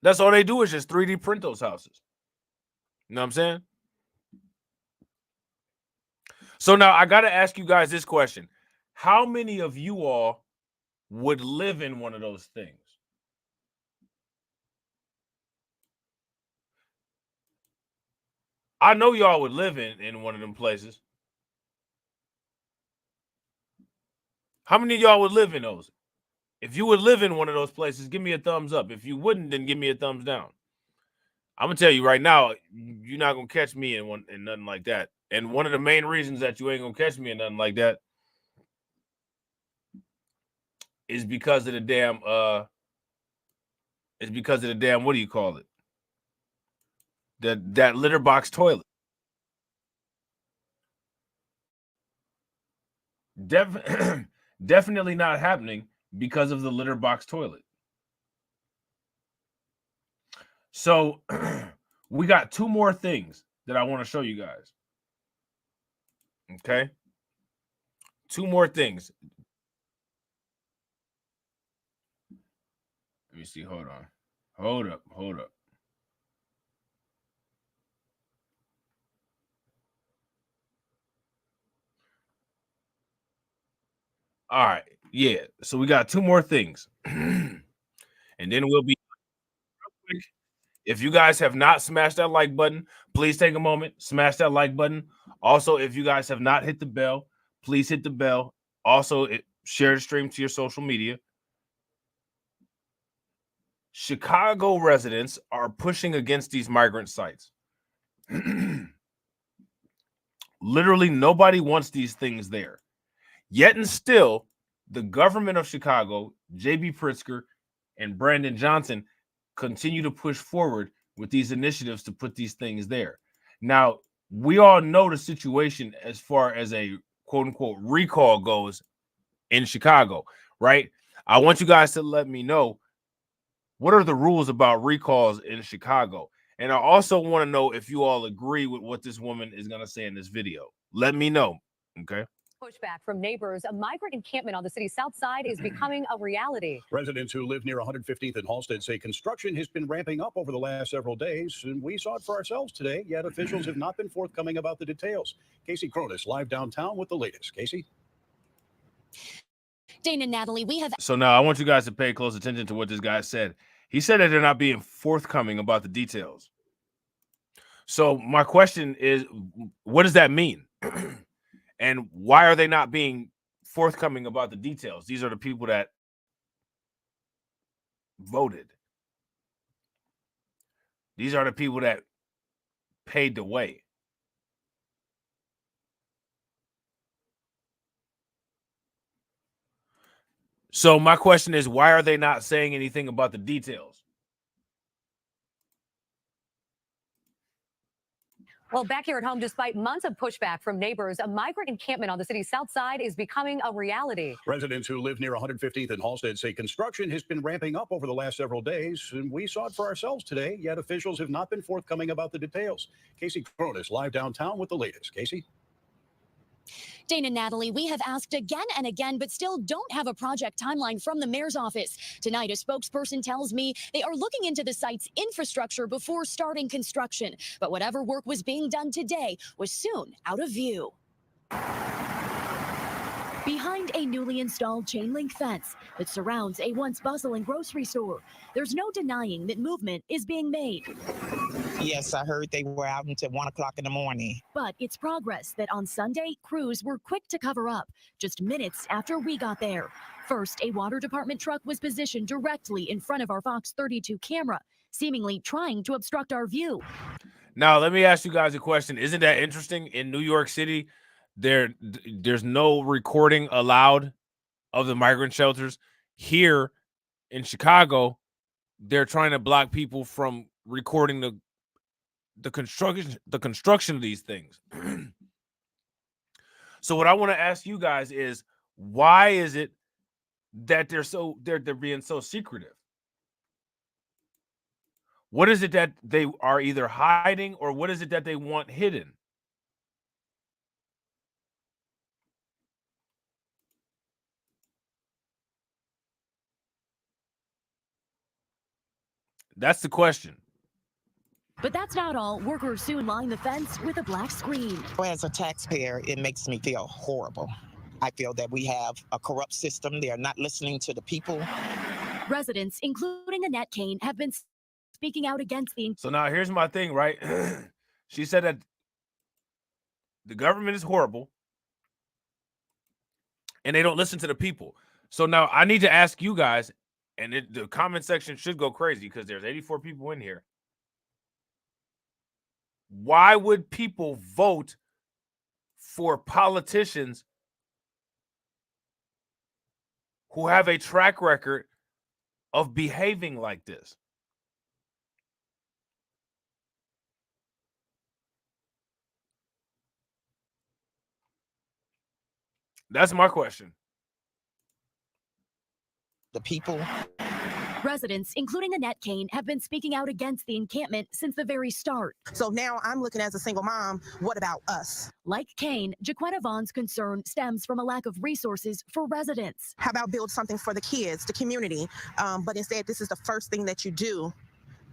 That's all they do is just 3D print those houses. You know what I'm saying? So now I got to ask you guys this question. How many of you all would live in one of those things? I know y'all would live in one of them places. How many of y'all would live in those? If you would live in one of those places, give me a thumbs up. If you wouldn't, then give me a thumbs down. I'm gonna tell you right now, you're not gonna catch me in nothing like that. And one of the main reasons that you ain't gonna catch me in nothing like that is because of the damn what do you call it? That litter box toilet. Definitely not happening because of the litter box toilet. So we got two more things that I want to show you guys. Okay. Two more things. Let me see. Hold on. Hold up. All right. Yeah. So we got two more things. And then we'll be quick. If you guys have not smashed that like button, please take a moment, smash that like button. Also, if you guys have not hit the bell, please hit the bell. Also, share the stream to your social media. Chicago residents are pushing against these migrant sites. Literally, nobody wants these things there. Yet and still, the government of Chicago, J.B. Pritzker, and Brandon Johnson continue to push forward with these initiatives to put these things there. Now, we all know the situation as far as a quote unquote recall goes in Chicago, right? I want you guys to let me know, what are the rules about recalls in Chicago? And I also want to know if you all agree with what this woman is going to say in this video. Let me know, okay? Pushback from neighbors. A migrant encampment on the city's south side is becoming a reality. Residents who live near 115th and Halsted say construction has been ramping up over the last several days, and we saw it for ourselves today, yet officials have not been forthcoming about the details. Casey Cronus live downtown with the latest. Casey? Dane and Natalie, we have... So now I want you guys to pay close attention to what this guy said. He said that they're not being forthcoming about the details. So my question is, what does that mean? And why are they not being forthcoming about the details? These are the people that voted. These are the people that paid the way. So my question is, why are they not saying anything about the details? Well, back here at home, despite months of pushback from neighbors, a migrant encampment on the city's south side is becoming a reality. Residents who live near 115th and Halsted say construction has been ramping up over the last several days, and we saw it for ourselves today, yet officials have not been forthcoming about the details. Casey Cronus live downtown with the latest. Casey? Dane and Natalie, we have asked again and again, but still don't have a project timeline from the mayor's office. Tonight, a spokesperson tells me they are looking into the site's infrastructure before starting construction. But whatever work was being done today was soon out of view. Behind a newly installed chain link fence that surrounds a once bustling grocery store, there's no denying that movement is being made. Yes, I heard they were out until 1 o'clock in the morning. But it's progress that on Sunday, crews were quick to cover up just minutes after we got there. First, a water department truck was positioned directly in front of our Fox 32 camera, seemingly trying to obstruct our view. Now, let me ask you guys a question. Isn't that interesting? In New York City, there's no recording allowed of the migrant shelters. Here in Chicago, they're trying to block people from recording the construction of these things. So what I want to ask you guys is, why is it that they're being so secretive? What is it that they are either hiding, or what is it that they want hidden? That's the question. But that's not all. Workers soon line the fence with a black screen. As a taxpayer, it makes me feel horrible. I feel that we have a corrupt system. They are not listening to the people. Residents, including Annette Kane, have been speaking out against the... So now here's my thing, right? She said that the government is horrible and they don't listen to the people. So now I need to ask you guys, and the comment section should go crazy because there's 84 people in here. Why would people vote for politicians who have a track record of behaving like this? That's my question. The people. Residents, including Annette Kane, have been speaking out against the encampment since the very start. So now I'm looking as a single mom, what about us? Like Kane, Jaquetta Vaughn's concern stems from a lack of resources for residents. How about build something for the kids, the community? But instead, this is the first thing that you do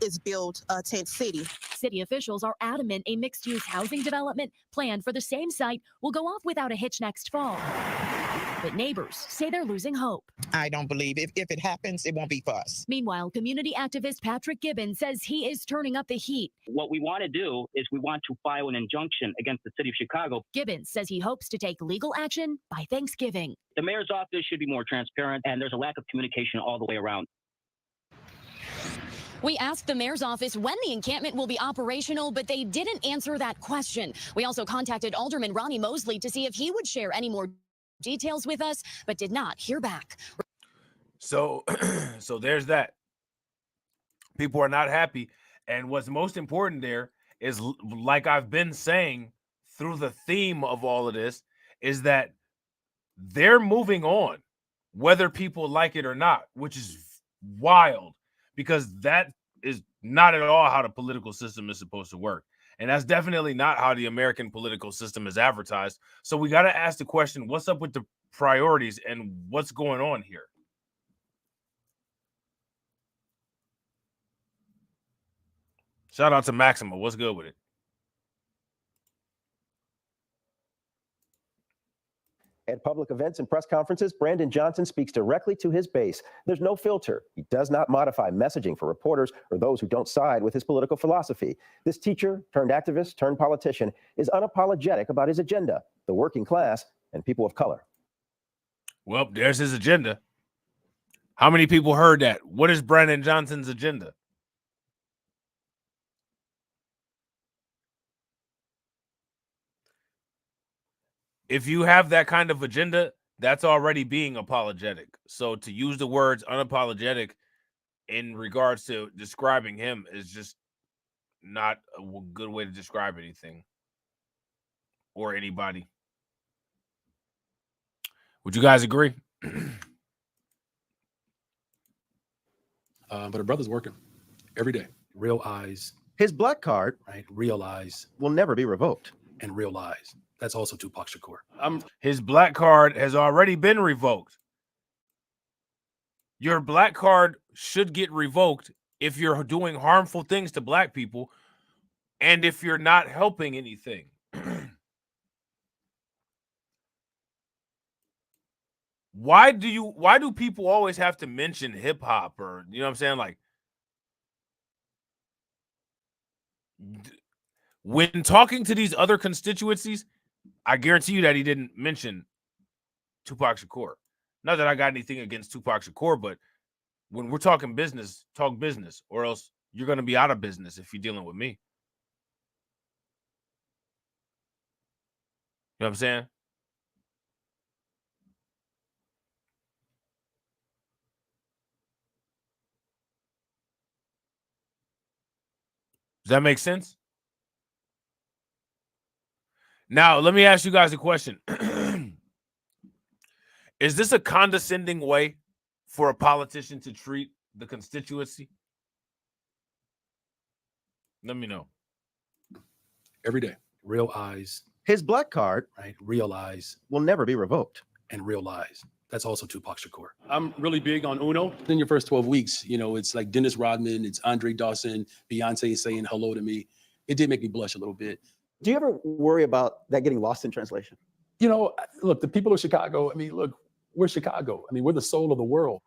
is build a tent city. City officials are adamant a mixed-use housing development planned for the same site will go off without a hitch next fall. But neighbors say they're losing hope. I don't believe if it happens, it won't be for us. Meanwhile, community activist Patrick Gibbons says he is turning up the heat. What we want to do is we want to file an injunction against the city of Chicago. Gibbons says he hopes to take legal action by Thanksgiving. The mayor's office should be more transparent, and there's a lack of communication all the way around. We asked the mayor's office when the encampment will be operational, but they didn't answer that question. We also contacted Alderman Ronnie Mosley to see if he would share any more details with us, but did not hear back. So there's that. People are not happy. And what's most important there is, like I've been saying through the theme of all of this, is that they're moving on, whether people like it or not, which is wild, because that is not at all how the political system is supposed to work. And that's definitely not how the American political system is advertised. So we got to ask the question, what's up with the priorities and what's going on here? Shout out to Maxima. What's good with it? At public events and press conferences, Brandon Johnson speaks directly to his base. There's no filter. He does not modify messaging for reporters or those who don't side with his political philosophy. This teacher turned activist turned politician is unapologetic about his agenda, the working class and people of color. Well, there's his agenda. How many people heard that? What is Brandon Johnson's agenda? If you have that kind of agenda, that's already being apologetic. So to use the words unapologetic in regards to describing him is just not a good way to describe anything or anybody. Would you guys agree? But a brother's working every day. Real eyes. His black card, right? Real eyes, will never be revoked. And real eyes. That's also Tupac Shakur. His black card has already been revoked. Your black card should get revoked if you're doing harmful things to black people and if you're not helping anything. Why do people always have to mention hip hop, or you know what I'm saying? Like, when talking to these other constituencies, I guarantee you that he didn't mention Tupac Shakur. Not that I got anything against Tupac Shakur, but when we're talking business, talk business, or else you're going to be out of business if you're dealing with me. You know what I'm saying? Does that make sense? Now, let me ask you guys a question. Is this a condescending way for a politician to treat the constituency? Let me know. Every day. Real eyes. His black card, right? Real eyes. Will never be revoked. And real eyes. That's also Tupac Shakur. I'm really big on Uno. In your first 12 weeks, you know, it's like Dennis Rodman, it's Andre Dawson, Beyonce saying hello to me. It did make me blush a little bit. Do you ever worry about that getting lost in translation? You know, look, the people of Chicago, I mean, look, we're Chicago. I mean, we're the soul of the world.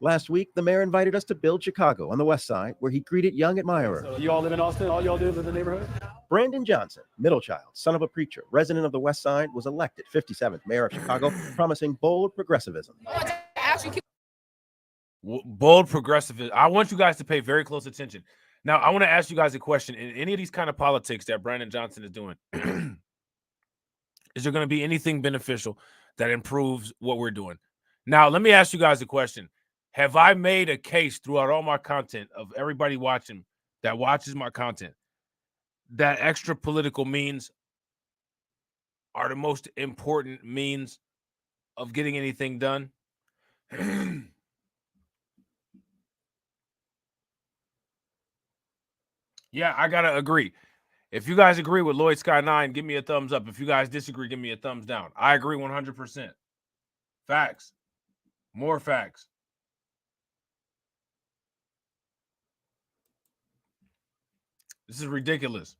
Last week, the mayor invited us to build Chicago on the west side, where he greeted young admirers. So you all live in Austin? All y'all live in the neighborhood? Brandon Johnson, middle child, son of a preacher, resident of the west side, was elected 57th mayor of Chicago, promising bold progressivism. Bold progressivism. I want you guys to pay very close attention. Now, I want to ask you guys a question. In any of these kind of politics that Brandon Johnson is doing, is there going to be anything beneficial that improves what we're doing? Now, let me ask you guys a question. Have I made a case throughout all my content of everybody watching that watches my content that extra political means are the most important means of getting anything done? Yeah, I gotta agree. If you guys agree with Lloyd Sky 9, give me a thumbs up. If you guys disagree, give me a thumbs down. I agree 100%. Facts. More facts. This is ridiculous.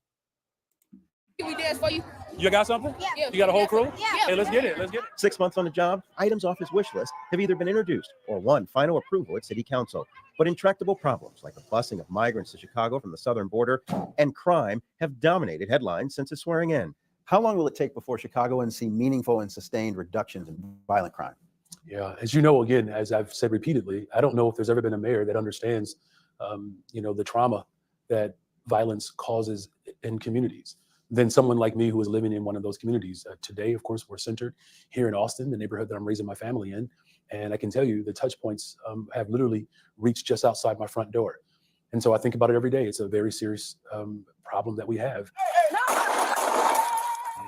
We dance for you. You got something? Yeah. You got a whole crew? Yeah. Hey, let's get it. Let's get it. 6 months on the job, items off his wish list have either been introduced or won final approval at City Council. But intractable problems like the busing of migrants to Chicago from the southern border and crime have dominated headlines since his swearing in. How long will it take before Chicagoans see meaningful and sustained reductions in violent crime? Yeah, as you know, again, as I've said repeatedly, I don't know if there's ever been a mayor that understands, the trauma that violence causes in communities than someone like me who is living in one of those communities. Today, of course, we're centered here in Austin, the neighborhood that I'm raising my family in. And I can tell you the touch points have literally reached just outside my front door. And so I think about it every day. It's a very serious problem that we have.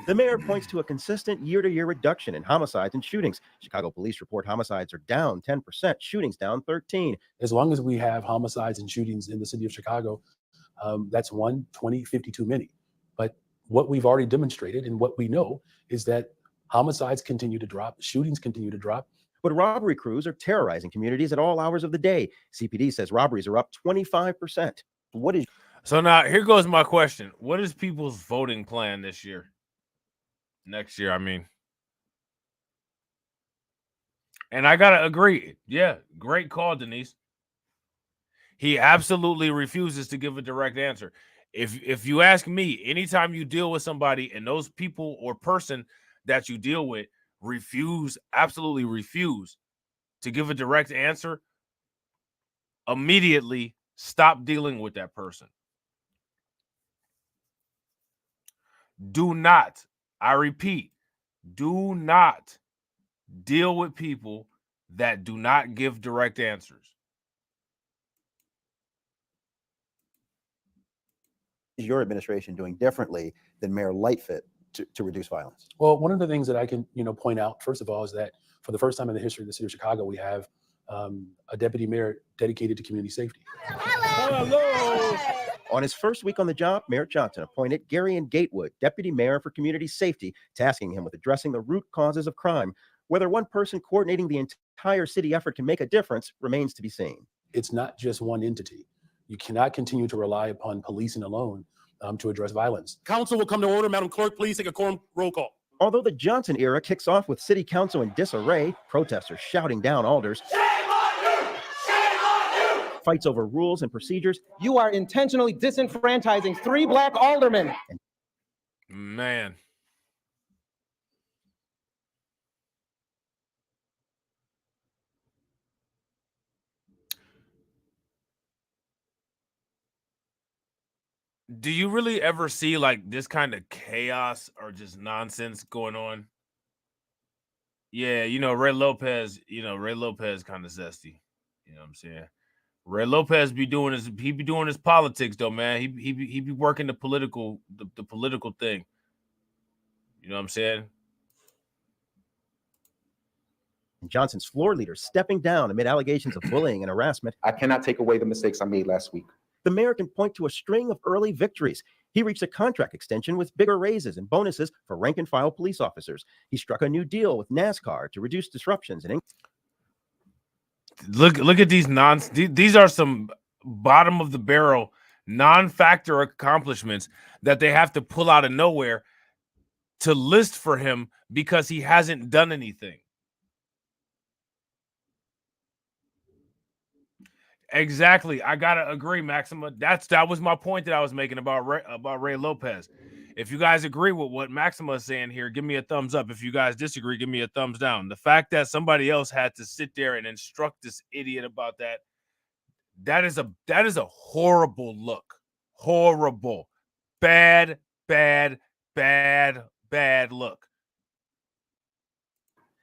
The mayor points to a consistent year-to-year reduction in homicides and shootings. Chicago police report homicides are down 10%, shootings down 13%. As long as we have homicides and shootings in the city of Chicago, that's 20, 50 too many. But what we've already demonstrated and what we know is that homicides continue to drop, shootings continue to drop. But robbery crews are terrorizing communities at all hours of the day. CPD says robberies are up 25%. What is... So now here goes my question. What is people's voting plan this year? Next year, I mean. And I gotta agree. Yeah, great call, Denise. He absolutely refuses to give a direct answer. If you ask me, anytime you deal with somebody and those people or person that you deal with absolutely refuse to give a direct answer, immediately stop dealing with that person. Do not, I repeat, do not deal with people that do not give direct answers. Is your administration doing differently than Mayor Lightfoot to reduce violence? Well, one of the things that I can point out, first of all, is that for the first time in the history of the city of Chicago, we have a deputy mayor dedicated to community safety. Hello. On his first week on the job, Mayor Johnson appointed Gary and Gatewood deputy mayor for community safety, tasking him with addressing the root causes of crime. Whether one person coordinating the entire city effort can make a difference remains to be seen. It's not just one entity. You cannot continue to rely upon policing alone to address violence. Council will come to order. Madam Clerk, please take a quorum roll call. Although the Johnson era kicks off with city council in disarray, protesters shouting down alders, shame on you! Shame on you! Fights over rules and procedures. You are intentionally disenfranchising 3 black aldermen. Man. Do you really ever see like this kind of chaos or just nonsense going on? Yeah, Ray Lopez kind of zesty. You know what I'm saying? Ray Lopez be doing his politics though, man. He be working the political thing. You know what I'm saying? Johnson's floor leader stepping down amid allegations of bullying and harassment. I cannot take away the mistakes I made last week. The mayor can point to a string of early victories. He reached a contract extension with bigger raises and bonuses for rank and file police officers. He struck a new deal with NASCAR to reduce disruptions and look at these these are some bottom of the barrel non-factor accomplishments that they have to pull out of nowhere to list for him because he hasn't done anything. Exactly. I gotta agree, Maxima. That was my point that I was making about Ray Lopez. If you guys agree with what Maxima is saying here, give me a thumbs up. If you guys disagree, give me a thumbs down. The fact that somebody else had to sit there and instruct this idiot about that is a horrible look. Horrible. Bad look.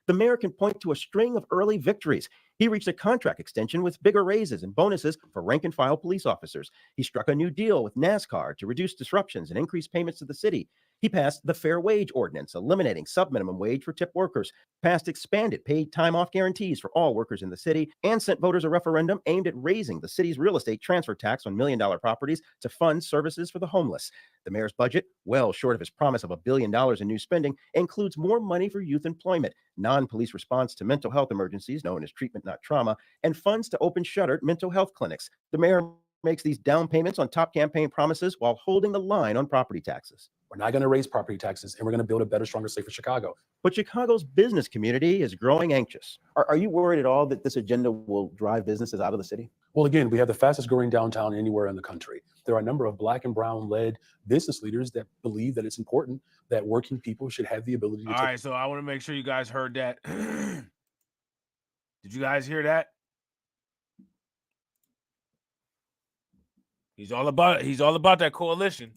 The mayor can point to a string of early victories. He reached a contract extension with bigger raises and bonuses for rank and file police officers. He struck a new deal with NASCAR to reduce disruptions and increase payments to the city. He passed the Fair Wage Ordinance, eliminating sub-minimum wage for tip workers, passed expanded paid time off guarantees for all workers in the city, and sent voters a referendum aimed at raising the city's real estate transfer tax on million-dollar properties to fund services for the homeless. The mayor's budget, well short of his promise of $1 billion in new spending, includes more money for youth employment, non-police response to mental health emergencies known as treatment not trauma, and funds to open shuttered mental health clinics. The mayor makes these down payments on top campaign promises while holding the line on property taxes. We're not going to raise property taxes, and we're going to build a better, stronger, safer Chicago. But Chicago's business community is growing anxious. Are you worried at all that this agenda will drive businesses out of the city? Well, again, we have the fastest growing downtown anywhere in the country. There are a number of Black and brown-led business leaders that believe that it's important that working people should have the ability to All right, so I want to make sure you guys heard that. Did you guys hear that? He's all about that coalition.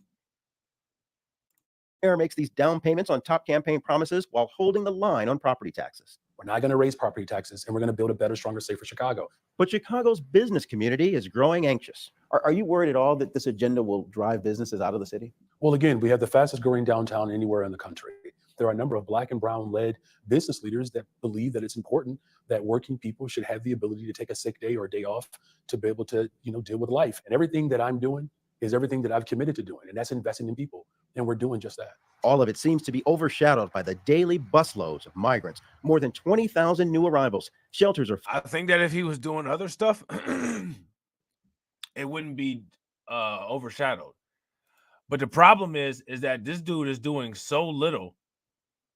Mayor makes these down payments on top campaign promises while holding the line on property taxes. We're not going to raise property taxes, and we're going to build a better, stronger, safer Chicago. But Chicago's business community is growing anxious. Are you worried at all that this agenda will drive businesses out of the city? Well, again, we have the fastest growing downtown anywhere in the country. There are a number of Black and brown led business leaders that believe that it's important that working people should have the ability to take a sick day or a day off to be able to, deal with life. And everything that I'm doing is everything that I've committed to doing, and that's investing in people. And we're doing just that. All of it seems to be overshadowed by the daily busloads of migrants. More than 20,000 new arrivals. Shelters are. I think that if he was doing other stuff, it wouldn't be overshadowed. But the problem is that this dude is doing so little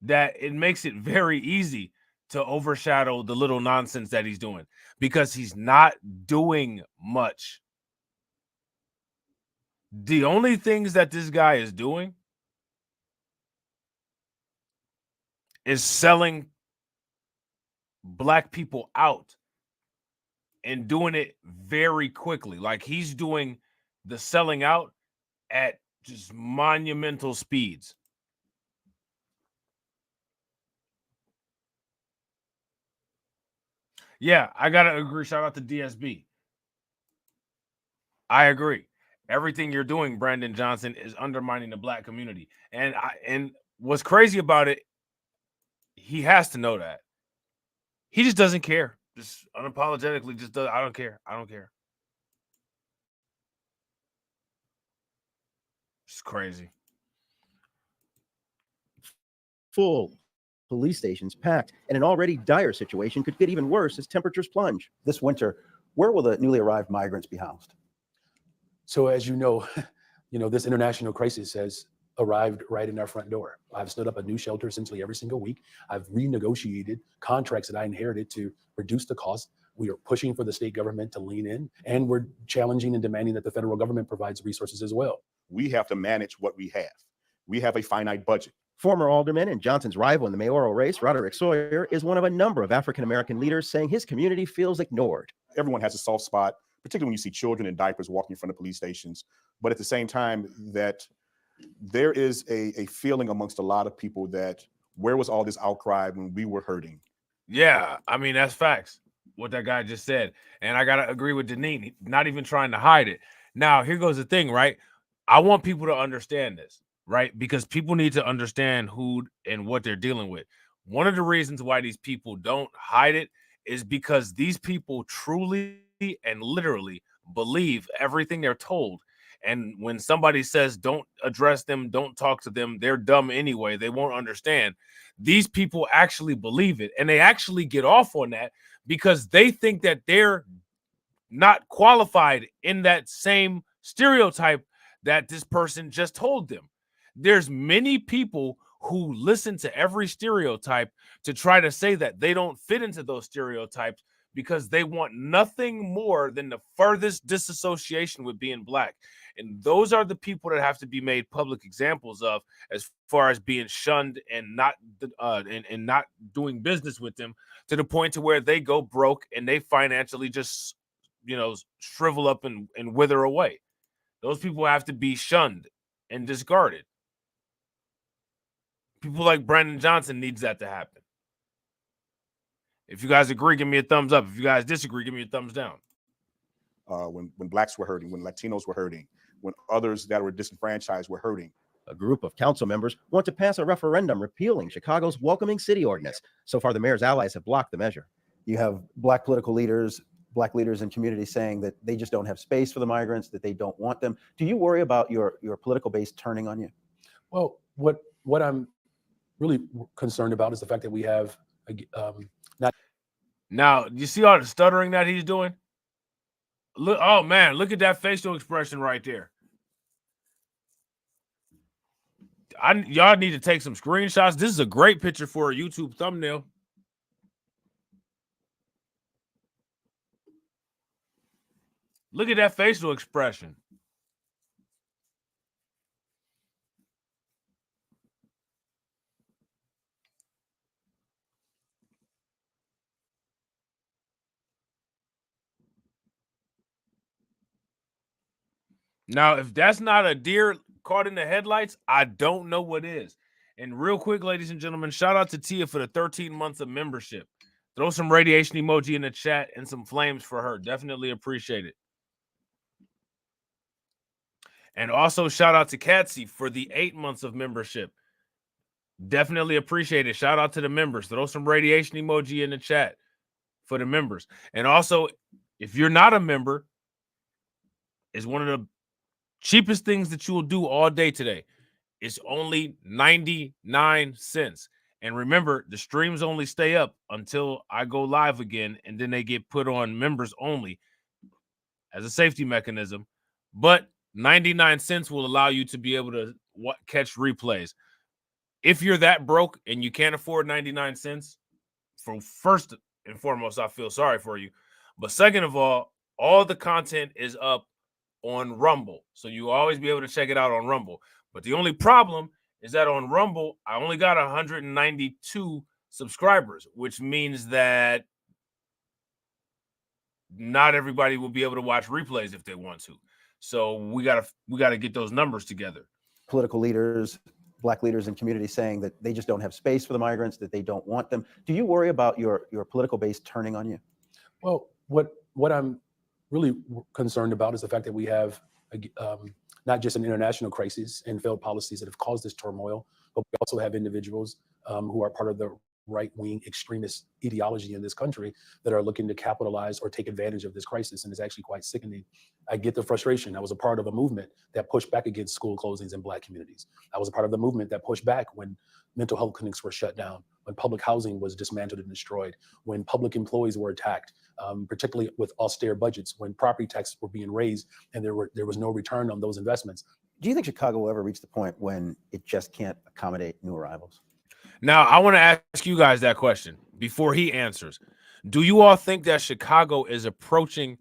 that it makes it very easy to overshadow the little nonsense that he's doing, because he's not doing much. The only things that this guy is doing is selling Black people out, and doing it very quickly. Like, he's doing the selling out at just monumental speeds. Yeah, I gotta agree. Shout out to DSB. I agree. Everything you're doing, Brandon Johnson, is undermining the Black community. And what's crazy about it, he has to know that. He just doesn't care. Just unapologetically just does. I don't care. I don't care. It's crazy. Full police stations packed, and an already dire situation could get even worse as temperatures plunge. This winter, where will the newly arrived migrants be housed? So as you know, this international crisis has arrived right in our front door. I've stood up a new shelter essentially every single week. I've renegotiated contracts that I inherited to reduce the cost. We are pushing for the state government to lean in, and we're challenging and demanding that the federal government provides resources as well. We have to manage what we have. We have a finite budget. Former alderman and Johnson's rival in the mayoral race, Roderick Sawyer, is one of a number of African-American leaders saying his community feels ignored. Everyone has a soft spot, particularly when you see children in diapers walking in front of police stations. But at the same time, that there is a feeling amongst a lot of people that where was all this outcry when we were hurting? Yeah, I mean, that's facts, what that guy just said. And I got to agree with Deneen, not even trying to hide it. Now, here goes the thing, right? I want people to understand this, right? Because people need to understand who and what they're dealing with. One of the reasons why these people don't hide it is because these people truly and literally believe everything they're told. And when somebody says don't address them, don't talk to them, they're dumb anyway, they won't understand. These people actually believe it, and they actually get off on that because they think that they're not qualified in that same stereotype that this person just told them. There's many people who listen to every stereotype to try to say that they don't fit into those stereotypes because they want nothing more than the furthest disassociation with being Black. And those are the people that have to be made public examples of as far as being shunned and not not doing business with them, to the point to where they go broke and they financially just shrivel up and wither away. Those people have to be shunned and discarded. People like Brandon Johnson needs that to happen. If you guys agree, give me a thumbs up. If you guys disagree, give me a thumbs down. When Blacks were hurting, when Latinos were hurting, when others that were disenfranchised were hurting. A group of council members want to pass a referendum repealing Chicago's welcoming city ordinance. So far, the mayor's allies have blocked the measure. You have Black political leaders, Black leaders in communities saying that they just don't have space for the migrants, that they don't want them. Do you worry about your political base turning on you? Well, what I'm really concerned about is the fact that we have not. Now, you see all the stuttering that he's doing? Look, oh man, look at that facial expression right there. Y'all need to take some screenshots. This is a great picture for a YouTube thumbnail. Look at that facial expression. Now, if that's not a deer caught in the headlights, I don't know what is. And real quick, ladies and gentlemen, shout out to Tia for the 13 months of membership. Throw some radiation emoji in the chat and some flames for her. Definitely appreciate it. And also shout out to Katsy for the 8 months of membership. Definitely appreciate it. Shout out to the members. Throw some radiation emoji in the chat for the members. And also, if you're not a member, it's one of the cheapest things that you will do all day today. It's only 99 cents. And remember, the streams only stay up until I go live again, and then they get put on members only as a safety mechanism. But 99 cents will allow you to be able to catch replays. If you're that broke and you can't afford 99 cents, for first and foremost, I feel sorry for you. But second of all the content is up on Rumble. So you always be able to check it out on Rumble. But the only problem is that on Rumble, I only got 192 subscribers, which means that not everybody will be able to watch replays if they want to. So we gotta get those numbers together. Political leaders, Black leaders in communities saying that they just don't have space for the migrants, that they don't want them. Do you worry about your political base turning on you? Well, what I'm really concerned about is the fact that we have not just an international crisis and failed policies that have caused this turmoil, but we also have individuals who are part of the right-wing extremist ideology in this country that are looking to capitalize or take advantage of this crisis. And it's actually quite sickening. I get the frustration. I was a part of a movement that pushed back against school closings in Black communities. I was a part of the movement that pushed back when mental health clinics were shut down, when public housing was dismantled and destroyed, when public employees were attacked, particularly with austere budgets, when property taxes were being raised and there was no return on those investments. Do you think Chicago will ever reach the point when it just can't accommodate new arrivals? Now, I want to ask you guys that question before he answers. Do you all think that Chicago is approaching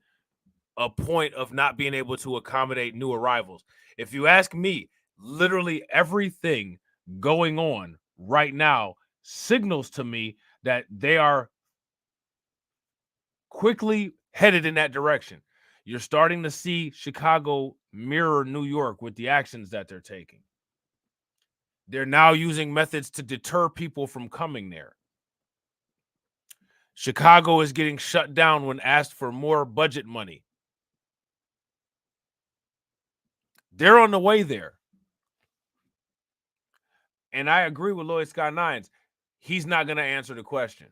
a point of not being able to accommodate new arrivals? If you ask me, literally everything going on right now signals to me that they are quickly headed in that direction. You're starting to see Chicago mirror New York with the actions that they're taking. They're now using methods to deter people from coming there. Chicago is getting shut down when asked for more budget money. They're on the way there. And I agree with Lloyd Scott Nines. He's not going to answer the question.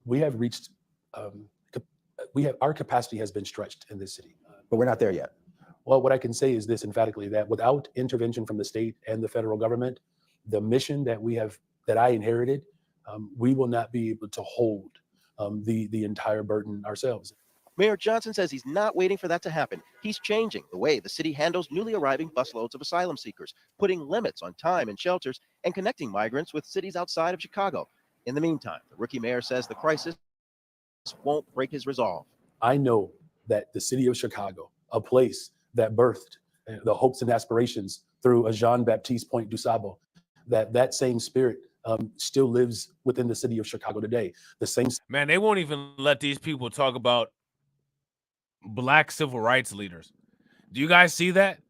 We have reached, our capacity has been stretched in this city. But we're not there yet. Well, what I can say is this emphatically, that without intervention from the state and the federal government, the mission that I inherited, we will not be able to hold the entire burden ourselves. Mayor Johnson says he's not waiting for that to happen. He's changing the way the city handles newly arriving busloads of asylum seekers, putting limits on time in shelters and connecting migrants with cities outside of Chicago. In the meantime, the rookie mayor says the crisis won't break his resolve. I know that the city of Chicago, a place that birthed the hopes and aspirations through a Jean-Baptiste Point du Sable, that same spirit still lives within the city of Chicago today. The same. Man, they won't even let these people talk about Black civil rights leaders. Do you guys see that?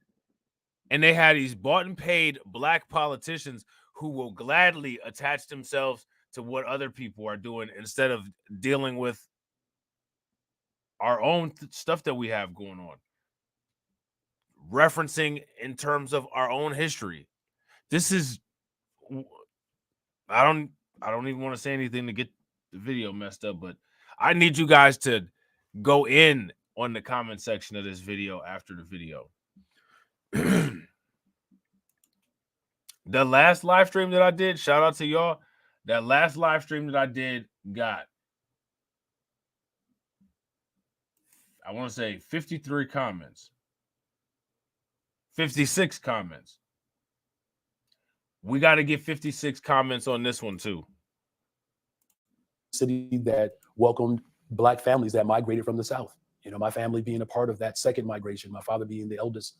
And they had these bought and paid Black politicians who will gladly attach themselves to what other people are doing instead of dealing with our own stuff that we have going on. Referencing in terms of our own history. This is, I don't even want to say anything to get the video messed up, but I need you guys to go in on the comment section of this video after the video. The last live stream that I did, shout out to y'all. That last live stream that I did got, I want to say 53 comments. 56 comments. We got to get 56 comments on this one too. City that welcomed Black families that migrated from the South. You know, my family being a part of that second migration, my father being the eldest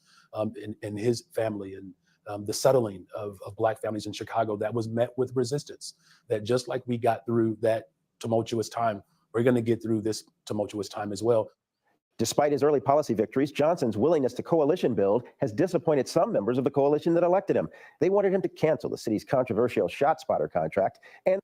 in his family, and the settling of Black families in Chicago that was met with resistance. That just like we got through that tumultuous time, we're going to get through this tumultuous time as well. Despite his early policy victories, Johnson's willingness to coalition build has disappointed some members of the coalition that elected him. They wanted him to cancel the city's controversial ShotSpotter contract. And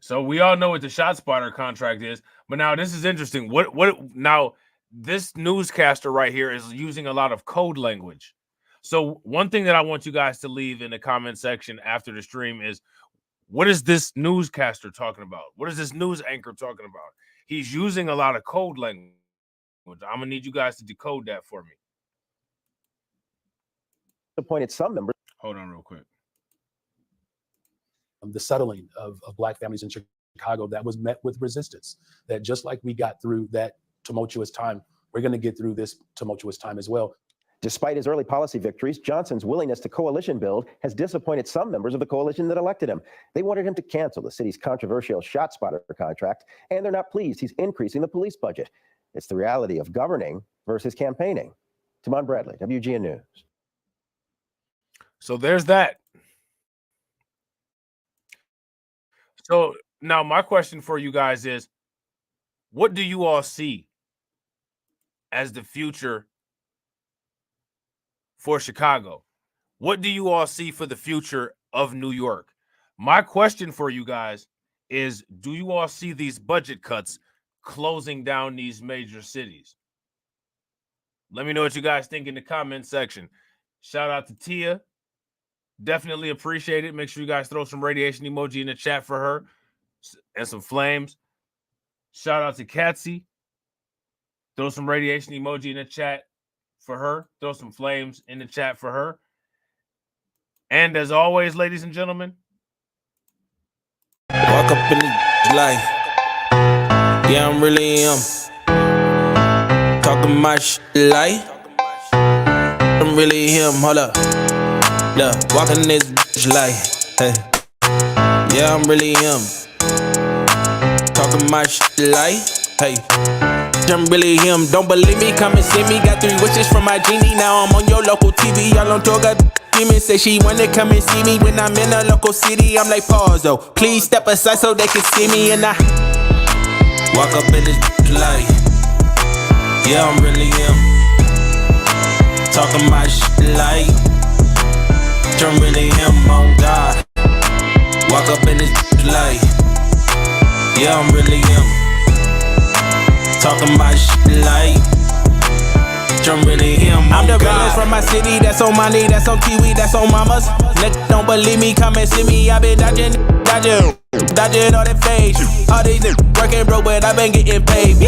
so we all know what the ShotSpotter contract is, but now this is interesting. What now this newscaster right here is using a lot of code language. So one thing that I want you guys to leave in the comment section after the stream is, what is this newscaster talking about? What is this news anchor talking about? He's using a lot of code language. I'm gonna need you guys to decode that for me. Appointed some members. Hold on real quick. The settling of Black families in Chicago that was met with resistance. That just like we got through that tumultuous time, we're going to get through this tumultuous time as well. Despite his early policy victories, Johnson's willingness to coalition build has disappointed some members of the coalition that elected him. They wanted him to cancel the city's controversial ShotSpotter contract, and they're not pleased he's increasing the police budget. It's the reality of governing versus campaigning. Timon Bradley, WGN News. So there's that. So now my question for you guys is, what do you all see as the future for Chicago? What do you all see for the future of New York? My question for you guys is, do you all see these budget cuts closing down these major cities? Let me know what you guys think in the comment section. Shout out to Tia. Definitely appreciate it. Make sure you guys throw some radiation emoji in the chat for her and some flames. Shout out to Katsy. Throw some radiation emoji in the chat for her. Throw some flames in the chat for her. And as always, ladies and gentlemen, walk up in the life. Yeah, I'm really him. Talking my shit like I'm really him. Hold up. Look, walking this bitch like, hey. Yeah, I'm really him. Talking my shit like, hey. I'm really him. Don't believe me? Come and see me. Got 3 wishes from my genie. Now I'm on your local TV. Y'all on tour, got demons. Say she wanna come and see me when I'm in a local city. I'm like, pause though. Please step aside so they can see me. And I walk up in this like, yeah, I'm really him. Talking my shit like I'm really him, on God. Walk up in this like, yeah, I'm really him. Talking my shit like I'm really him. I'm the realest from my city. That's on my knee, that's on Kiwi, that's on mamas. Nigga don't believe me, come and see me. I been dodging all that fake. All these niggas working broke, but I been getting paid.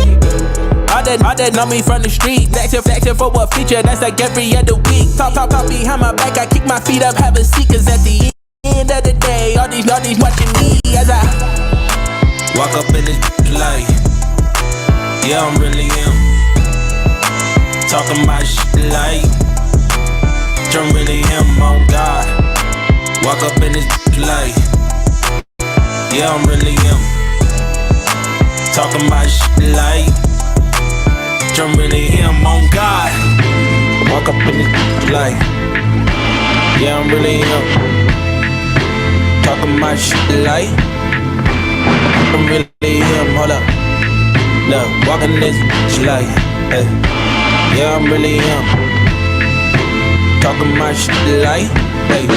All that know me from the street. Flexing for what feature, that's like every other week. Talk behind my back, I kick my feet up, have a seat. Cause at the end of the day, all these watching me as I walk up in this like, yeah, I'm really him. Talking my shit like I'm really him, on God. Walk up in this like, yeah, I'm really him. Talking my shit like I'm really him, on God. Walk up in this like, yeah, I'm really him. Talking my shit like I'm really him. Hold up. Look, walking this bitch like, hey. Yeah, I'm really him. Talking my shit like, hey.